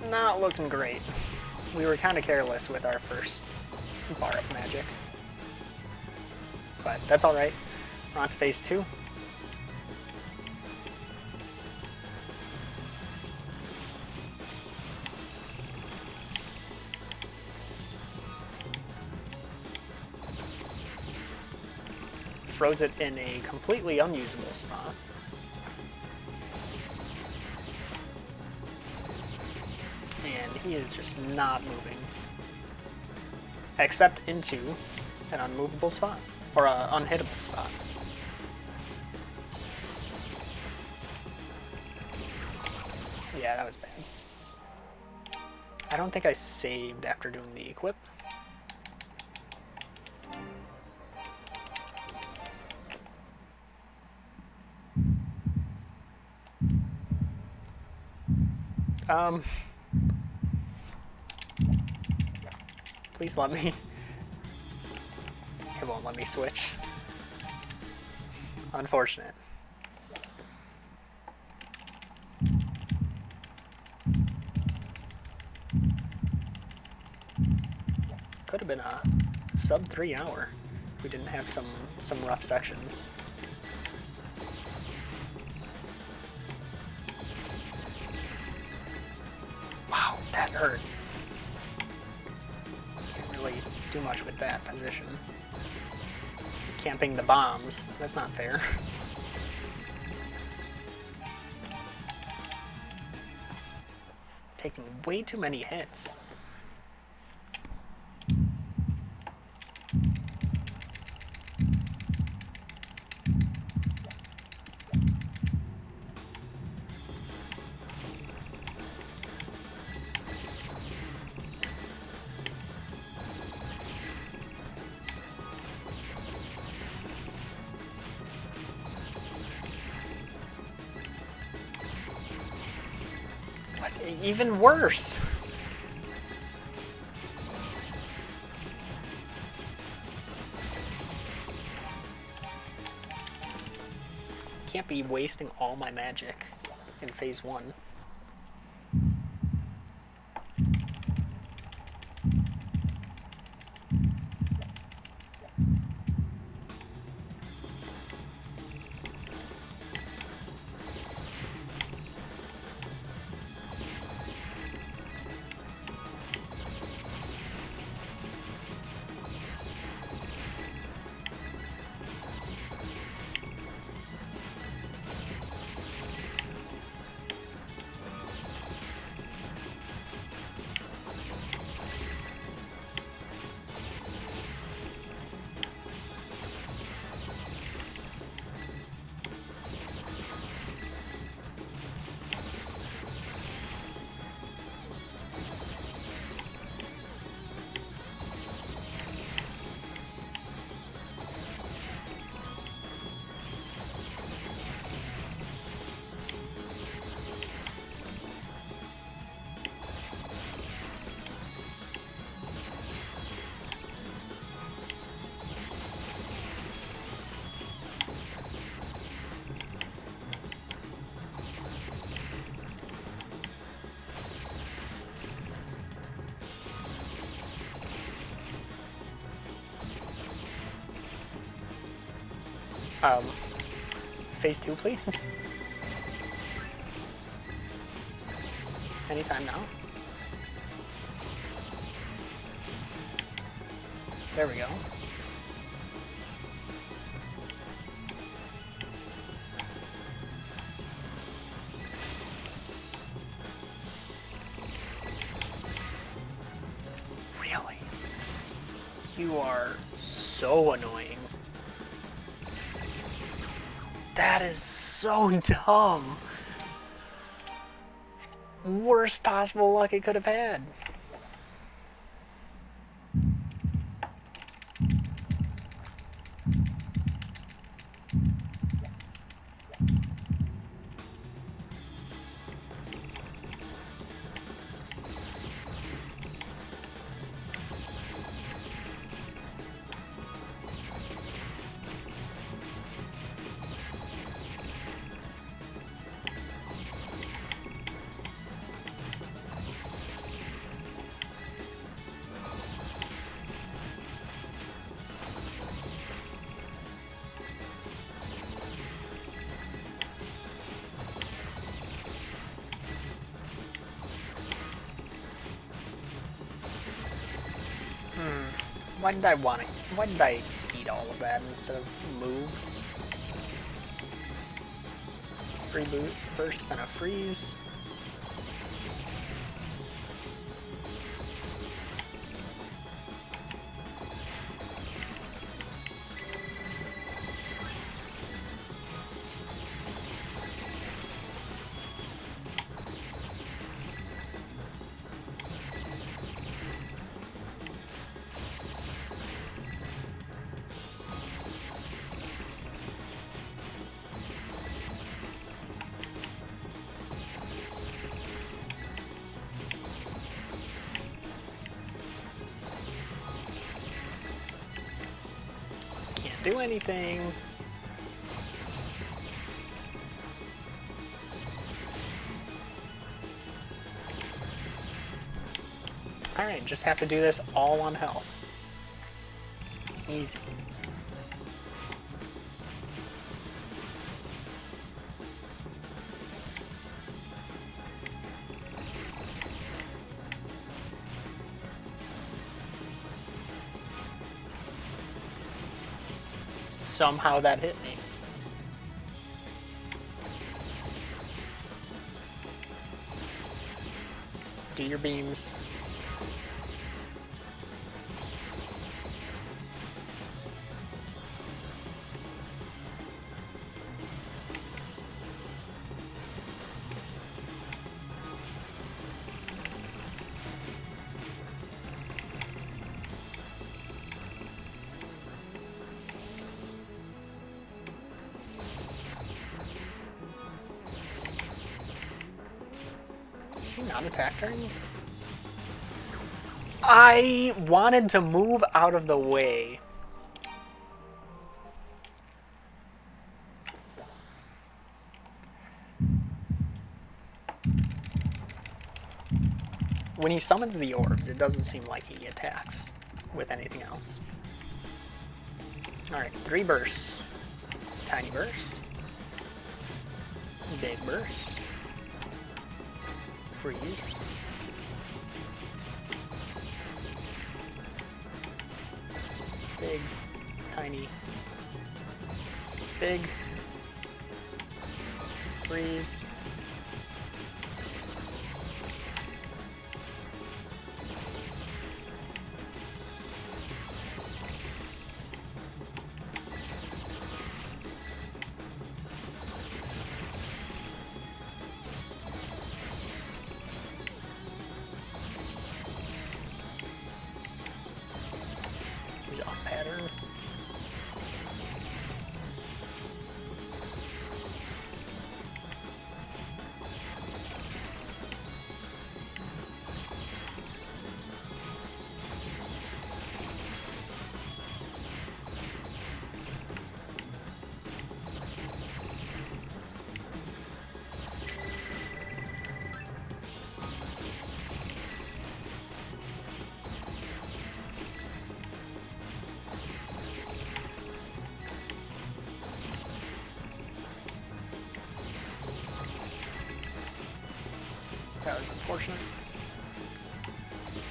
Not looking great. We were kind of careless with our first bar of magic. But that's alright. We're on to phase 2. Froze it in a completely unusable spot. And he is just not moving. Except into an unmovable spot. Or an unhittable spot. Yeah, that was bad. I don't think I saved after doing the equip. Um, please let me. It won't let me switch. Unfortunate. Could have been a sub 3 hour if we didn't have some rough sections. Wow, that hurt. Can't really do much with that position. Camping the bombs, that's not fair. Taking way too many hits. Even worse. Can't be wasting all my magic in phase 1. Phase 2, please. Anytime now. There we go. Really? You are so annoying. That is so dumb. Worst possible luck it could have had. Why did I want it? Why did I eat all of that instead of move? Reboot, burst, then a freeze. do anything. Alright, just have to do this all on health. Easy. Somehow that hit me. Do your beams. Is he not attacking? I wanted to move out of the way. When he summons the orbs, it doesn't seem like he attacks with anything else. Alright, 3 bursts. Tiny burst. Big burst. Freeze. Big, tiny, big, freeze. Pattern. That was unfortunate.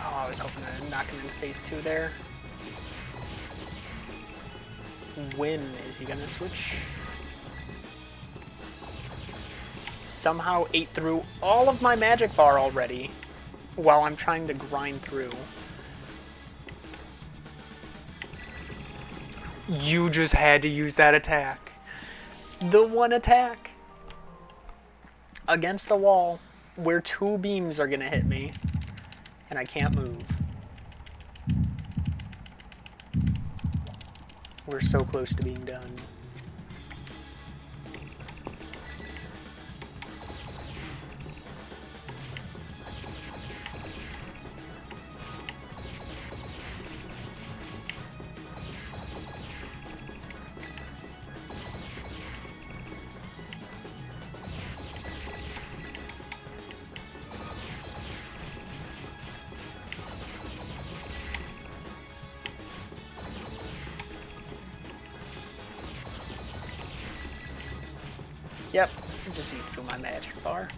Oh, I was hoping to knock him in phase 2 there. When is he gonna switch? Somehow ate through all of my magic bar already while I'm trying to grind through. You just had to use that attack. The one attack against the wall where 2 beams are gonna hit me and I can't move. We're so close to being done. Yep, just eat through my magic bar.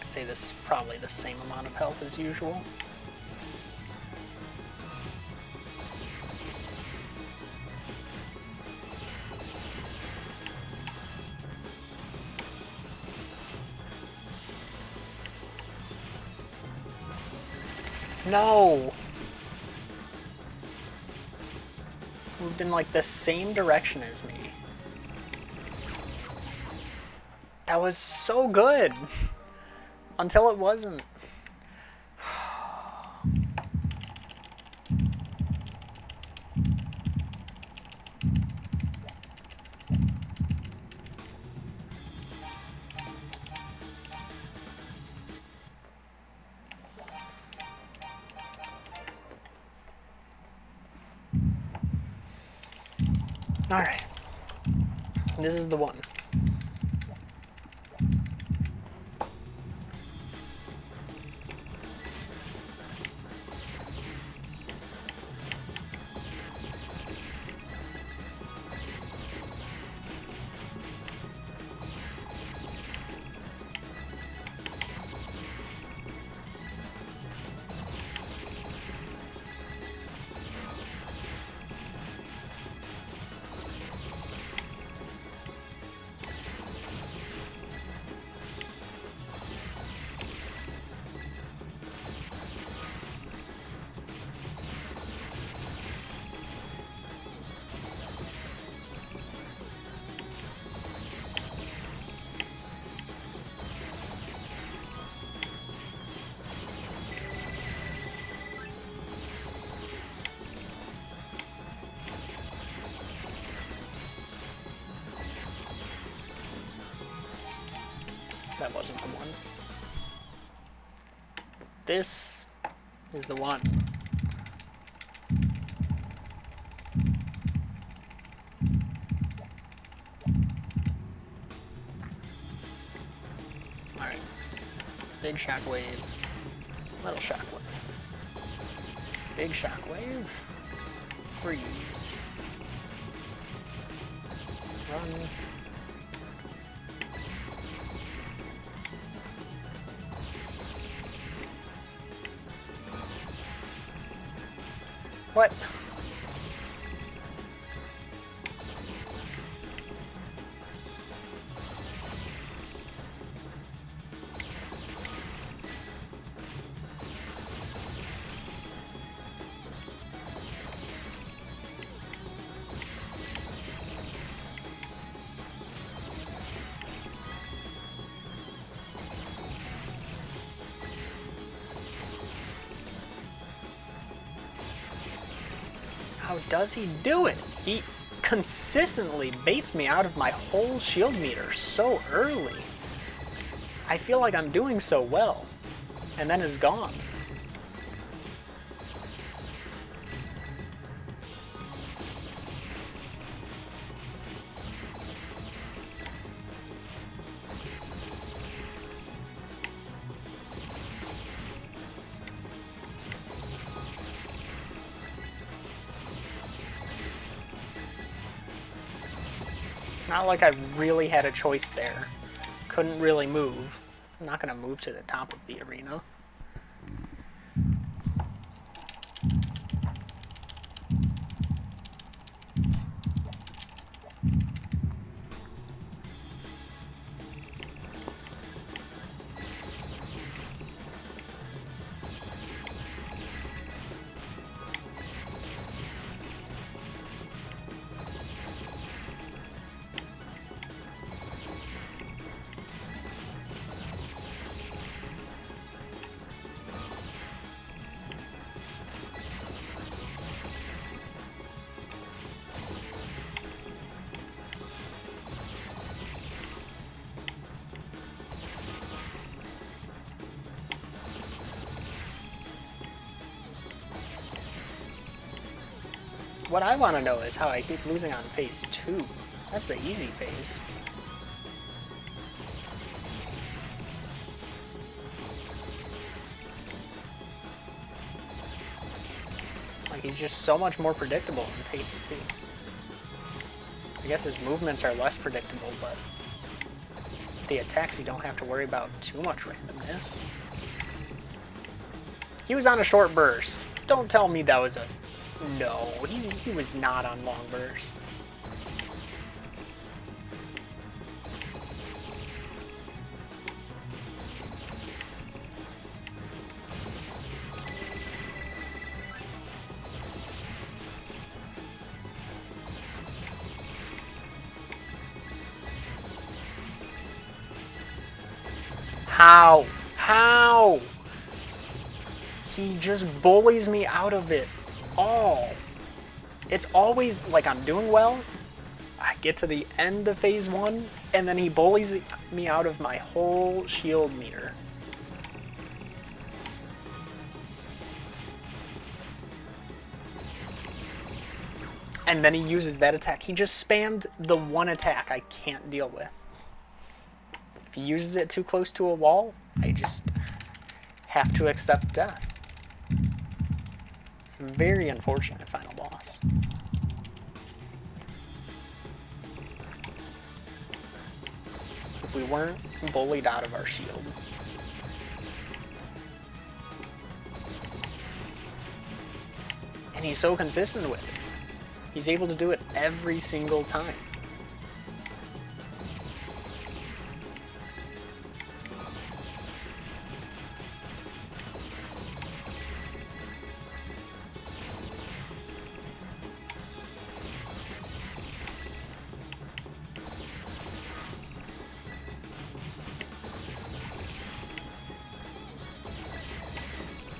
Say this is probably the same amount of health as usual. No! Moved in like the same direction as me. That was so good! Until it wasn't. Alright. This is the one. That wasn't the one. This is the one. Alright. Big shockwave. Little shockwave. Big shockwave. Freeze. Run. What? How does he do it? He consistently baits me out of my whole shield meter so early. I feel like I'm doing so well, and then is gone. Not like I really had a choice there. Couldn't really move. I'm not gonna move to the top of the arena. What I want to know is how I keep losing on phase 2. That's the easy phase. Like, he's just so much more predictable in phase 2. I guess his movements are less predictable, but the attacks you don't have to worry about too much randomness. He was on a short burst. Don't tell me that was a... No, he was not on long burst. How? How? He just bullies me out of it all. It's always like I'm doing well, I get to the end of phase 1, and then he bullies me out of my whole shield meter. And then he uses that attack. He just spammed the one attack I can't deal with. If he uses it too close to a wall, I just have to accept death. It's a very unfortunate final boss. If we weren't bullied out of our shield. And he's so consistent with it. He's able to do it every single time.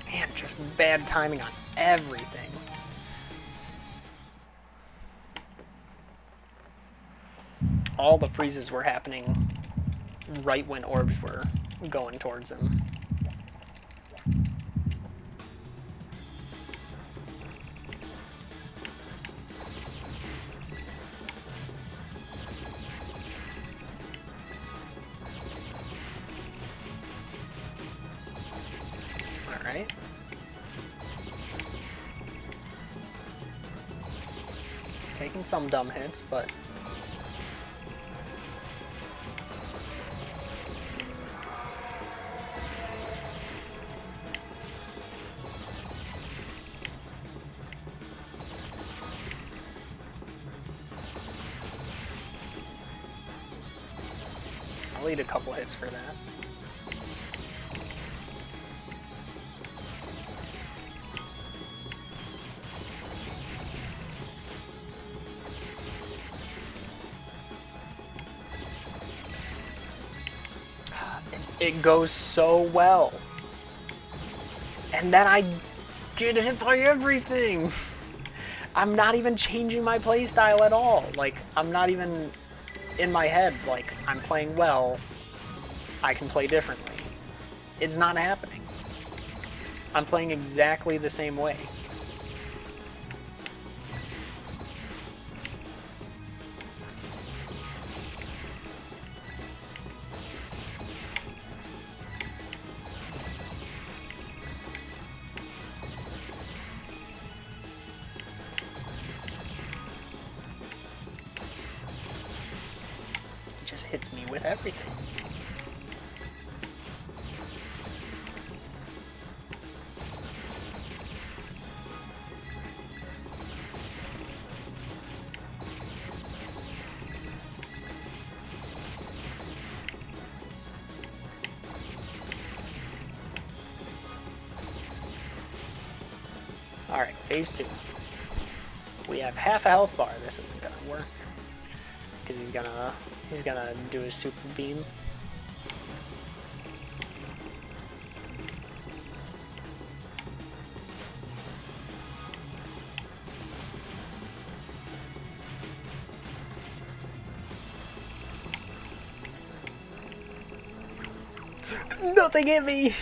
Man, just bad timing on everything. All the freezes were happening right when orbs were going towards him. Alright. Taking some dumb hits, but I'll eat a couple hits for that. It goes so well. And then I get hit by everything. I'm not even changing my playstyle at all. Like, I'm not even in my head, like, I'm playing well, I can play differently. It's not happening. I'm playing exactly the same way. Just hits me with everything. Alright, phase 2. We have half a health bar. This isn't gonna work. Because he's gonna do his super beam. Nothing hit me!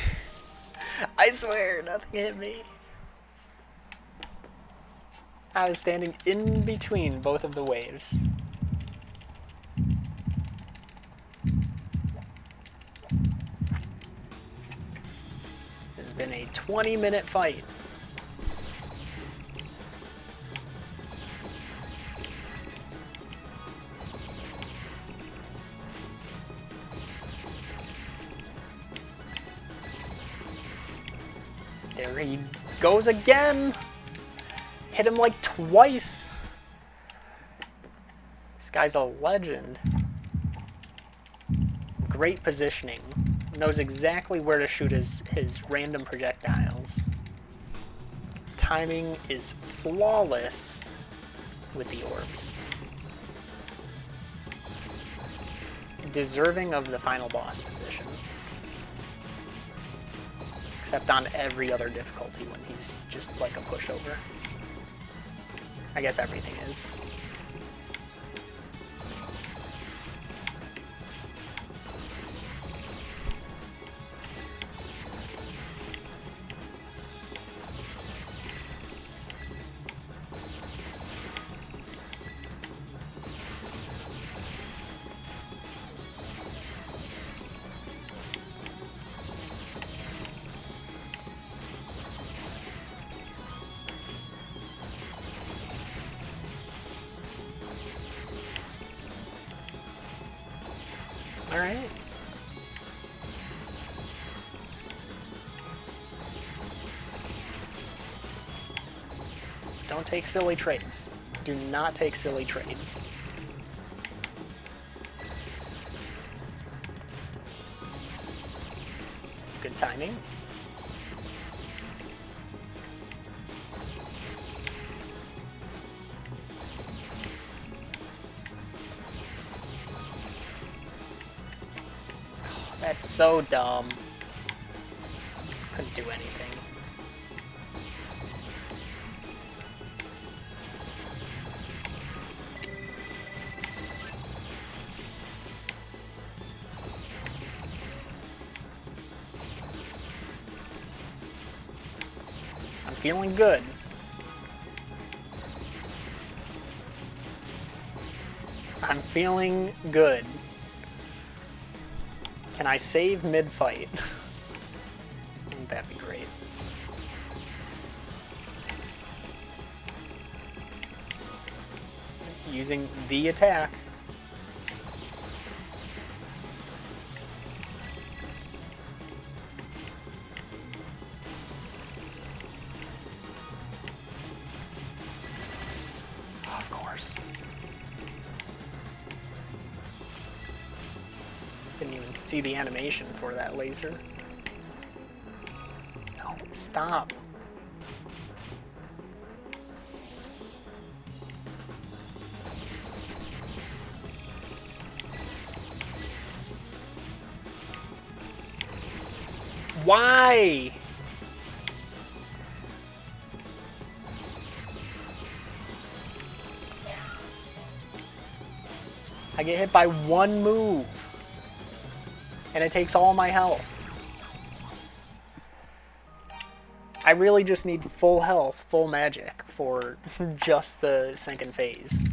I swear, nothing hit me. I was standing in between both of the waves. It's been a 20-minute fight. There he goes again! Hit him like twice! This guy's a legend. Great positioning. Knows exactly where to shoot his random projectiles. Timing is flawless with the orbs. Deserving of the final boss position. Except on every other difficulty when he's just like a pushover. I guess everything is. Alright. Don't take silly trades. Do not take silly trades. Good timing. That's so dumb. Couldn't do anything. I'm feeling good. I'm feeling good. Can I save mid-fight? Wouldn't that be great? Using the attack. Of course. Didn't even see the animation for that laser. No, stop. Why? I get hit by one move. And it takes all my health. I really just need full health, full magic for just the second phase.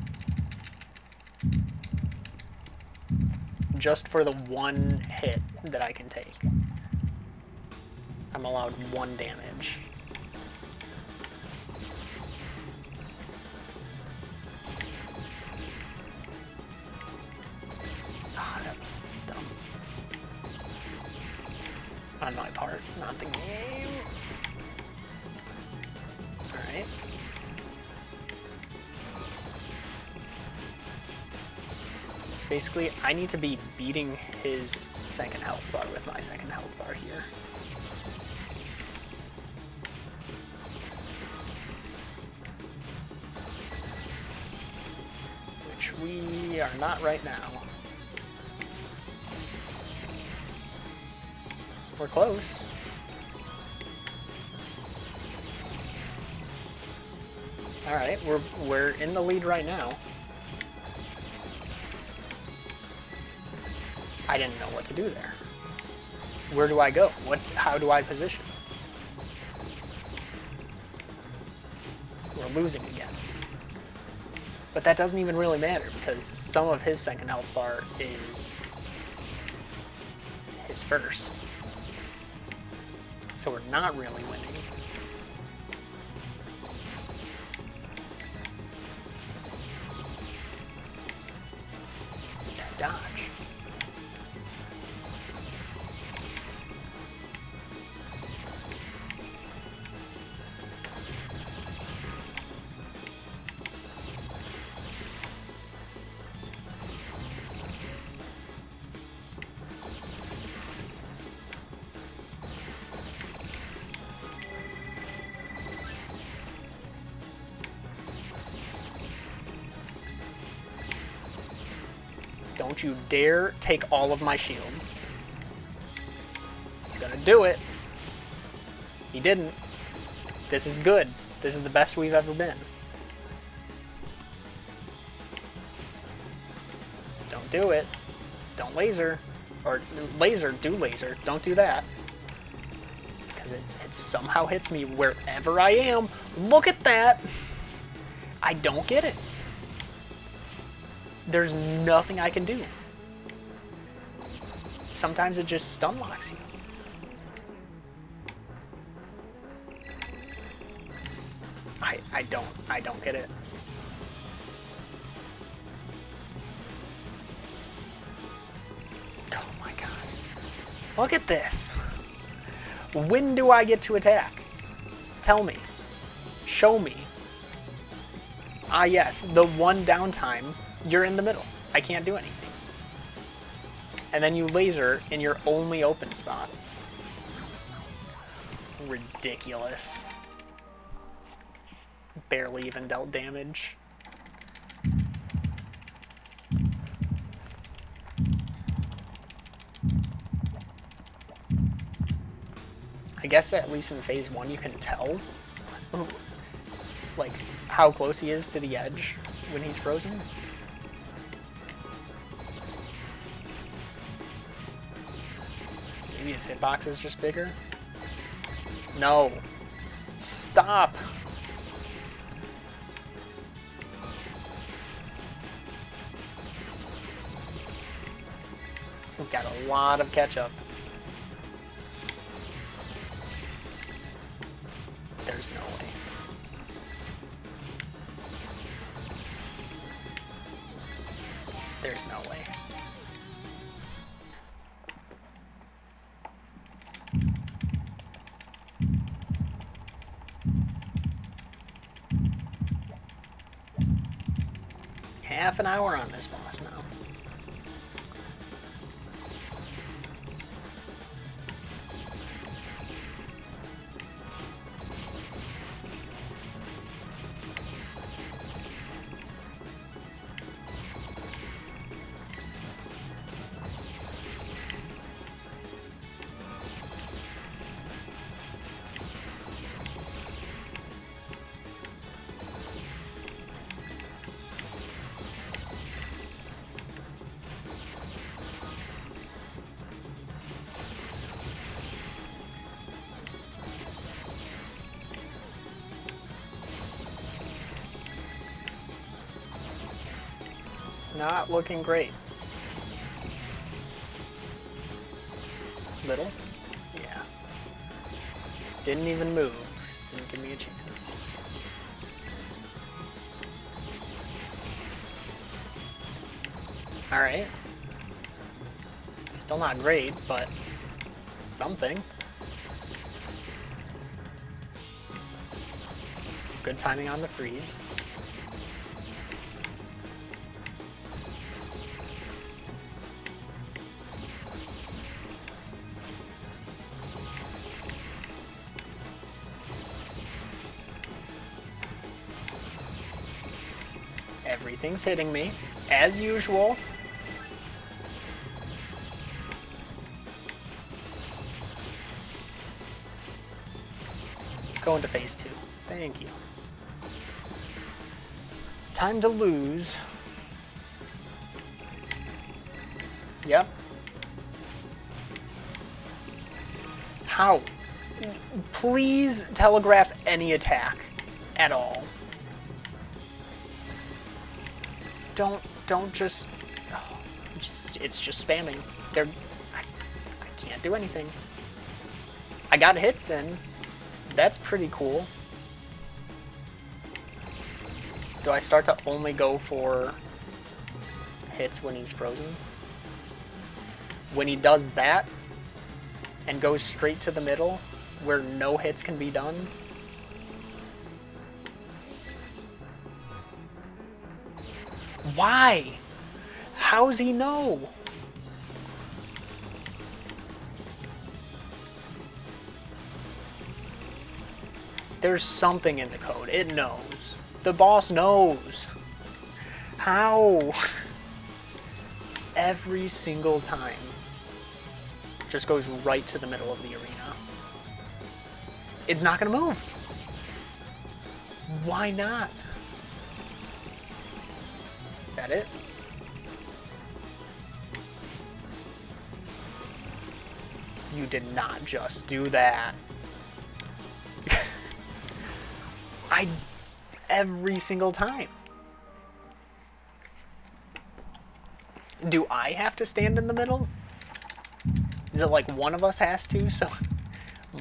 Just for the one hit that I can take. I'm allowed 1 damage. Ah, that was dumb. On my part, not the game. Alright. So basically, I need to be beating his second health bar with my second health bar here. Which we are not right now. We're close. Alright, we're in the lead right now. I didn't know what to do there. Where do I go? How do I position? We're losing again. But that doesn't even really matter because some of his second health bar is his first. So we're not really winning. That dodge. Don't you dare take all of my shield. He's gonna do it. He didn't. This is good. This is the best we've ever been. Don't do it. Don't laser. Or laser, do laser. Don't do that. Because it somehow hits me wherever I am. Look at that! I don't get it. There's nothing I can do. Sometimes it just stun locks you. I don't get it. Oh my god. Look at this. When do I get to attack? Tell me. Show me. Ah yes, the one downtime, you're in the middle. I can't do anything. And then you laser in your only open spot. Ridiculous. Barely even dealt damage. I guess at least in phase 1 you can tell like how close he is to the edge when he's frozen. Maybe his hitbox is just bigger. No. Stop. We've got a lot of catch-up. There's no way. There's no way. Half an hour on this boss now. Not looking great. Little? Yeah. Didn't even move. Just didn't give me a chance. Alright. Still not great, but something. Good timing on the freeze. Everything's hitting me, as usual. Go into phase 2. Thank you. Time to lose. Yep. How? Please telegraph any attack at all. Don't just, oh, it's just spamming. I can't do anything. I got hits in. That's pretty cool. Do I start to only go for hits when he's frozen? When he does that and goes straight to the middle where no hits can be done? Why? How's he know? There's something in the code. It knows. The boss knows. How? Every single time. Just goes right to the middle of the arena. It's not gonna move. Why not? Is that it? You did not just do that. Every single time. Do I have to stand in the middle? Is it like one of us has to, so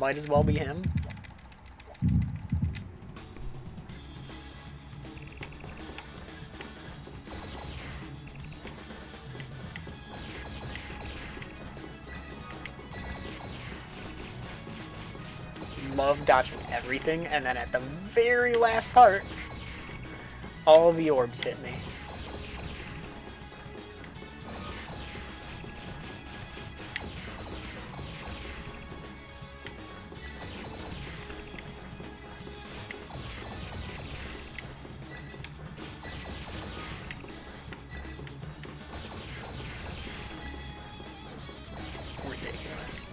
might as well be him? Love dodging everything, and then at the very last part, all the orbs hit me. Ridiculous.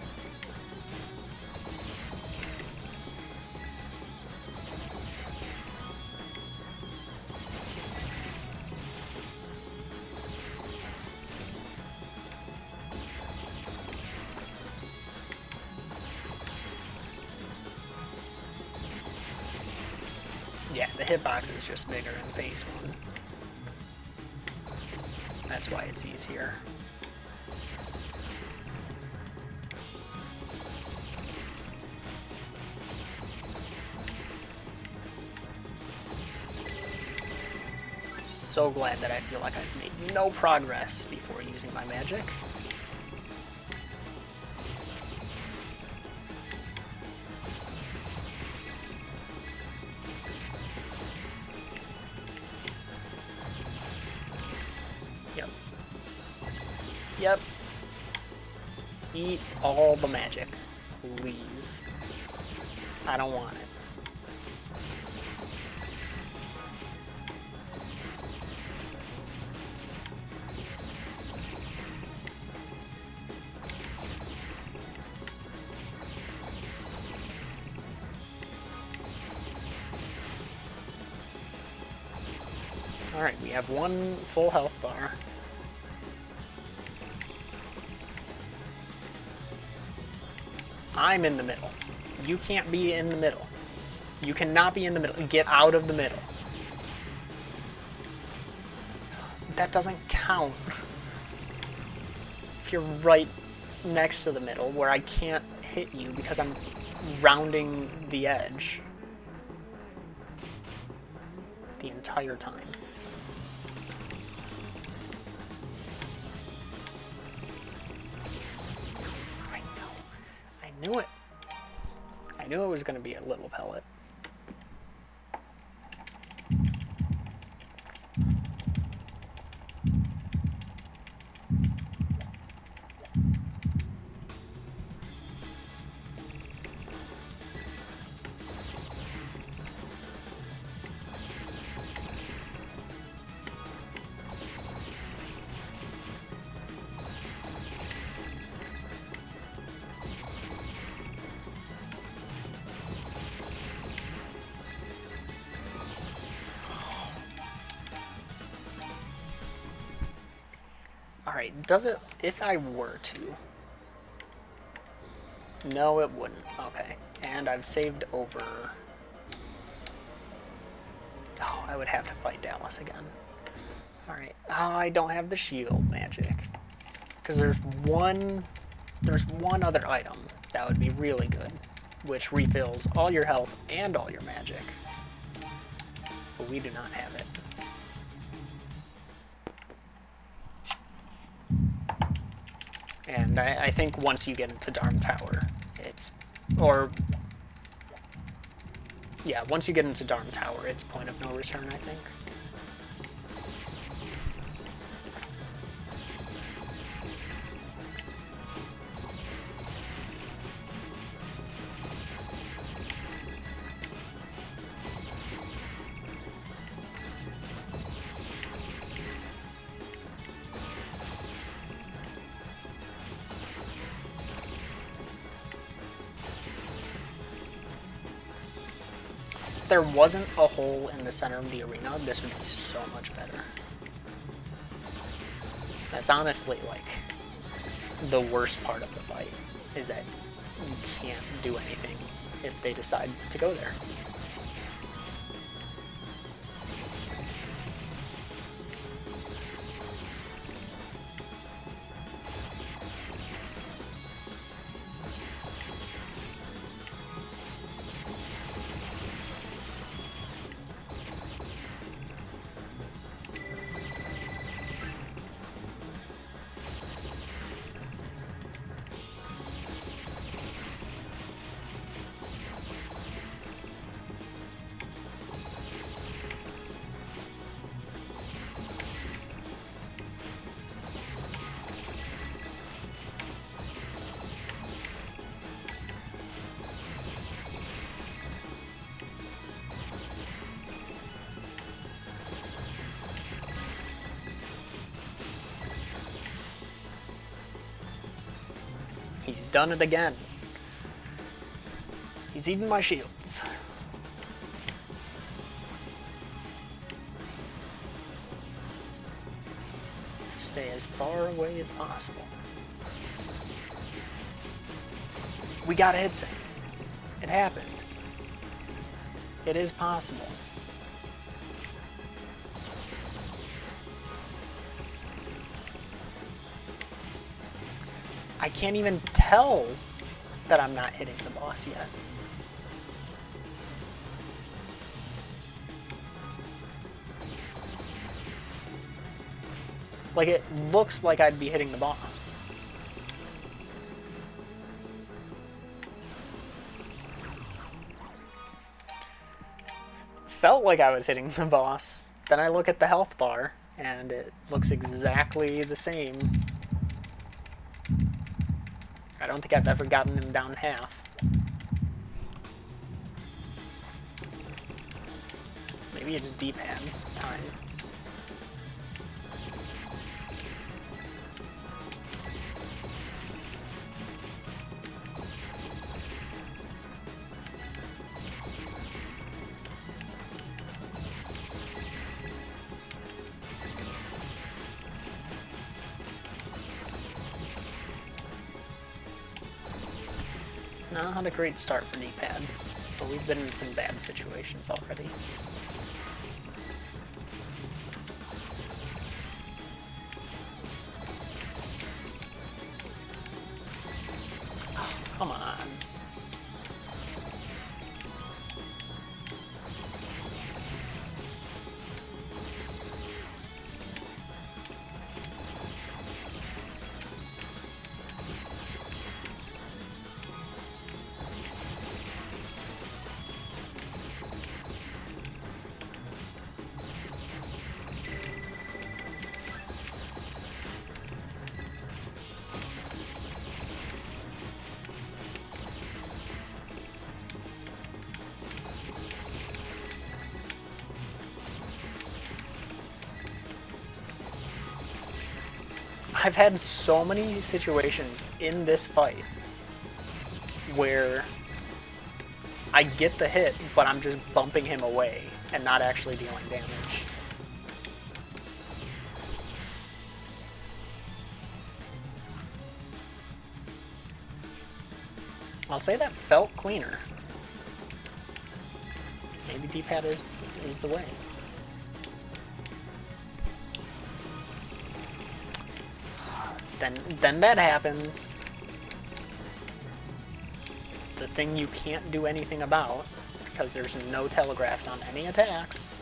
Yeah, the hitbox is just bigger in phase 1. That's why it's easier. So glad that I feel like I've made no progress before using my magic. Yep. Yep. Eat all the magic, please. I don't want it. Alright, we have one full health bar. I'm in the middle. You can't be in the middle. You cannot be in the middle. Get out of the middle. That doesn't count. If you're right next to the middle, where I can't hit you because I'm rounding the edge the entire time. I knew it. I knew it was going to be a little pellet. Alright, does it, if I were to? No, it wouldn't. Okay. And I've saved over. Oh, I would have to fight Dallas again. Alright. Oh, I don't have the shield magic. Because there's one other item that would be really good, which refills all your health and all your magic. But we do not have it. And I think once you get into Darm Tower, it's... Or... Yeah, once you get into Darm Tower, it's point of no return, I think. if there wasn't a hole in the center of the arena, this would be so much better. That's honestly, like, the worst part of the fight, is that you can't do anything if they decide to go there. He's done it again. He's eaten my shields. Stay as far away as possible. We got a hit sync. It happened. It is possible. I can't even tell that I'm not hitting the boss yet. Like, it looks like I'd be hitting the boss. Felt like I was hitting the boss. Then I look at the health bar, and it looks exactly the same. I don't think I've ever gotten him down half. Maybe it's D-pad time. Not a great start for D-pad, but we've been in some bad situations already. Oh, come on. I've had so many situations in this fight where I get the hit, but I'm just bumping him away and not actually dealing damage. I'll say that felt cleaner. Maybe D-pad is the way. Then that happens. The thing you can't do anything about, because there's no telegraphs on any attacks.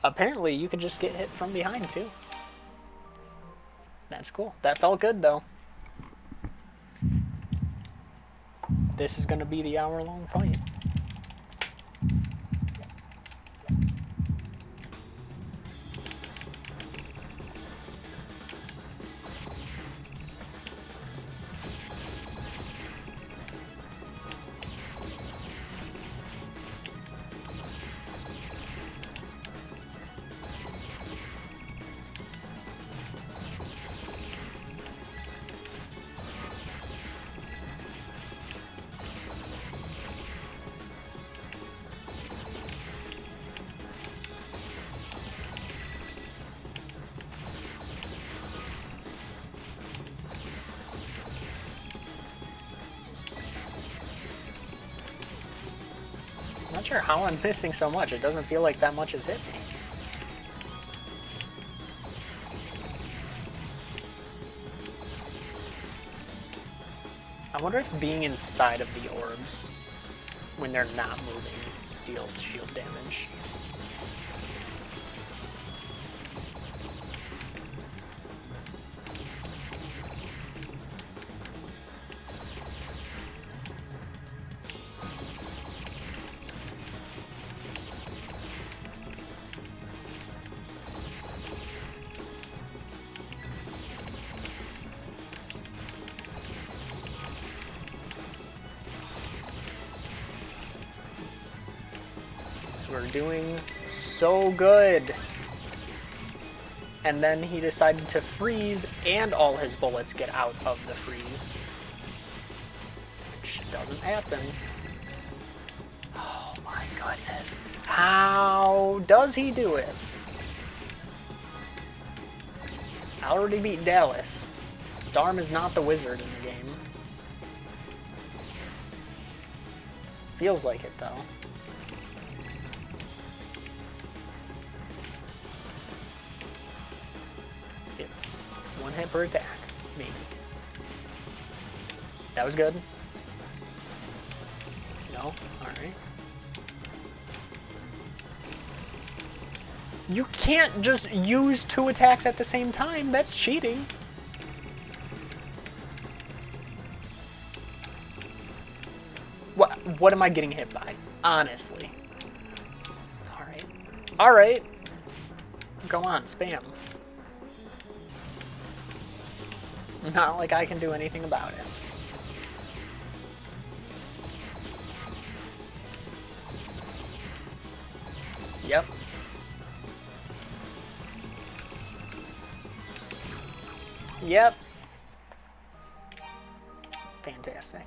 Apparently, you can just get hit from behind, too. That's cool. That felt good, though. This is going to be the hour-long fight. Not sure how I'm missing so much. It doesn't feel like that much has hit me. I wonder if being inside of the orbs when they're not moving deals shield damage. We're doing so good. And then he decided to freeze and all his bullets get out of the freeze. Which doesn't happen. Oh my goodness. How does he do it? I already beat Dallas. Darm is not the wizard in the game. Feels like it though. One hit per attack, maybe. That was good. No? Alright. You can't just use 2 attacks at the same time. That's cheating. What am I getting hit by? Honestly. Alright. Alright. Go on, spam. Not like I can do anything about it. Yep. Yep. Fantastic.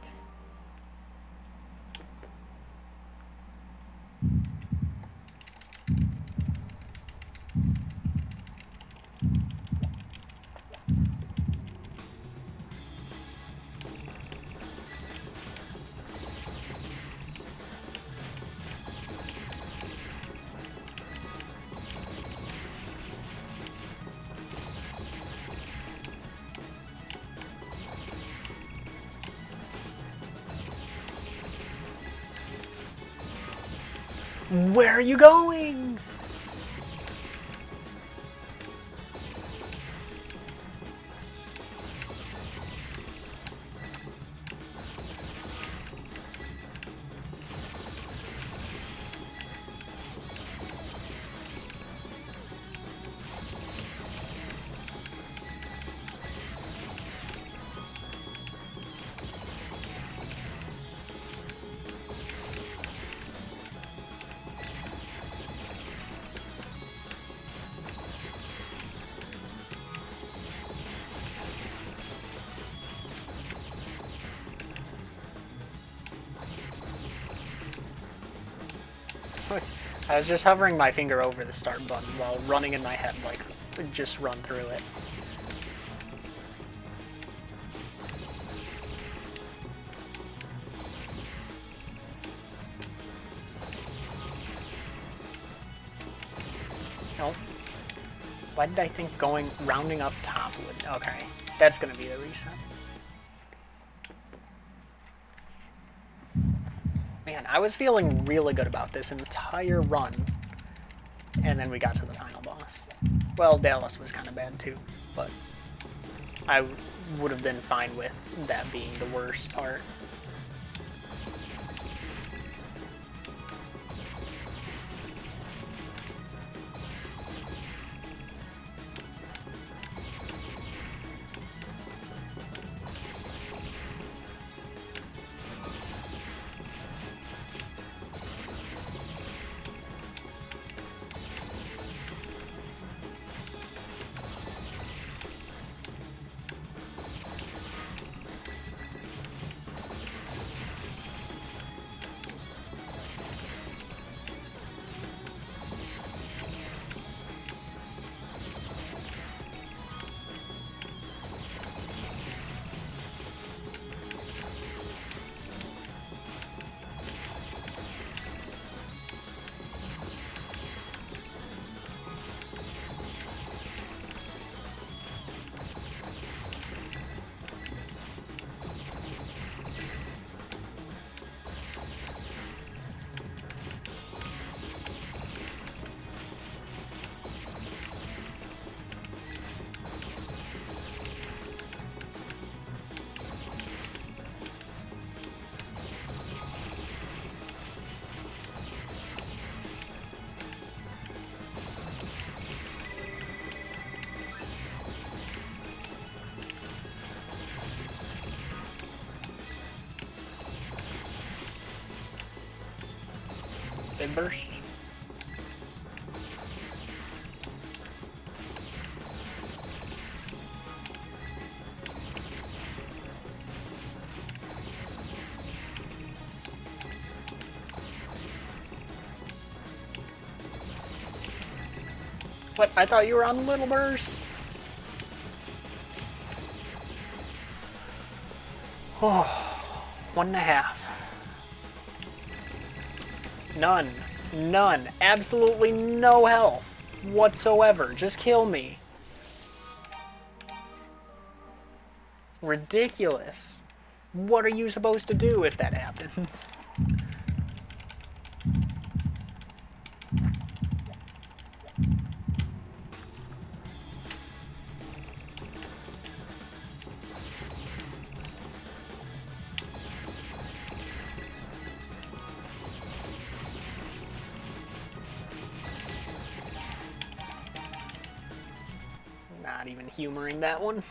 Where are you going? I was just hovering my finger over the start button while running in my head, like, just run through it. Nope. Why did I think rounding up top would... Okay, that's gonna be the reset. Man, I was feeling really good about this entire run. And then we got to the final boss. Well, Dallas was kind of bad too, but I would have been fine with that being the worst part. Big burst. What? I thought you were on Little Burst. Oh, 1.5. None. None. Absolutely no health whatsoever. Just kill me. Ridiculous. What are you supposed to do if that happens? Not even humoring that one.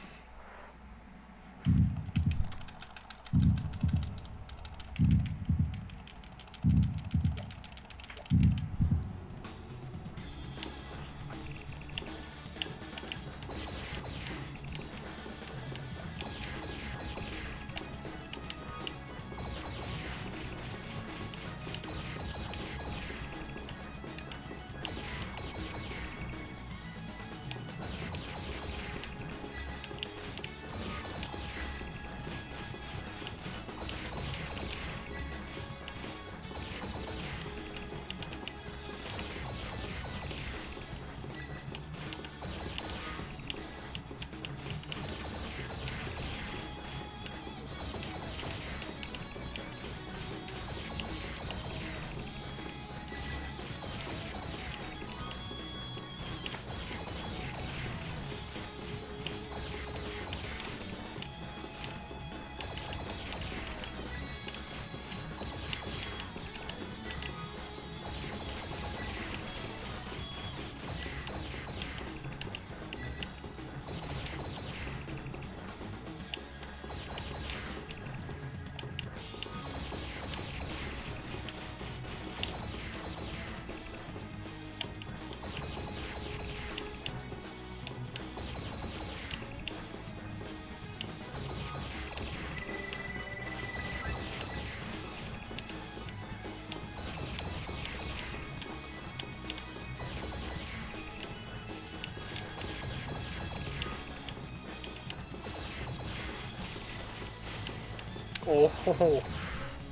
Oh,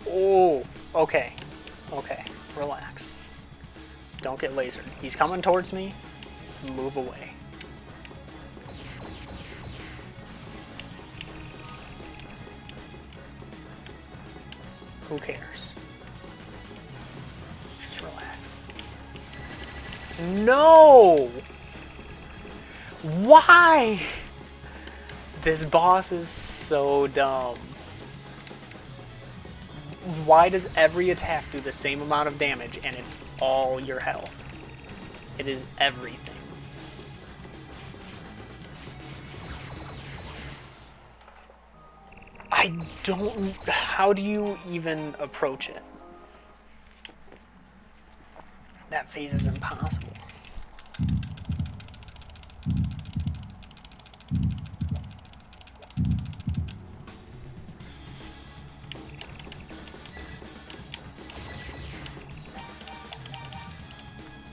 oh, okay, okay, relax. Don't get lasered. He's coming towards me. Move away. Who cares? Just relax. No! Why? This boss is so dumb. Why does every attack do the same amount of damage and it's all your health? It is everything. I don't... How do you even approach it? That phase is impossible.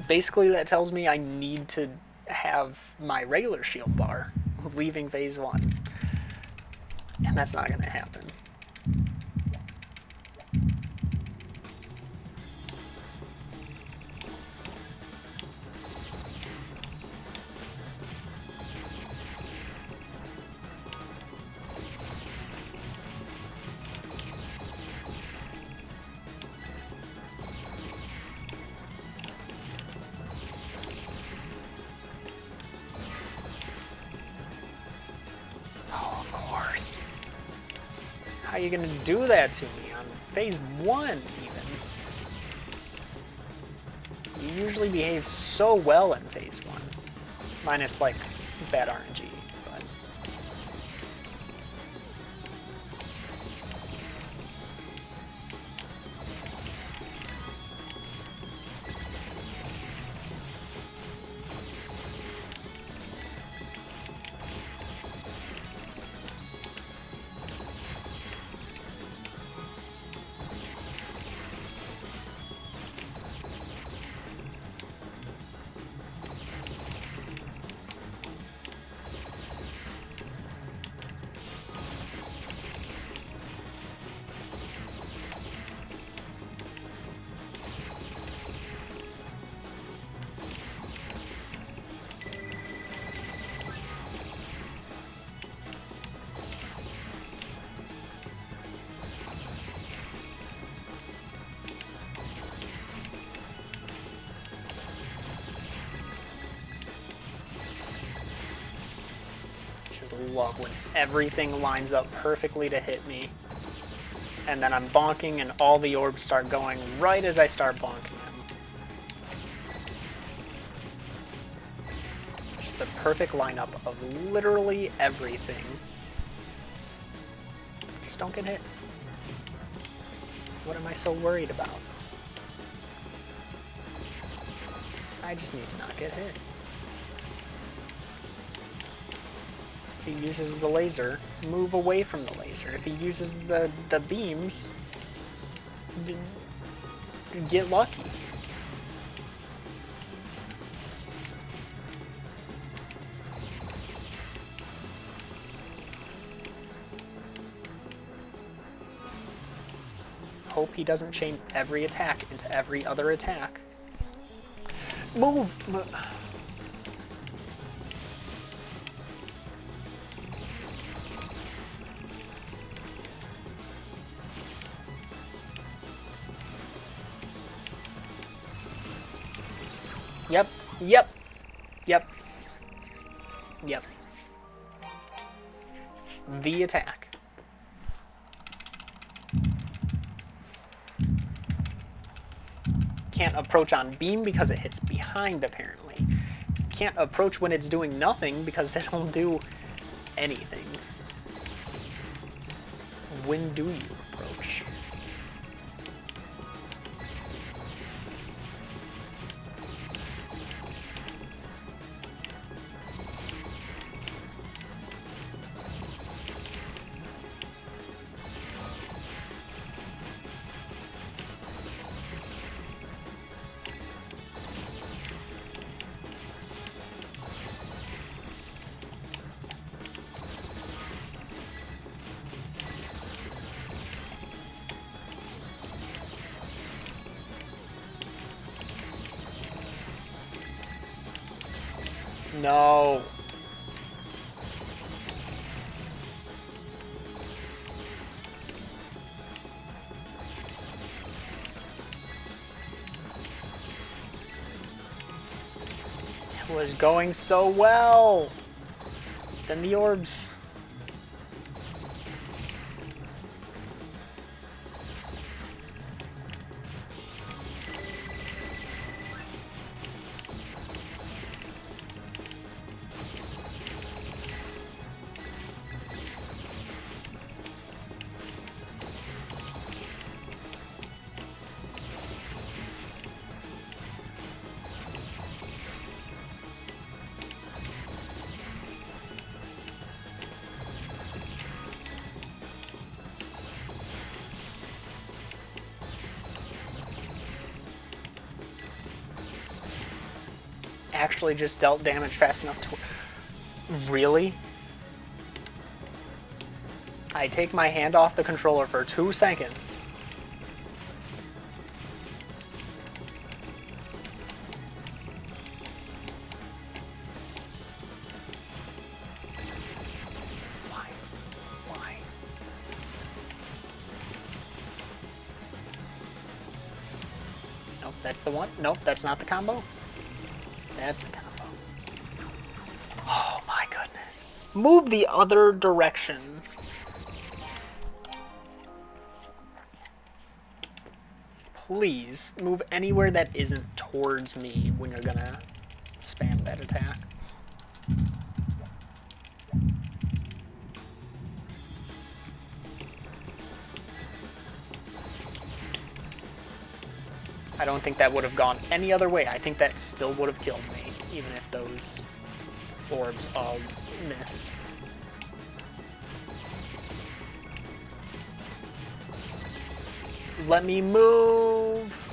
Basically, that tells me I need to have my regular shield bar leaving phase 1. And that's not going to happen. How are you gonna do that to me on phase 1 even? You usually behave so well in phase 1. Minus like bad RNG, but just love when everything lines up perfectly to hit me. And then I'm bonking and all the orbs start going right as I start bonking them. Just the perfect lineup of literally everything. Just don't get hit. What am I so worried about? I just need to not get hit. If he uses the laser, move away from the laser. If he uses the beams, get lucky. Hope he doesn't chain every attack into every other attack. Move! Yep, yep, yep, yep. The attack. Can't approach on beam because it hits behind, apparently. Can't approach when it's doing nothing because it don't do anything. When do you approach? No. It was going so well. Then the orbs. Actually just dealt damage fast enough to... Really? I take my hand off the controller for 2 seconds. Why? Why? Nope, that's the one. Nope, that's not the combo. That's the combo. Oh my goodness. Move the other direction. Please, move anywhere that isn't towards me when you're gonna spam that attack. I don't think that would have gone any other way. I think that still would have killed me, even if those orbs all missed. Let me move.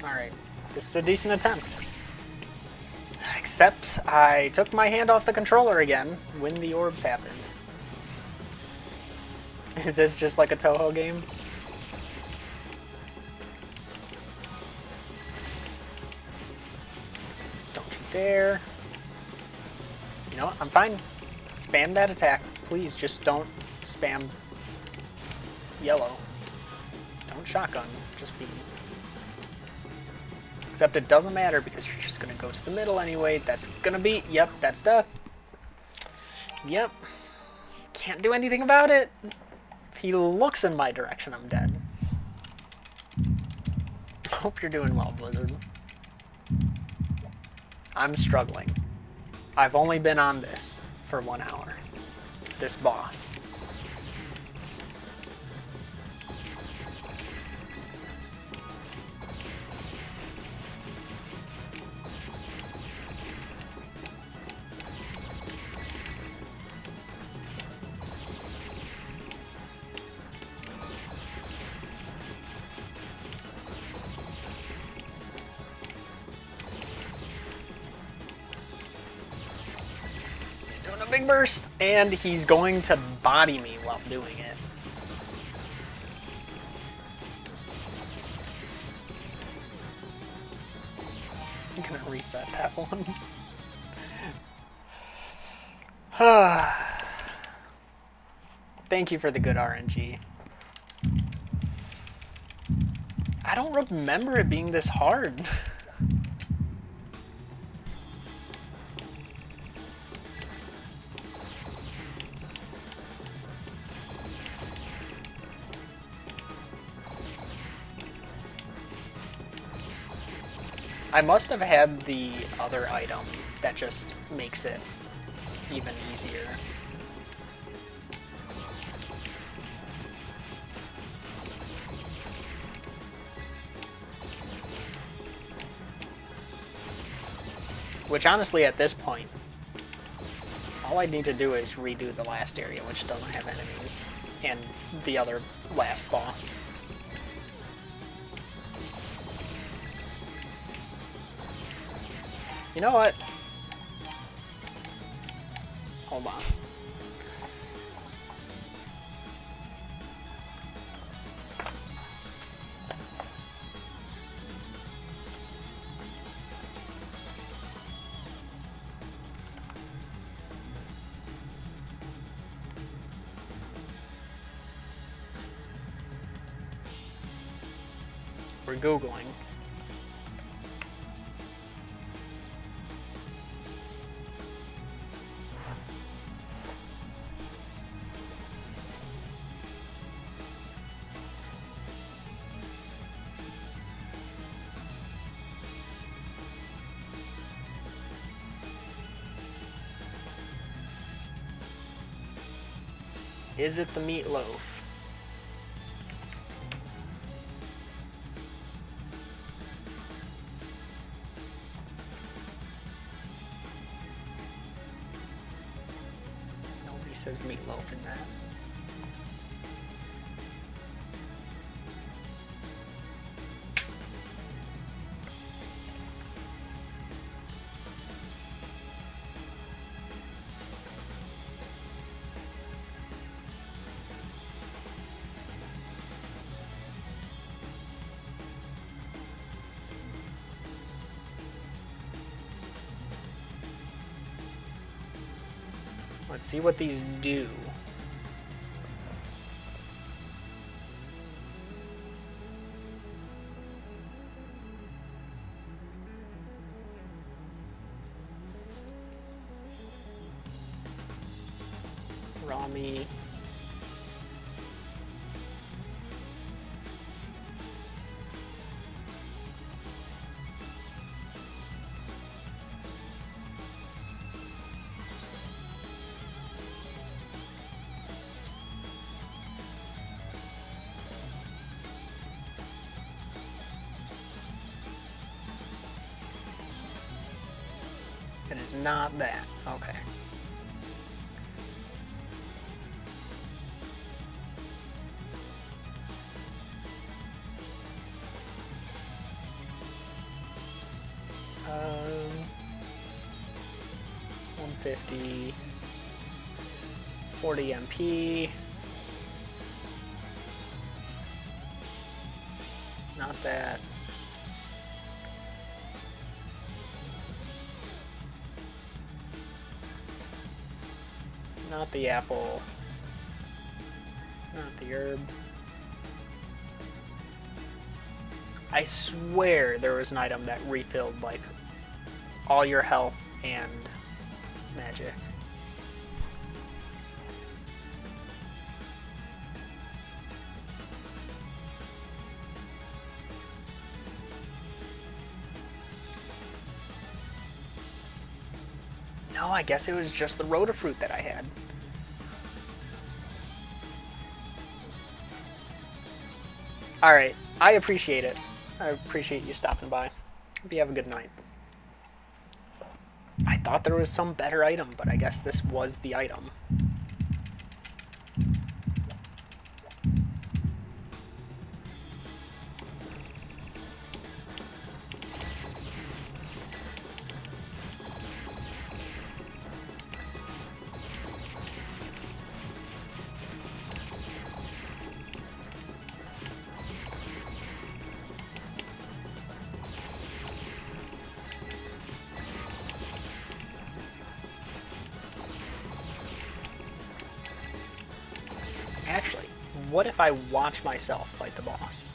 Alright. This is a decent attempt. Except I took my hand off the controller again when the orbs happened. Is this just like a Toho game? Don't you dare. You know what? I'm fine. Spam that attack. Please, just don't spam yellow. Don't shotgun. Just be... Except it doesn't matter because you're just going to go to the middle anyway. That's going to be... Yep, that's death. Yep. Can't do anything about it. If he looks in my direction, I'm dead. Hope you're doing well, Blizzard. I'm struggling. I've only been on this for 1 hour. This boss. He's doing a big burst, and he's going to body me while doing it. I'm gonna reset that one. Thank you for the good RNG. I don't remember it being this hard. I must have had the other item that just makes it even easier. Which honestly at this point, all I need to do is redo the last area, which doesn't have enemies, and the other last boss. You know what? Hold on. We're Googling. Is it the meatloaf? Nobody says meatloaf in that. Let's see what these do. Raw meat. It is not that. Okay. 250, 40 MP. Not that. Not the apple. Not the herb. I swear there was an item that refilled, like, all your health and magic. No, I guess it was just the Rotafruit that I had. Alright, I appreciate it. I appreciate you stopping by. Hope you have a good night. I thought there was some better item, but I guess this was the item. Actually, what if I watch myself fight the boss?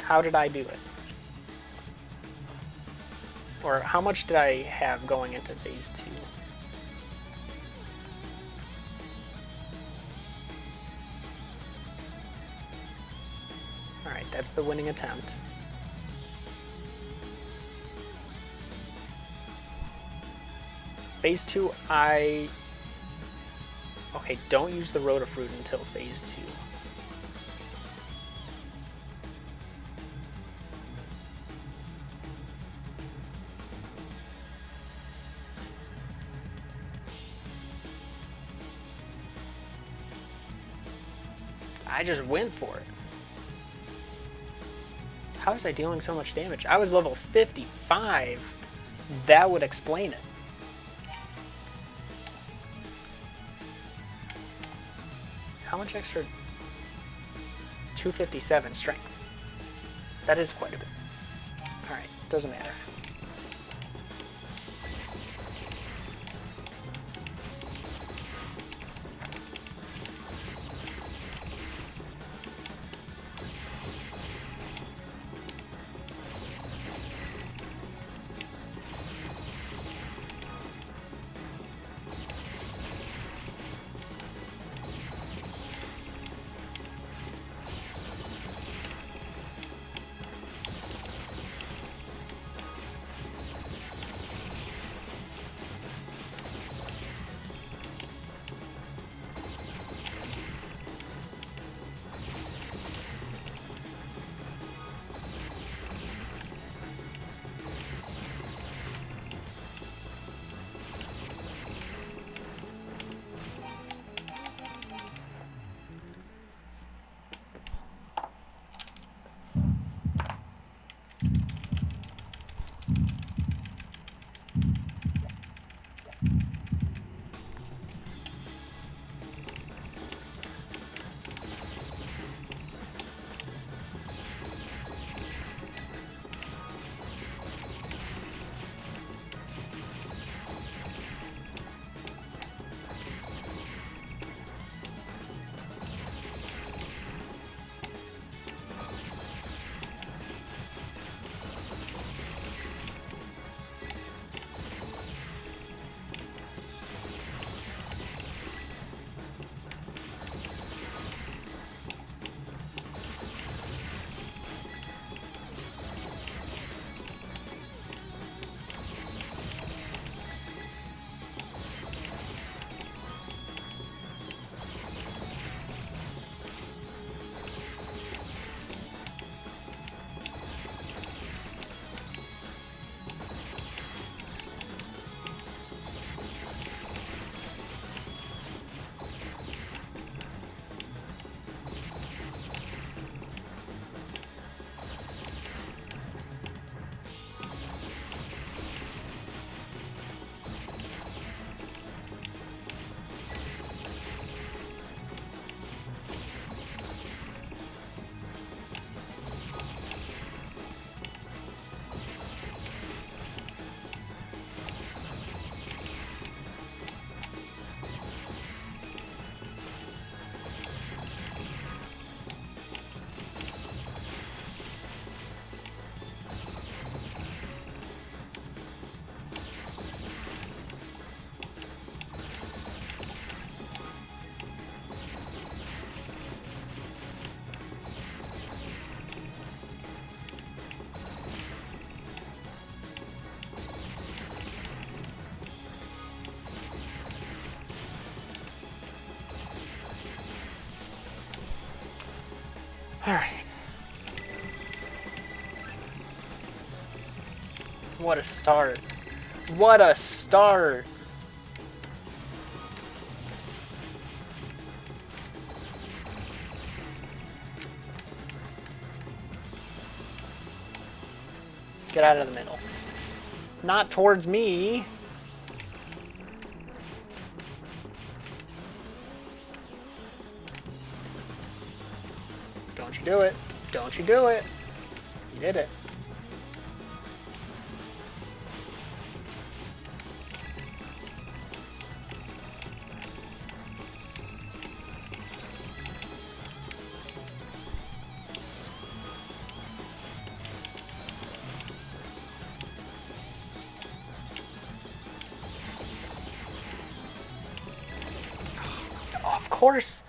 How did I do it? Or how much did I have going into phase 2? Alright, that's the winning attempt. Phase 2, Okay, don't use the Rotafruit until phase 2. I just went for it. How was I dealing so much damage? I was level 55. That would explain it. How much extra? 257 strength. That is quite a bit. Alright, doesn't matter. Alright. What a start. What a start! Get out of the middle. Not towards me. Don't you do it. Don't you do it. You did it. Of course.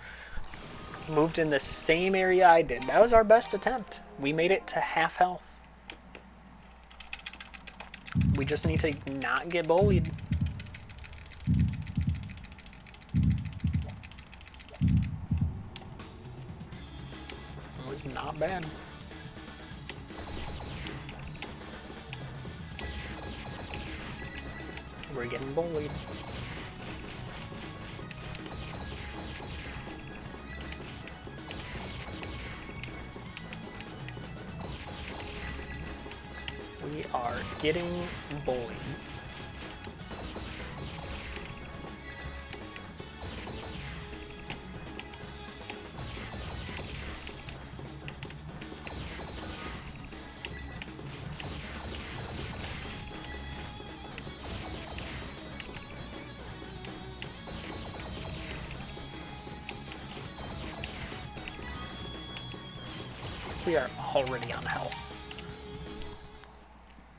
Moved in the same area I did. That was our best attempt. We made it to half health. We just need to not get bullied. It was not bad. We're getting bullied. We are getting bullied. We are already on health.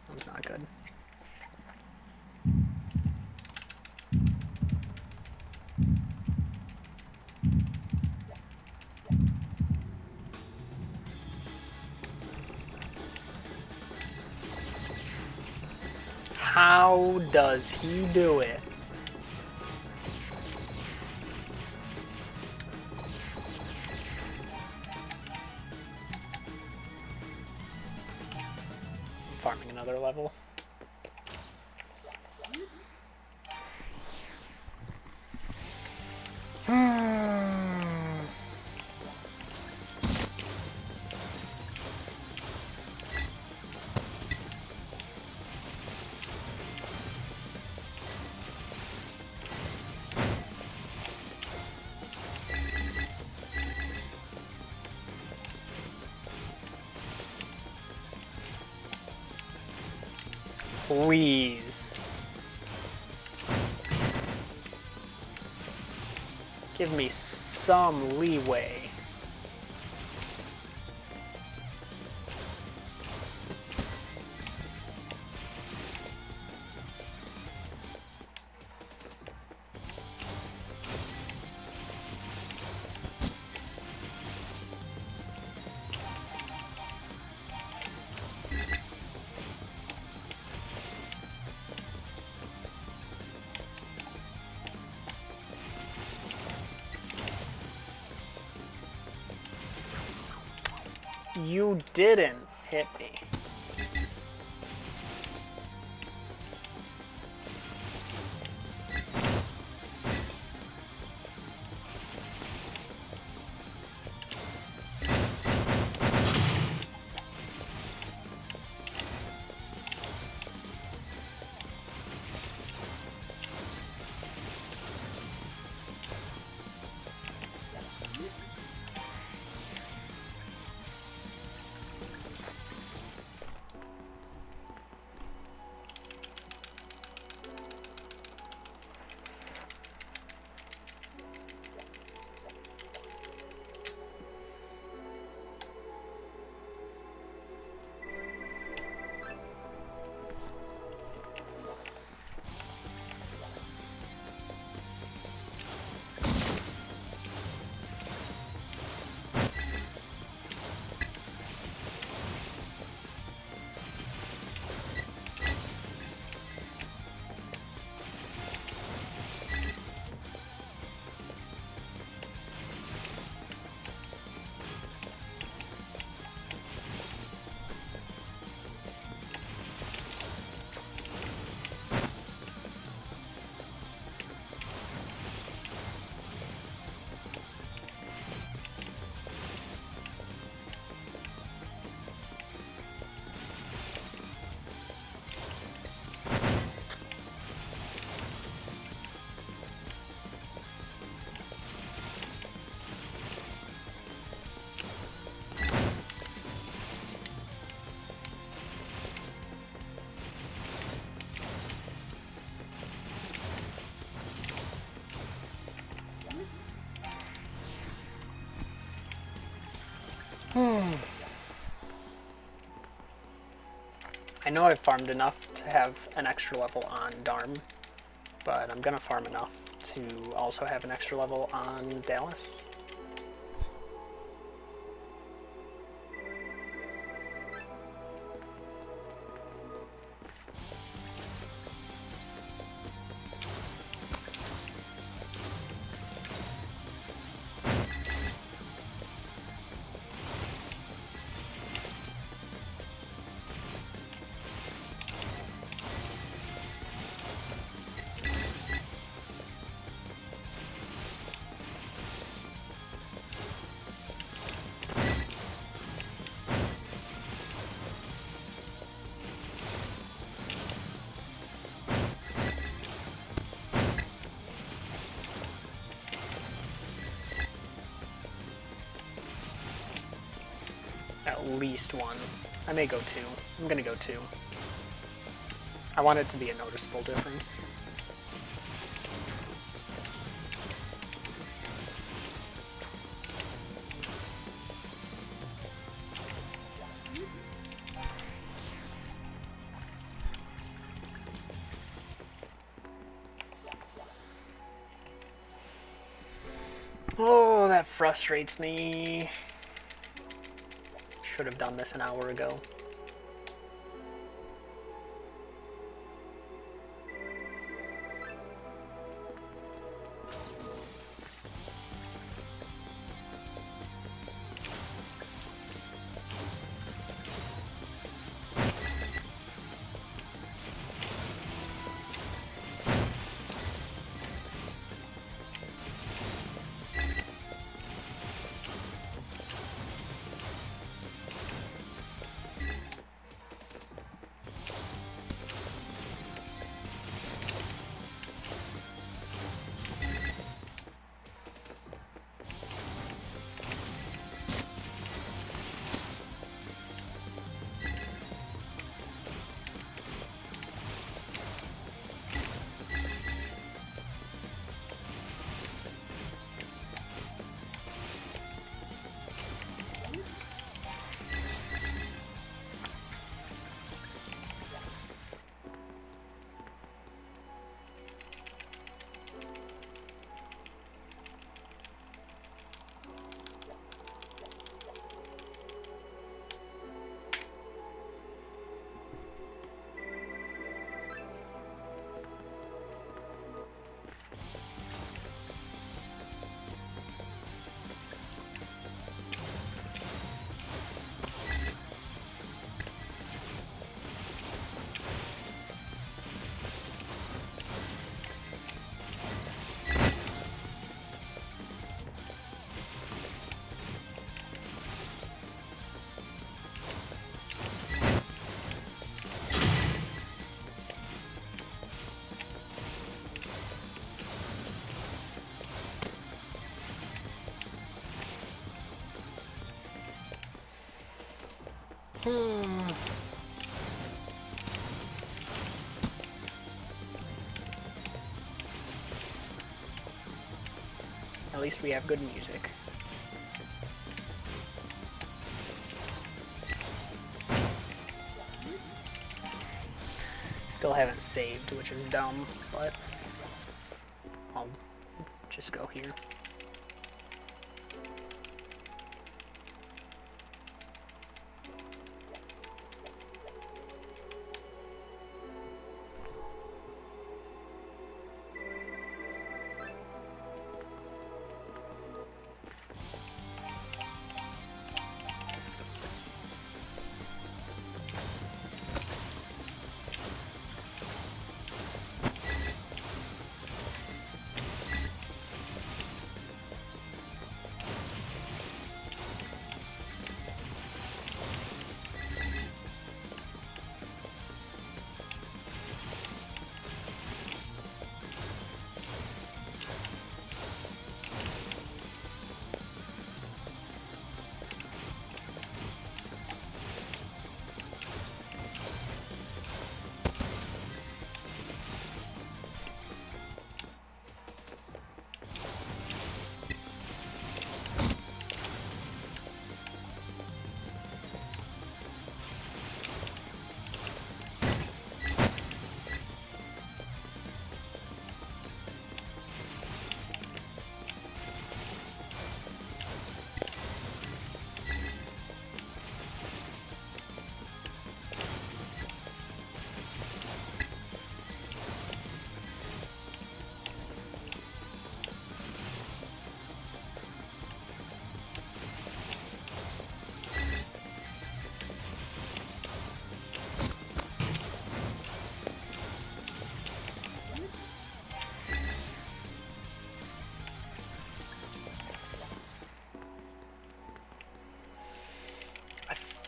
That was not good. How does he do it? Farming another level. Please. Give me some leeway. You didn't hit me. I know I've farmed enough to have an extra level on Darm, but I'm gonna farm enough to also have an extra level on Dallas. At least one. I may go two. I'm gonna go two. I want it to be a noticeable difference. Oh, that frustrates me. Should have done this an hour ago. At least we have good music. Still haven't saved, which is dumb, but I'll just go here.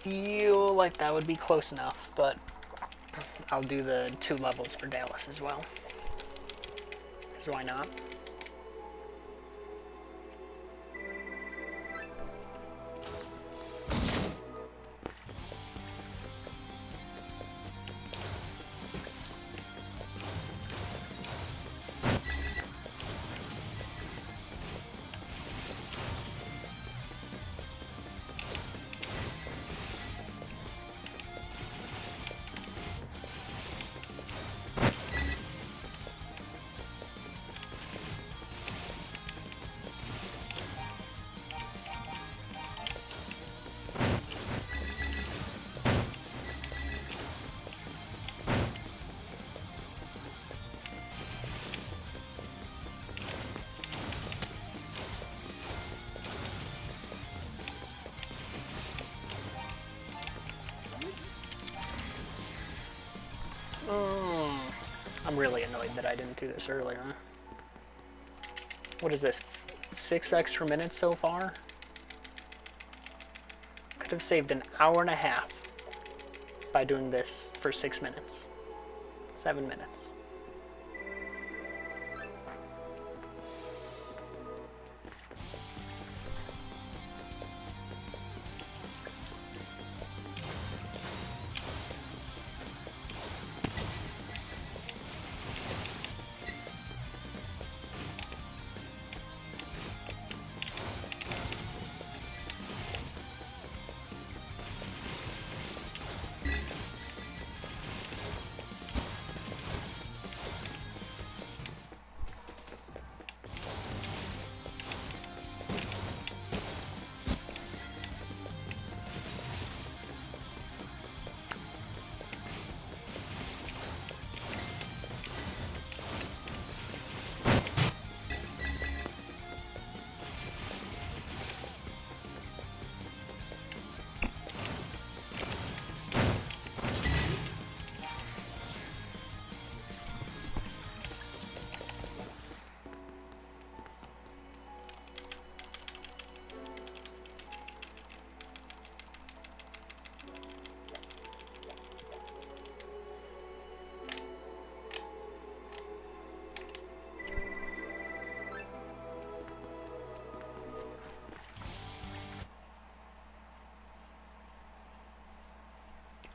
feel like that would be close enough, but I'll do the 2 levels for Dallas as well. Because why not? I'm really annoyed that I didn't do this earlier. What is this? 6 extra minutes so far? Could have saved an hour and a half by doing this for 6 minutes. 7 minutes.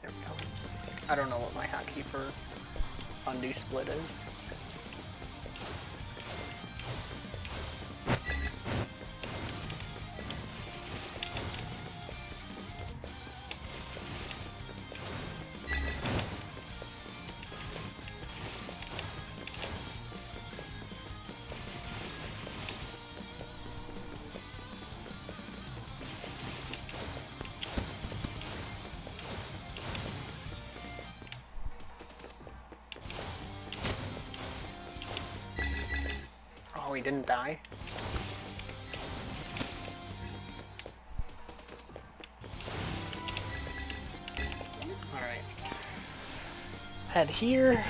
There we go. I don't know what my hotkey for undo split is. Oh, he didn't die? Alright. Head here.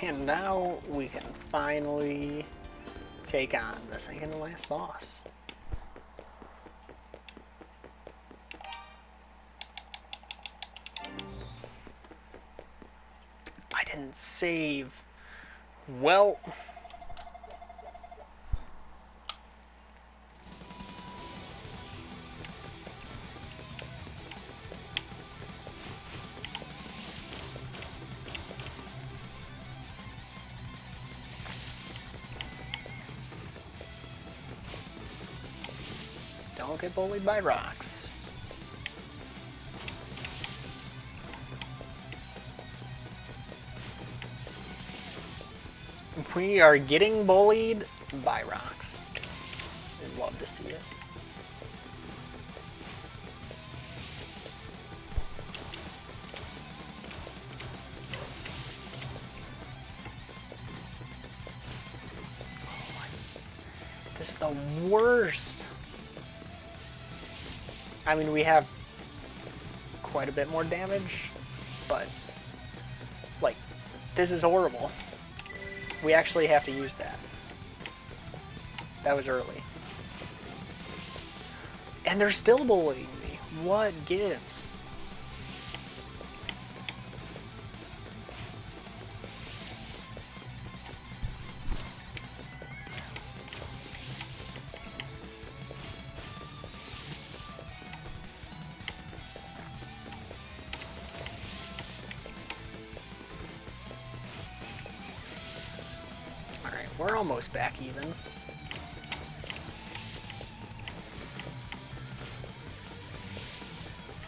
And now we can finally take on the second to last boss. I didn't save. Well, Don't get bullied by rocks. We are getting bullied by rocks. I'd love to see it. This is the worst. I mean, we have quite a bit more damage, but like, this is horrible. We actually have to use that. That was early. And they're still bullying me. What gives? We're almost back even.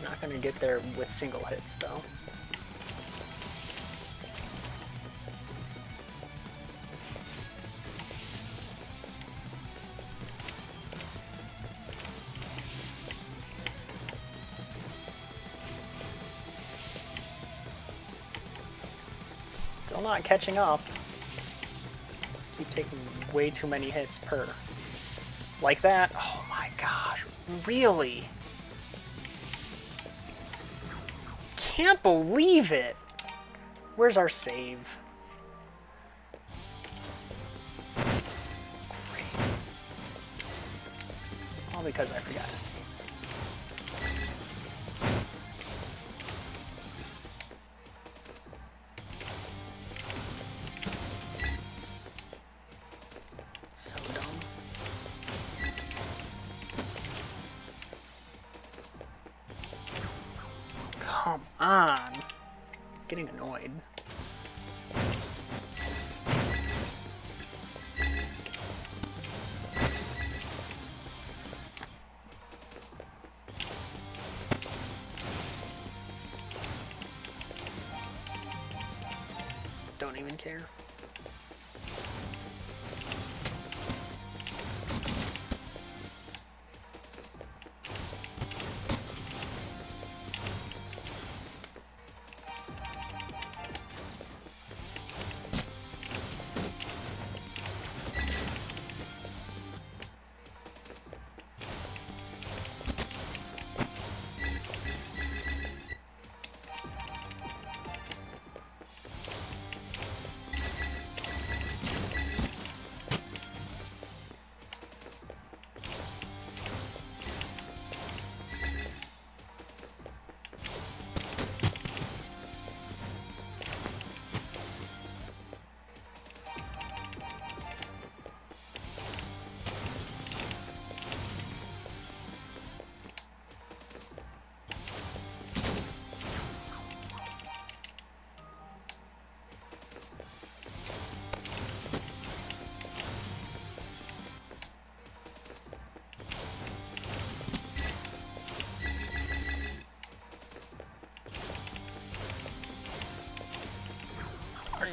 Not gonna get there with single hits though. Still not catching up. Keep taking way too many hits per. Like that? Oh my gosh, really? Can't believe it! Where's our save? Great. All because I forgot to save. So dumb. Come on. Getting annoyed. Don't even care.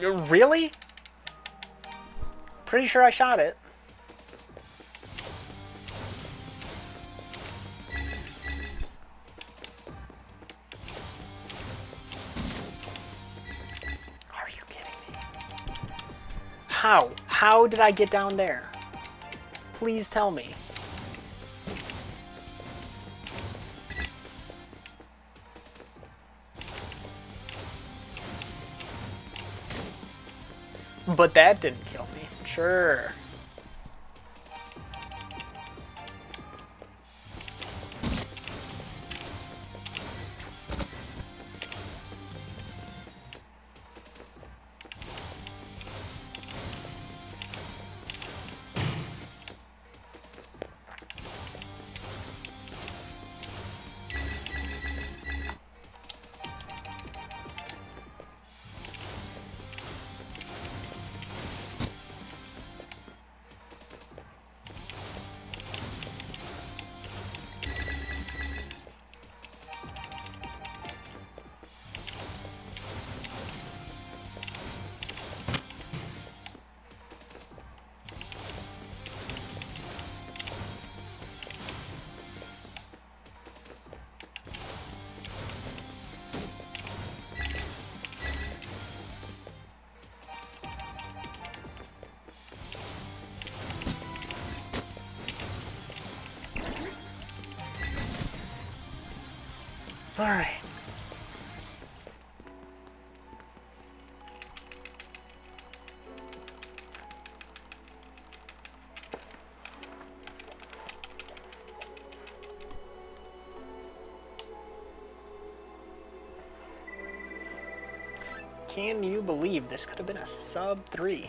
Really? Pretty sure I shot it. Are you kidding me? How? How did I get down there? Please tell me. But that didn't kill me. Sure. Alright. Can you believe this could have been a sub 3?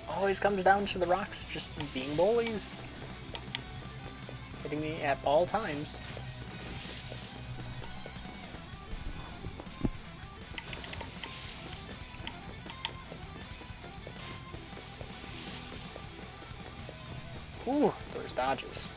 Always comes down to the rocks just being bullies. Hitting me at all times. Ooh, those dodges.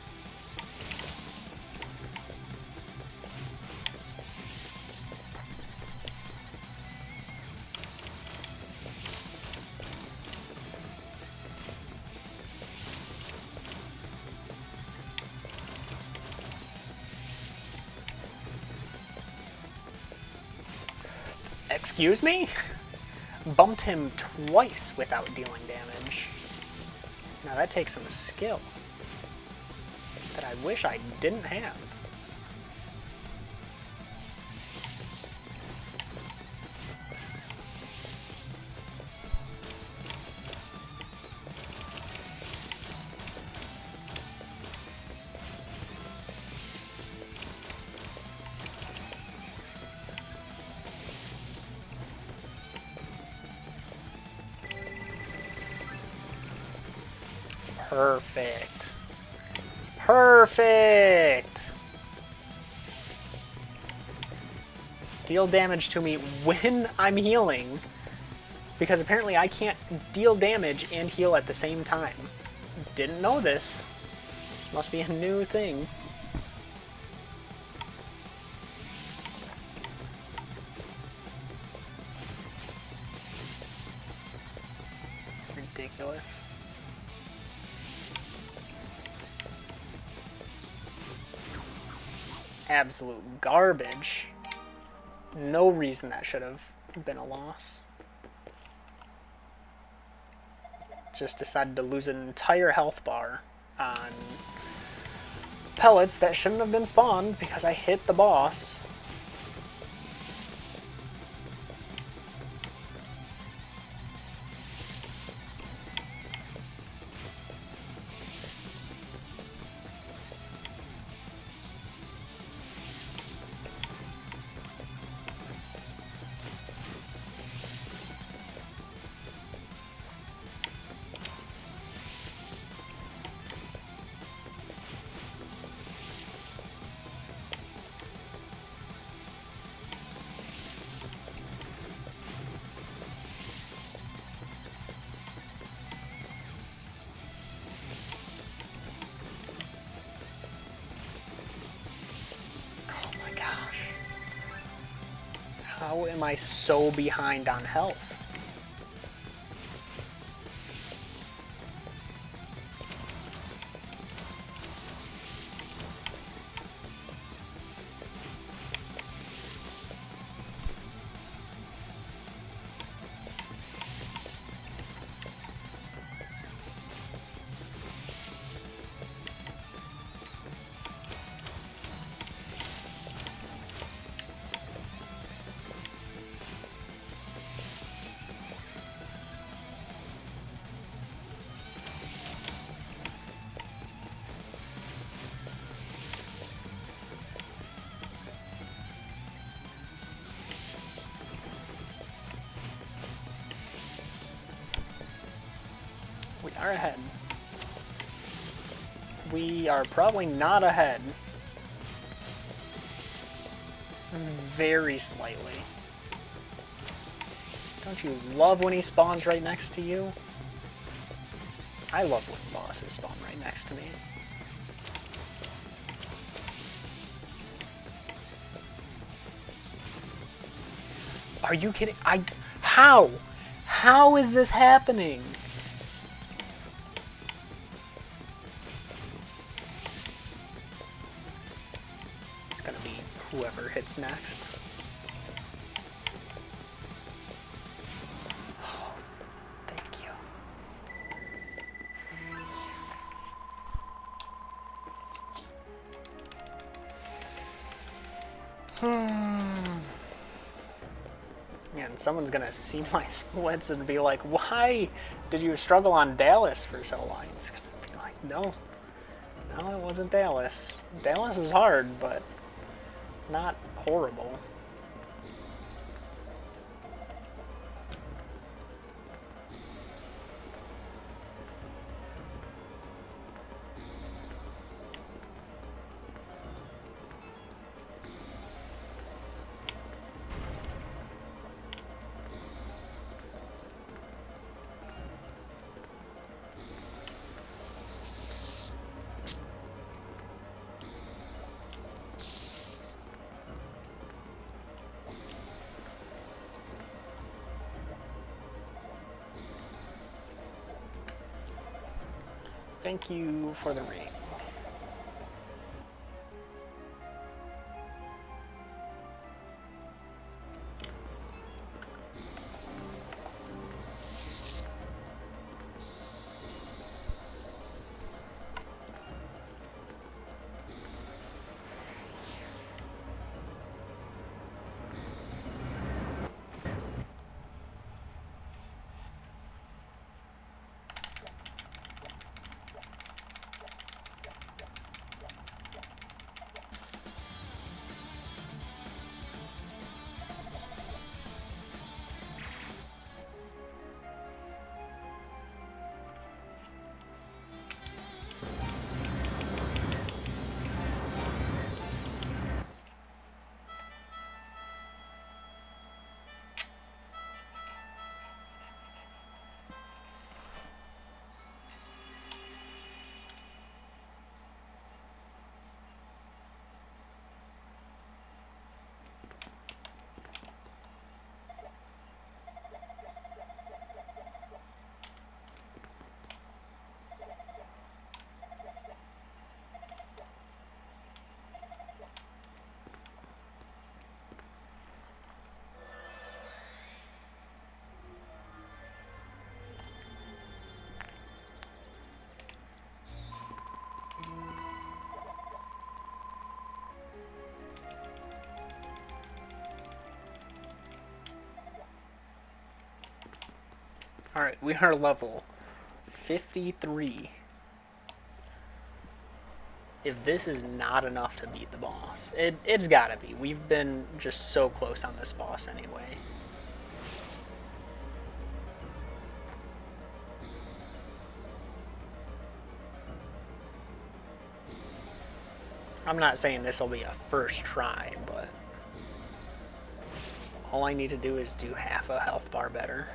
Excuse me? Bumped him twice without dealing damage. Now that takes some skill that I wish I didn't have. Perfect. Perfect! Deal damage to me when I'm healing, because apparently I can't deal damage and heal at the same time. Didn't know this. This must be a new thing. Ridiculous. Absolute garbage. No reason that should have been a loss. Just decided to lose an entire health bar on pellets that shouldn't have been spawned because I hit the boss. How am I so behind on health? are ahead. We are probably not ahead. Very slightly. Don't you love when he spawns right next to you? I love when bosses spawn right next to me. Are you kidding? How? How is this happening? It's gonna be whoever hits next. Oh, thank you. And someone's gonna see my splits and be like, why did you struggle on Dallas for so long? It's gonna be like, no, it wasn't Dallas. Dallas was hard, but not horrible. Thank you for the ring. Alright, we are level 53. If this is not enough to beat the boss, it's gotta be. We've been just so close on this boss anyway. I'm not saying this will be a first try, but all I need to do is do half a health bar better.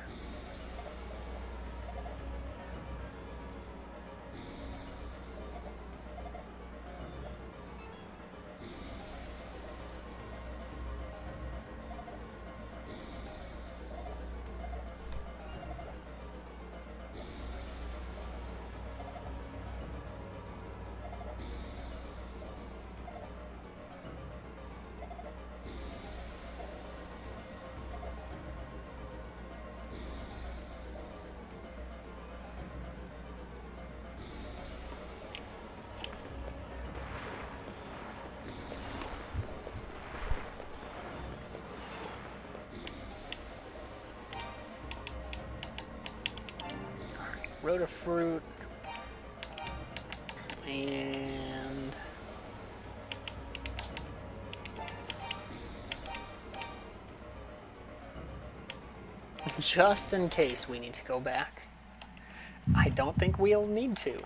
Rotafruit, and just in case we need to go back, I don't think we'll need to,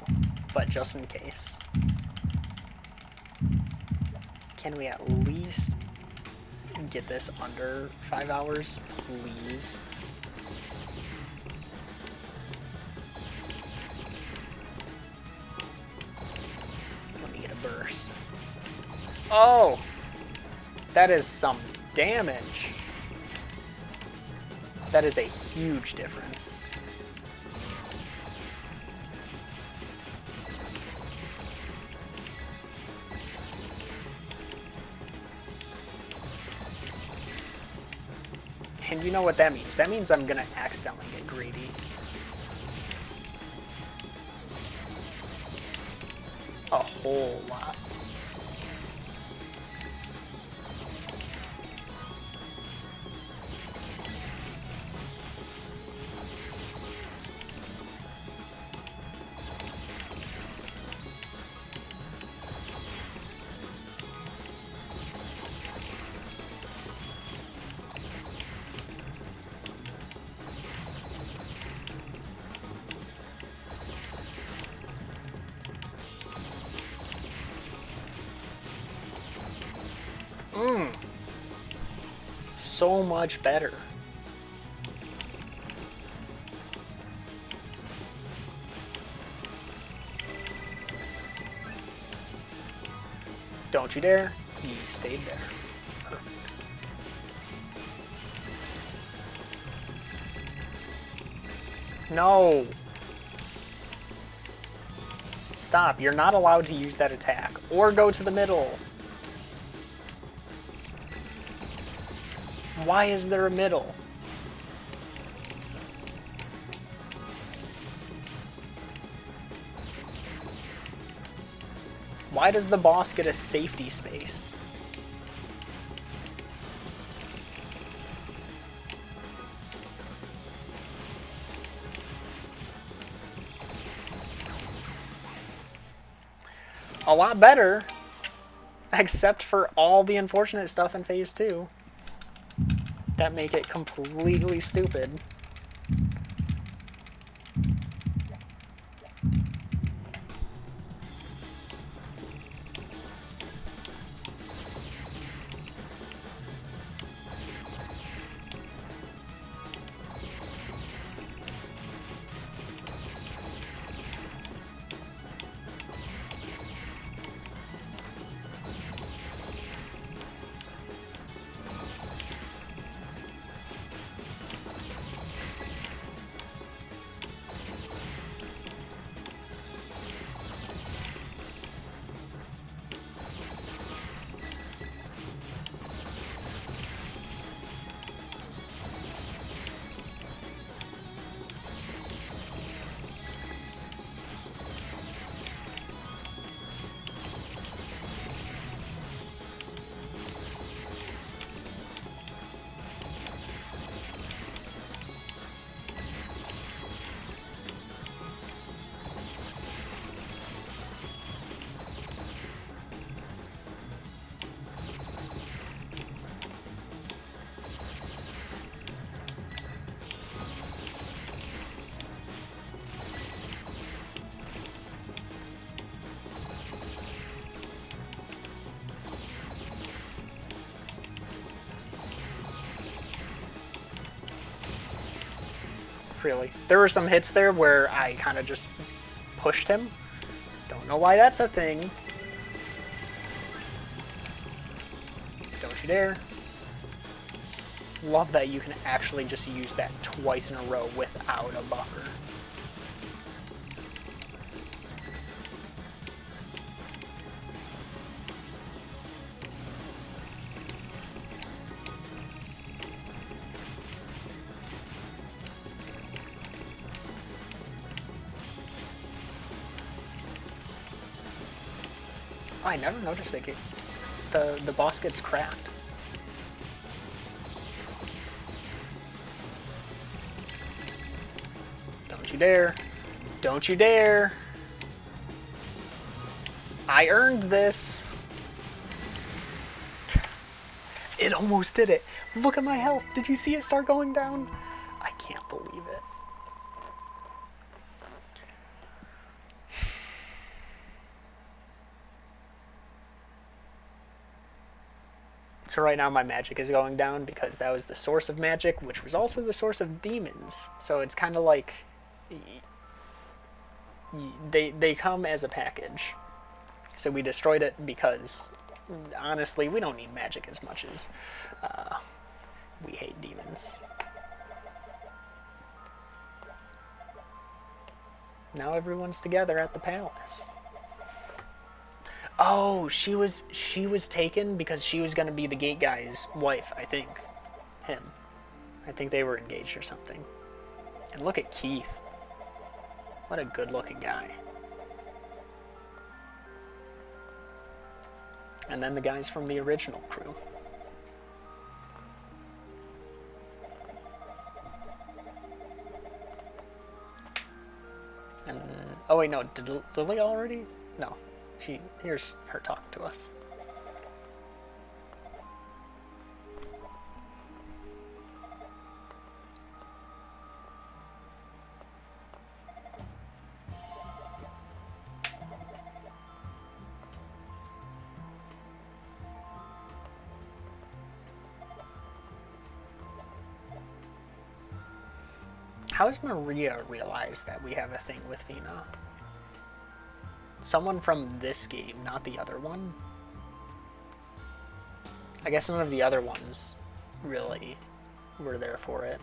but just in case. Can we at least get this under 5 hours, please? Let me get a burst. Oh! That is some damage. That is a huge difference. And you know what that means? That means I'm gonna accidentally get greedy. A whole lot. So much better. Don't you dare. He stayed there. Perfect. No. Stop. You're not allowed to use that attack. Or go to the middle. Why is there a middle? Why does the boss get a safety space? A lot better, except for all the unfortunate stuff in Phase 2 that make it completely stupid. Really. There were some hits there where I kind of just pushed him. Don't know why that's a thing. Don't you dare. Love that you can actually just use that twice in a row without a buffer. I never noticed it. The boss gets cracked. Don't you dare. Don't you dare. I earned this. It almost did it. Look at my health. Did you see it start going down? I can't believe it. So right now my magic is going down because that was the source of magic, which was also the source of demons. So it's kind of like they come as a package. So we destroyed it because honestly we don't need magic as much as we hate demons. Now everyone's together at the palace. Oh, she was taken because she was gonna be the gate guy's wife, I think. Him. I think they were engaged or something. And look at Keith. What a good looking guy. And then the guys from the original crew. And oh wait, no, did Lily already? No. Here's her talk to us. How does Maria realize that we have a thing with Vina? Someone from this game, not the other one? I guess none of the other ones really were there for it.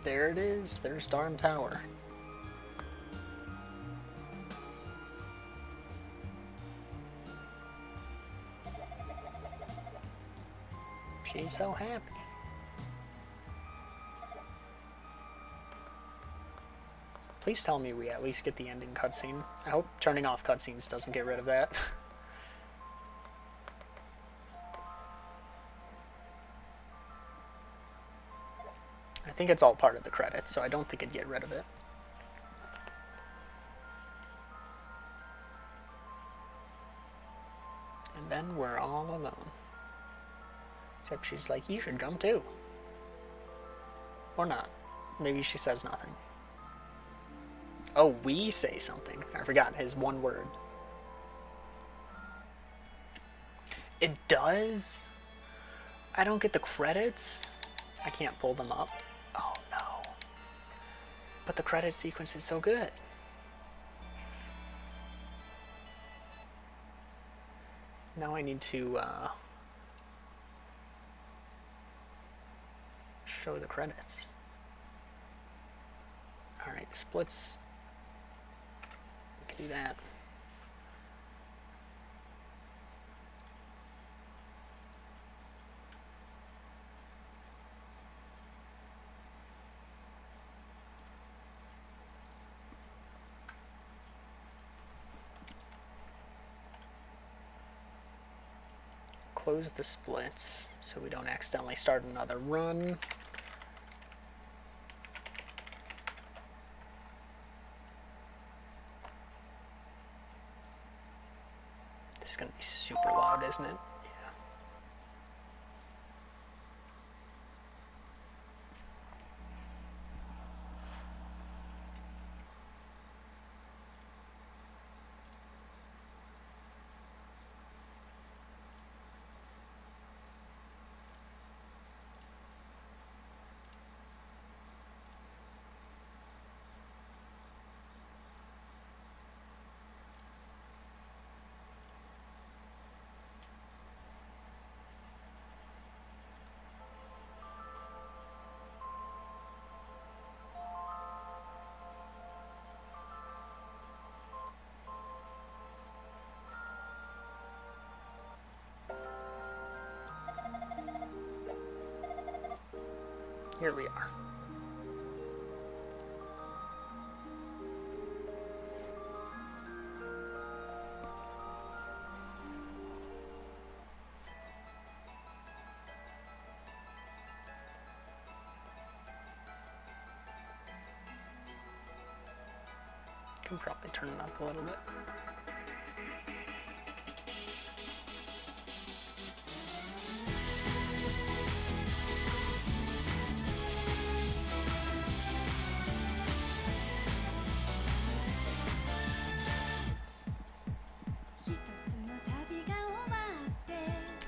There it is. There's Darm Tower. She's so happy. Please tell me we at least get the ending cutscene. I hope turning off cutscenes doesn't get rid of that. I think it's all part of the credits, so I don't think it'd get rid of it. And then we're all alone. Except she's like, you should come too. Or not. Maybe she says nothing. Oh, we say something. I forgot his one word. It does? I don't get the credits? I can't pull them up. Oh no. But the credit sequence is so good. Now I need to show the credits. Alright, splits. We can do that. Close the splits so we don't accidentally start another run. This is going to be super loud, isn't it? Yeah. Here we are. Can probably turn it up a little bit.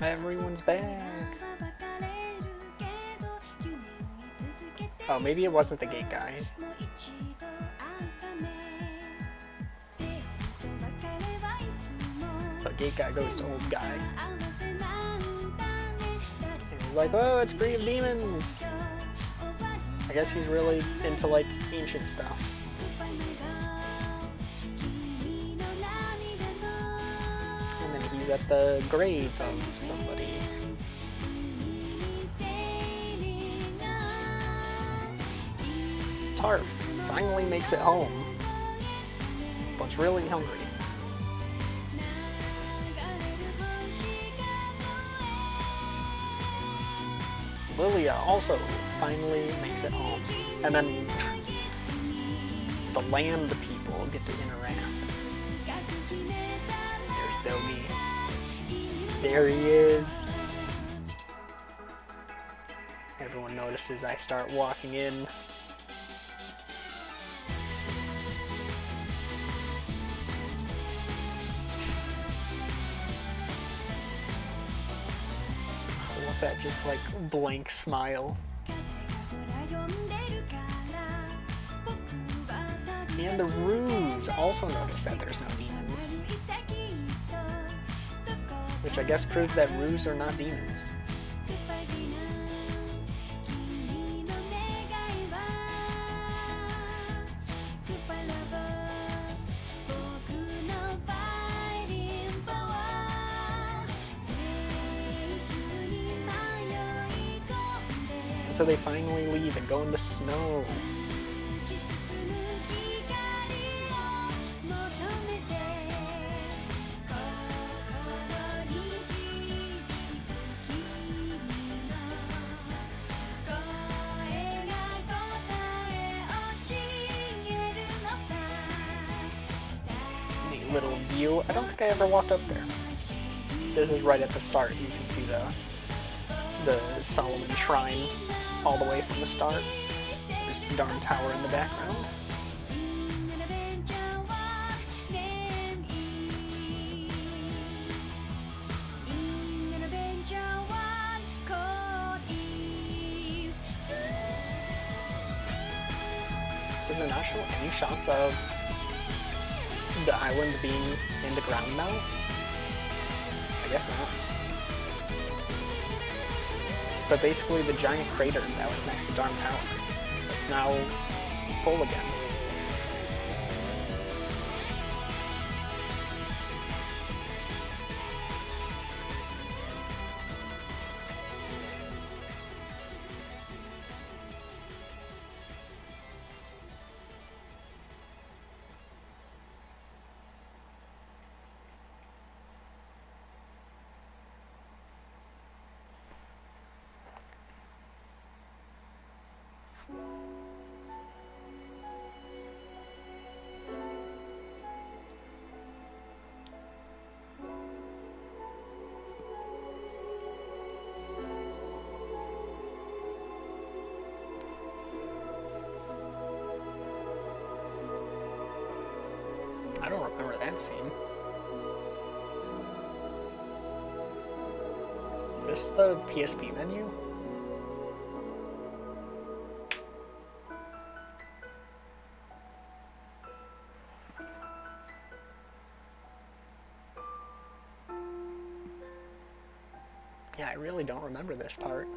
Everyone's back. Oh, maybe it wasn't the gate guy. But gate guy goes to old guy. And he's like, oh, it's free of demons. I guess he's really into, like, ancient stuff. And then he's at the grave of somebody. Tarf finally makes it home, but's really hungry. Lilia also finally makes it home. And then the land people get to interact. There's Dogi. There he is. Everyone notices I start walking in. That just like blank smile. And the Ruse also notice that there's no demons. Which I guess proves that Ruse are not demons. So they finally leave and go in the snow. Neat little view. I don't think I ever walked up there. This is right at the start. You can see the Solomon Shrine all the way from the start. There's the darn tower in the background. Does it not show any shots of the island being in the ground now? I guess not. But basically the giant crater that was next to Darn Tower, it's now full again. I don't remember that scene. Is this the PSP menu? Yeah, I really don't remember this part.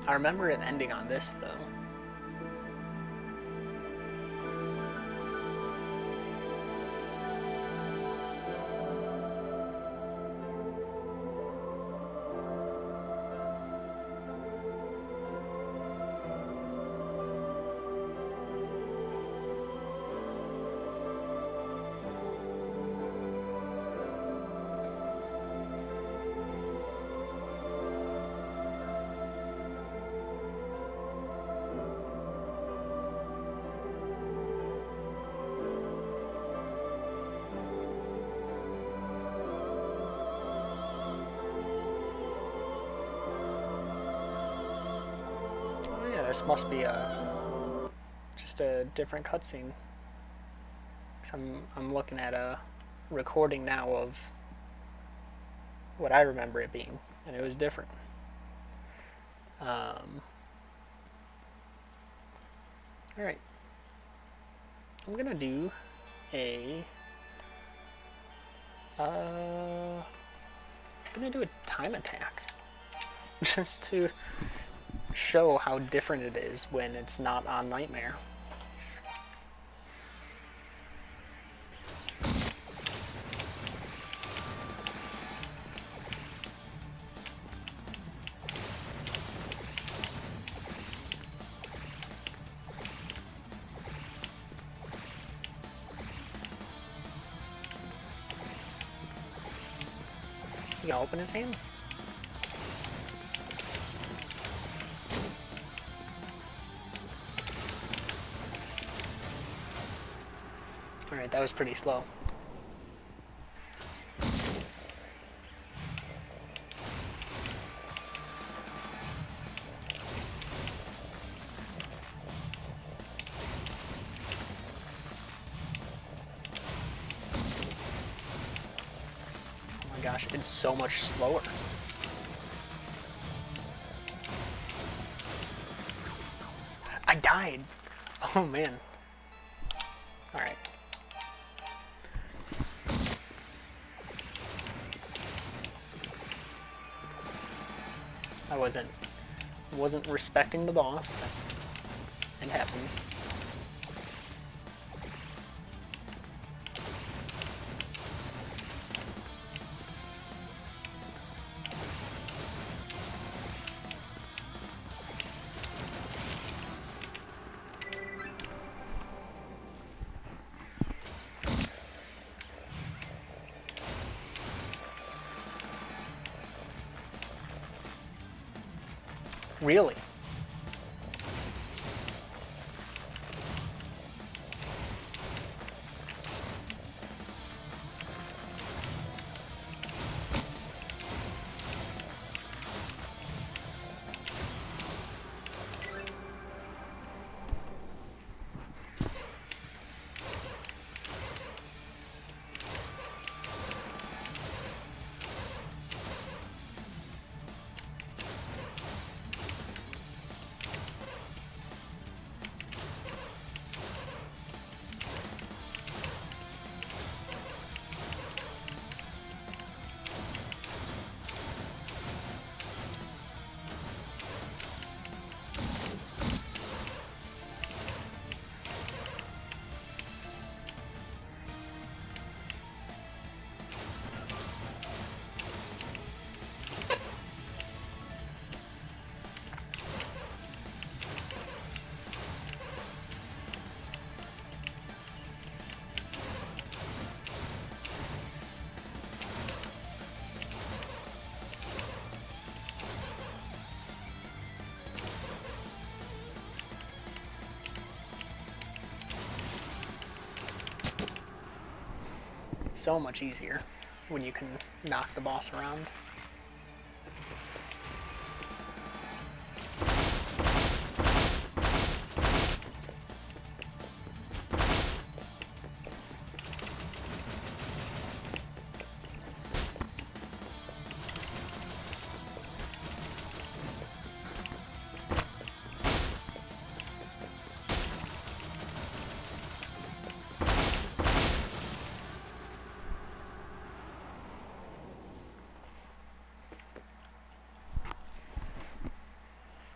I remember it ending on this, though. this must be just a different cutscene. I'm looking at a recording now of what I remember it being, and it was different. Alright. I'm gonna do a time attack. Just to show how different it is when it's not on Nightmare. You gonna open his hands? Alright, that was pretty slow. Oh my gosh, it's so much slower. I died! Oh man. Alright. I wasn't respecting the boss. It happens. Really? So much easier when you can knock the boss around.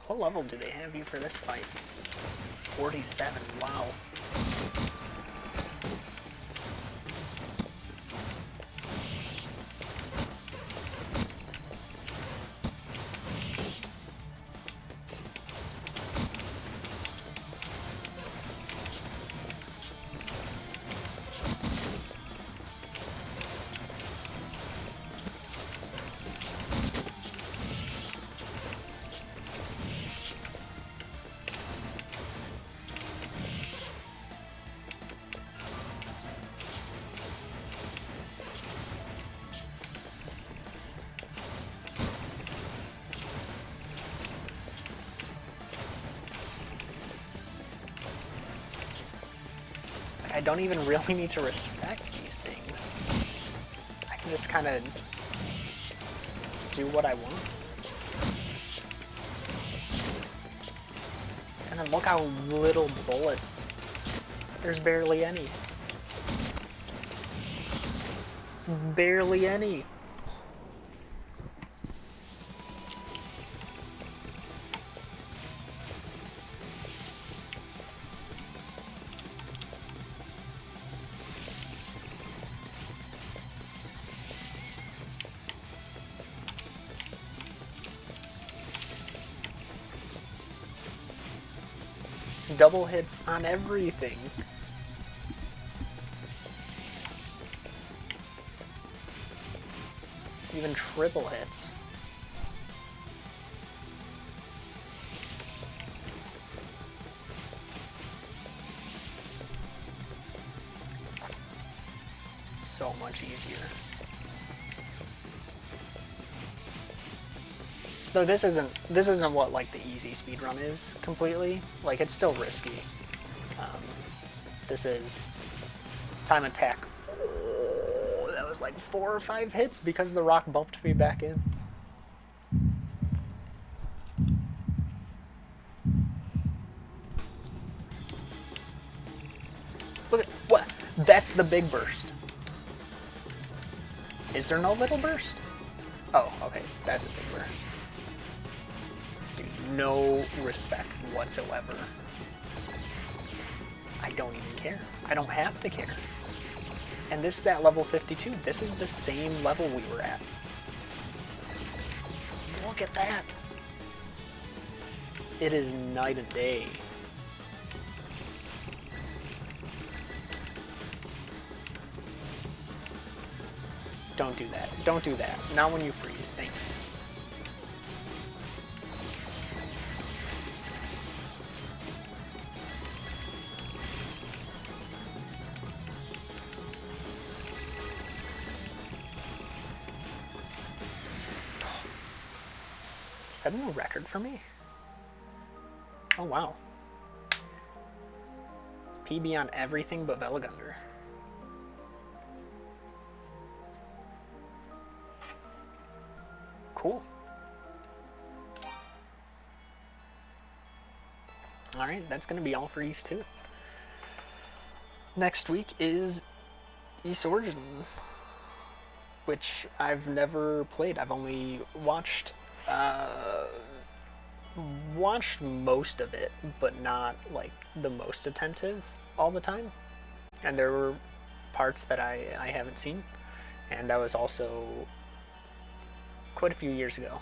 What level do they have you for this fight? 47, wow. I don't even really need to respect these things. I can just kind of do what I want. And then look how little bullets. There's barely any. Barely any. Double hits on everything. Even triple hits. It's so much easier. Though this isn't what like the easy speedrun is completely. Like it's still risky. This is time attack. Oh, that was like 4 or 5 hits because the rock bumped me back in. Look at what? That's the big burst. Is there no little burst? Oh, okay, that's a big burst. Dude, no respect whatsoever. I don't even care. I don't have to care. And this is at level 52. This is the same level we were at. Look at that. It is night and day. Don't do that. Don't do that. Not when you freeze. Thank you. Setting a record for me? Oh wow. PB on everything but Velgunder. Cool. Alright, that's going to be all for Ys 2. Next week is Ys Origin, which I've never played. I've only watched most of it, but not like the most attentive all the time. And there were parts that I haven't seen, and that was also quite a few years ago.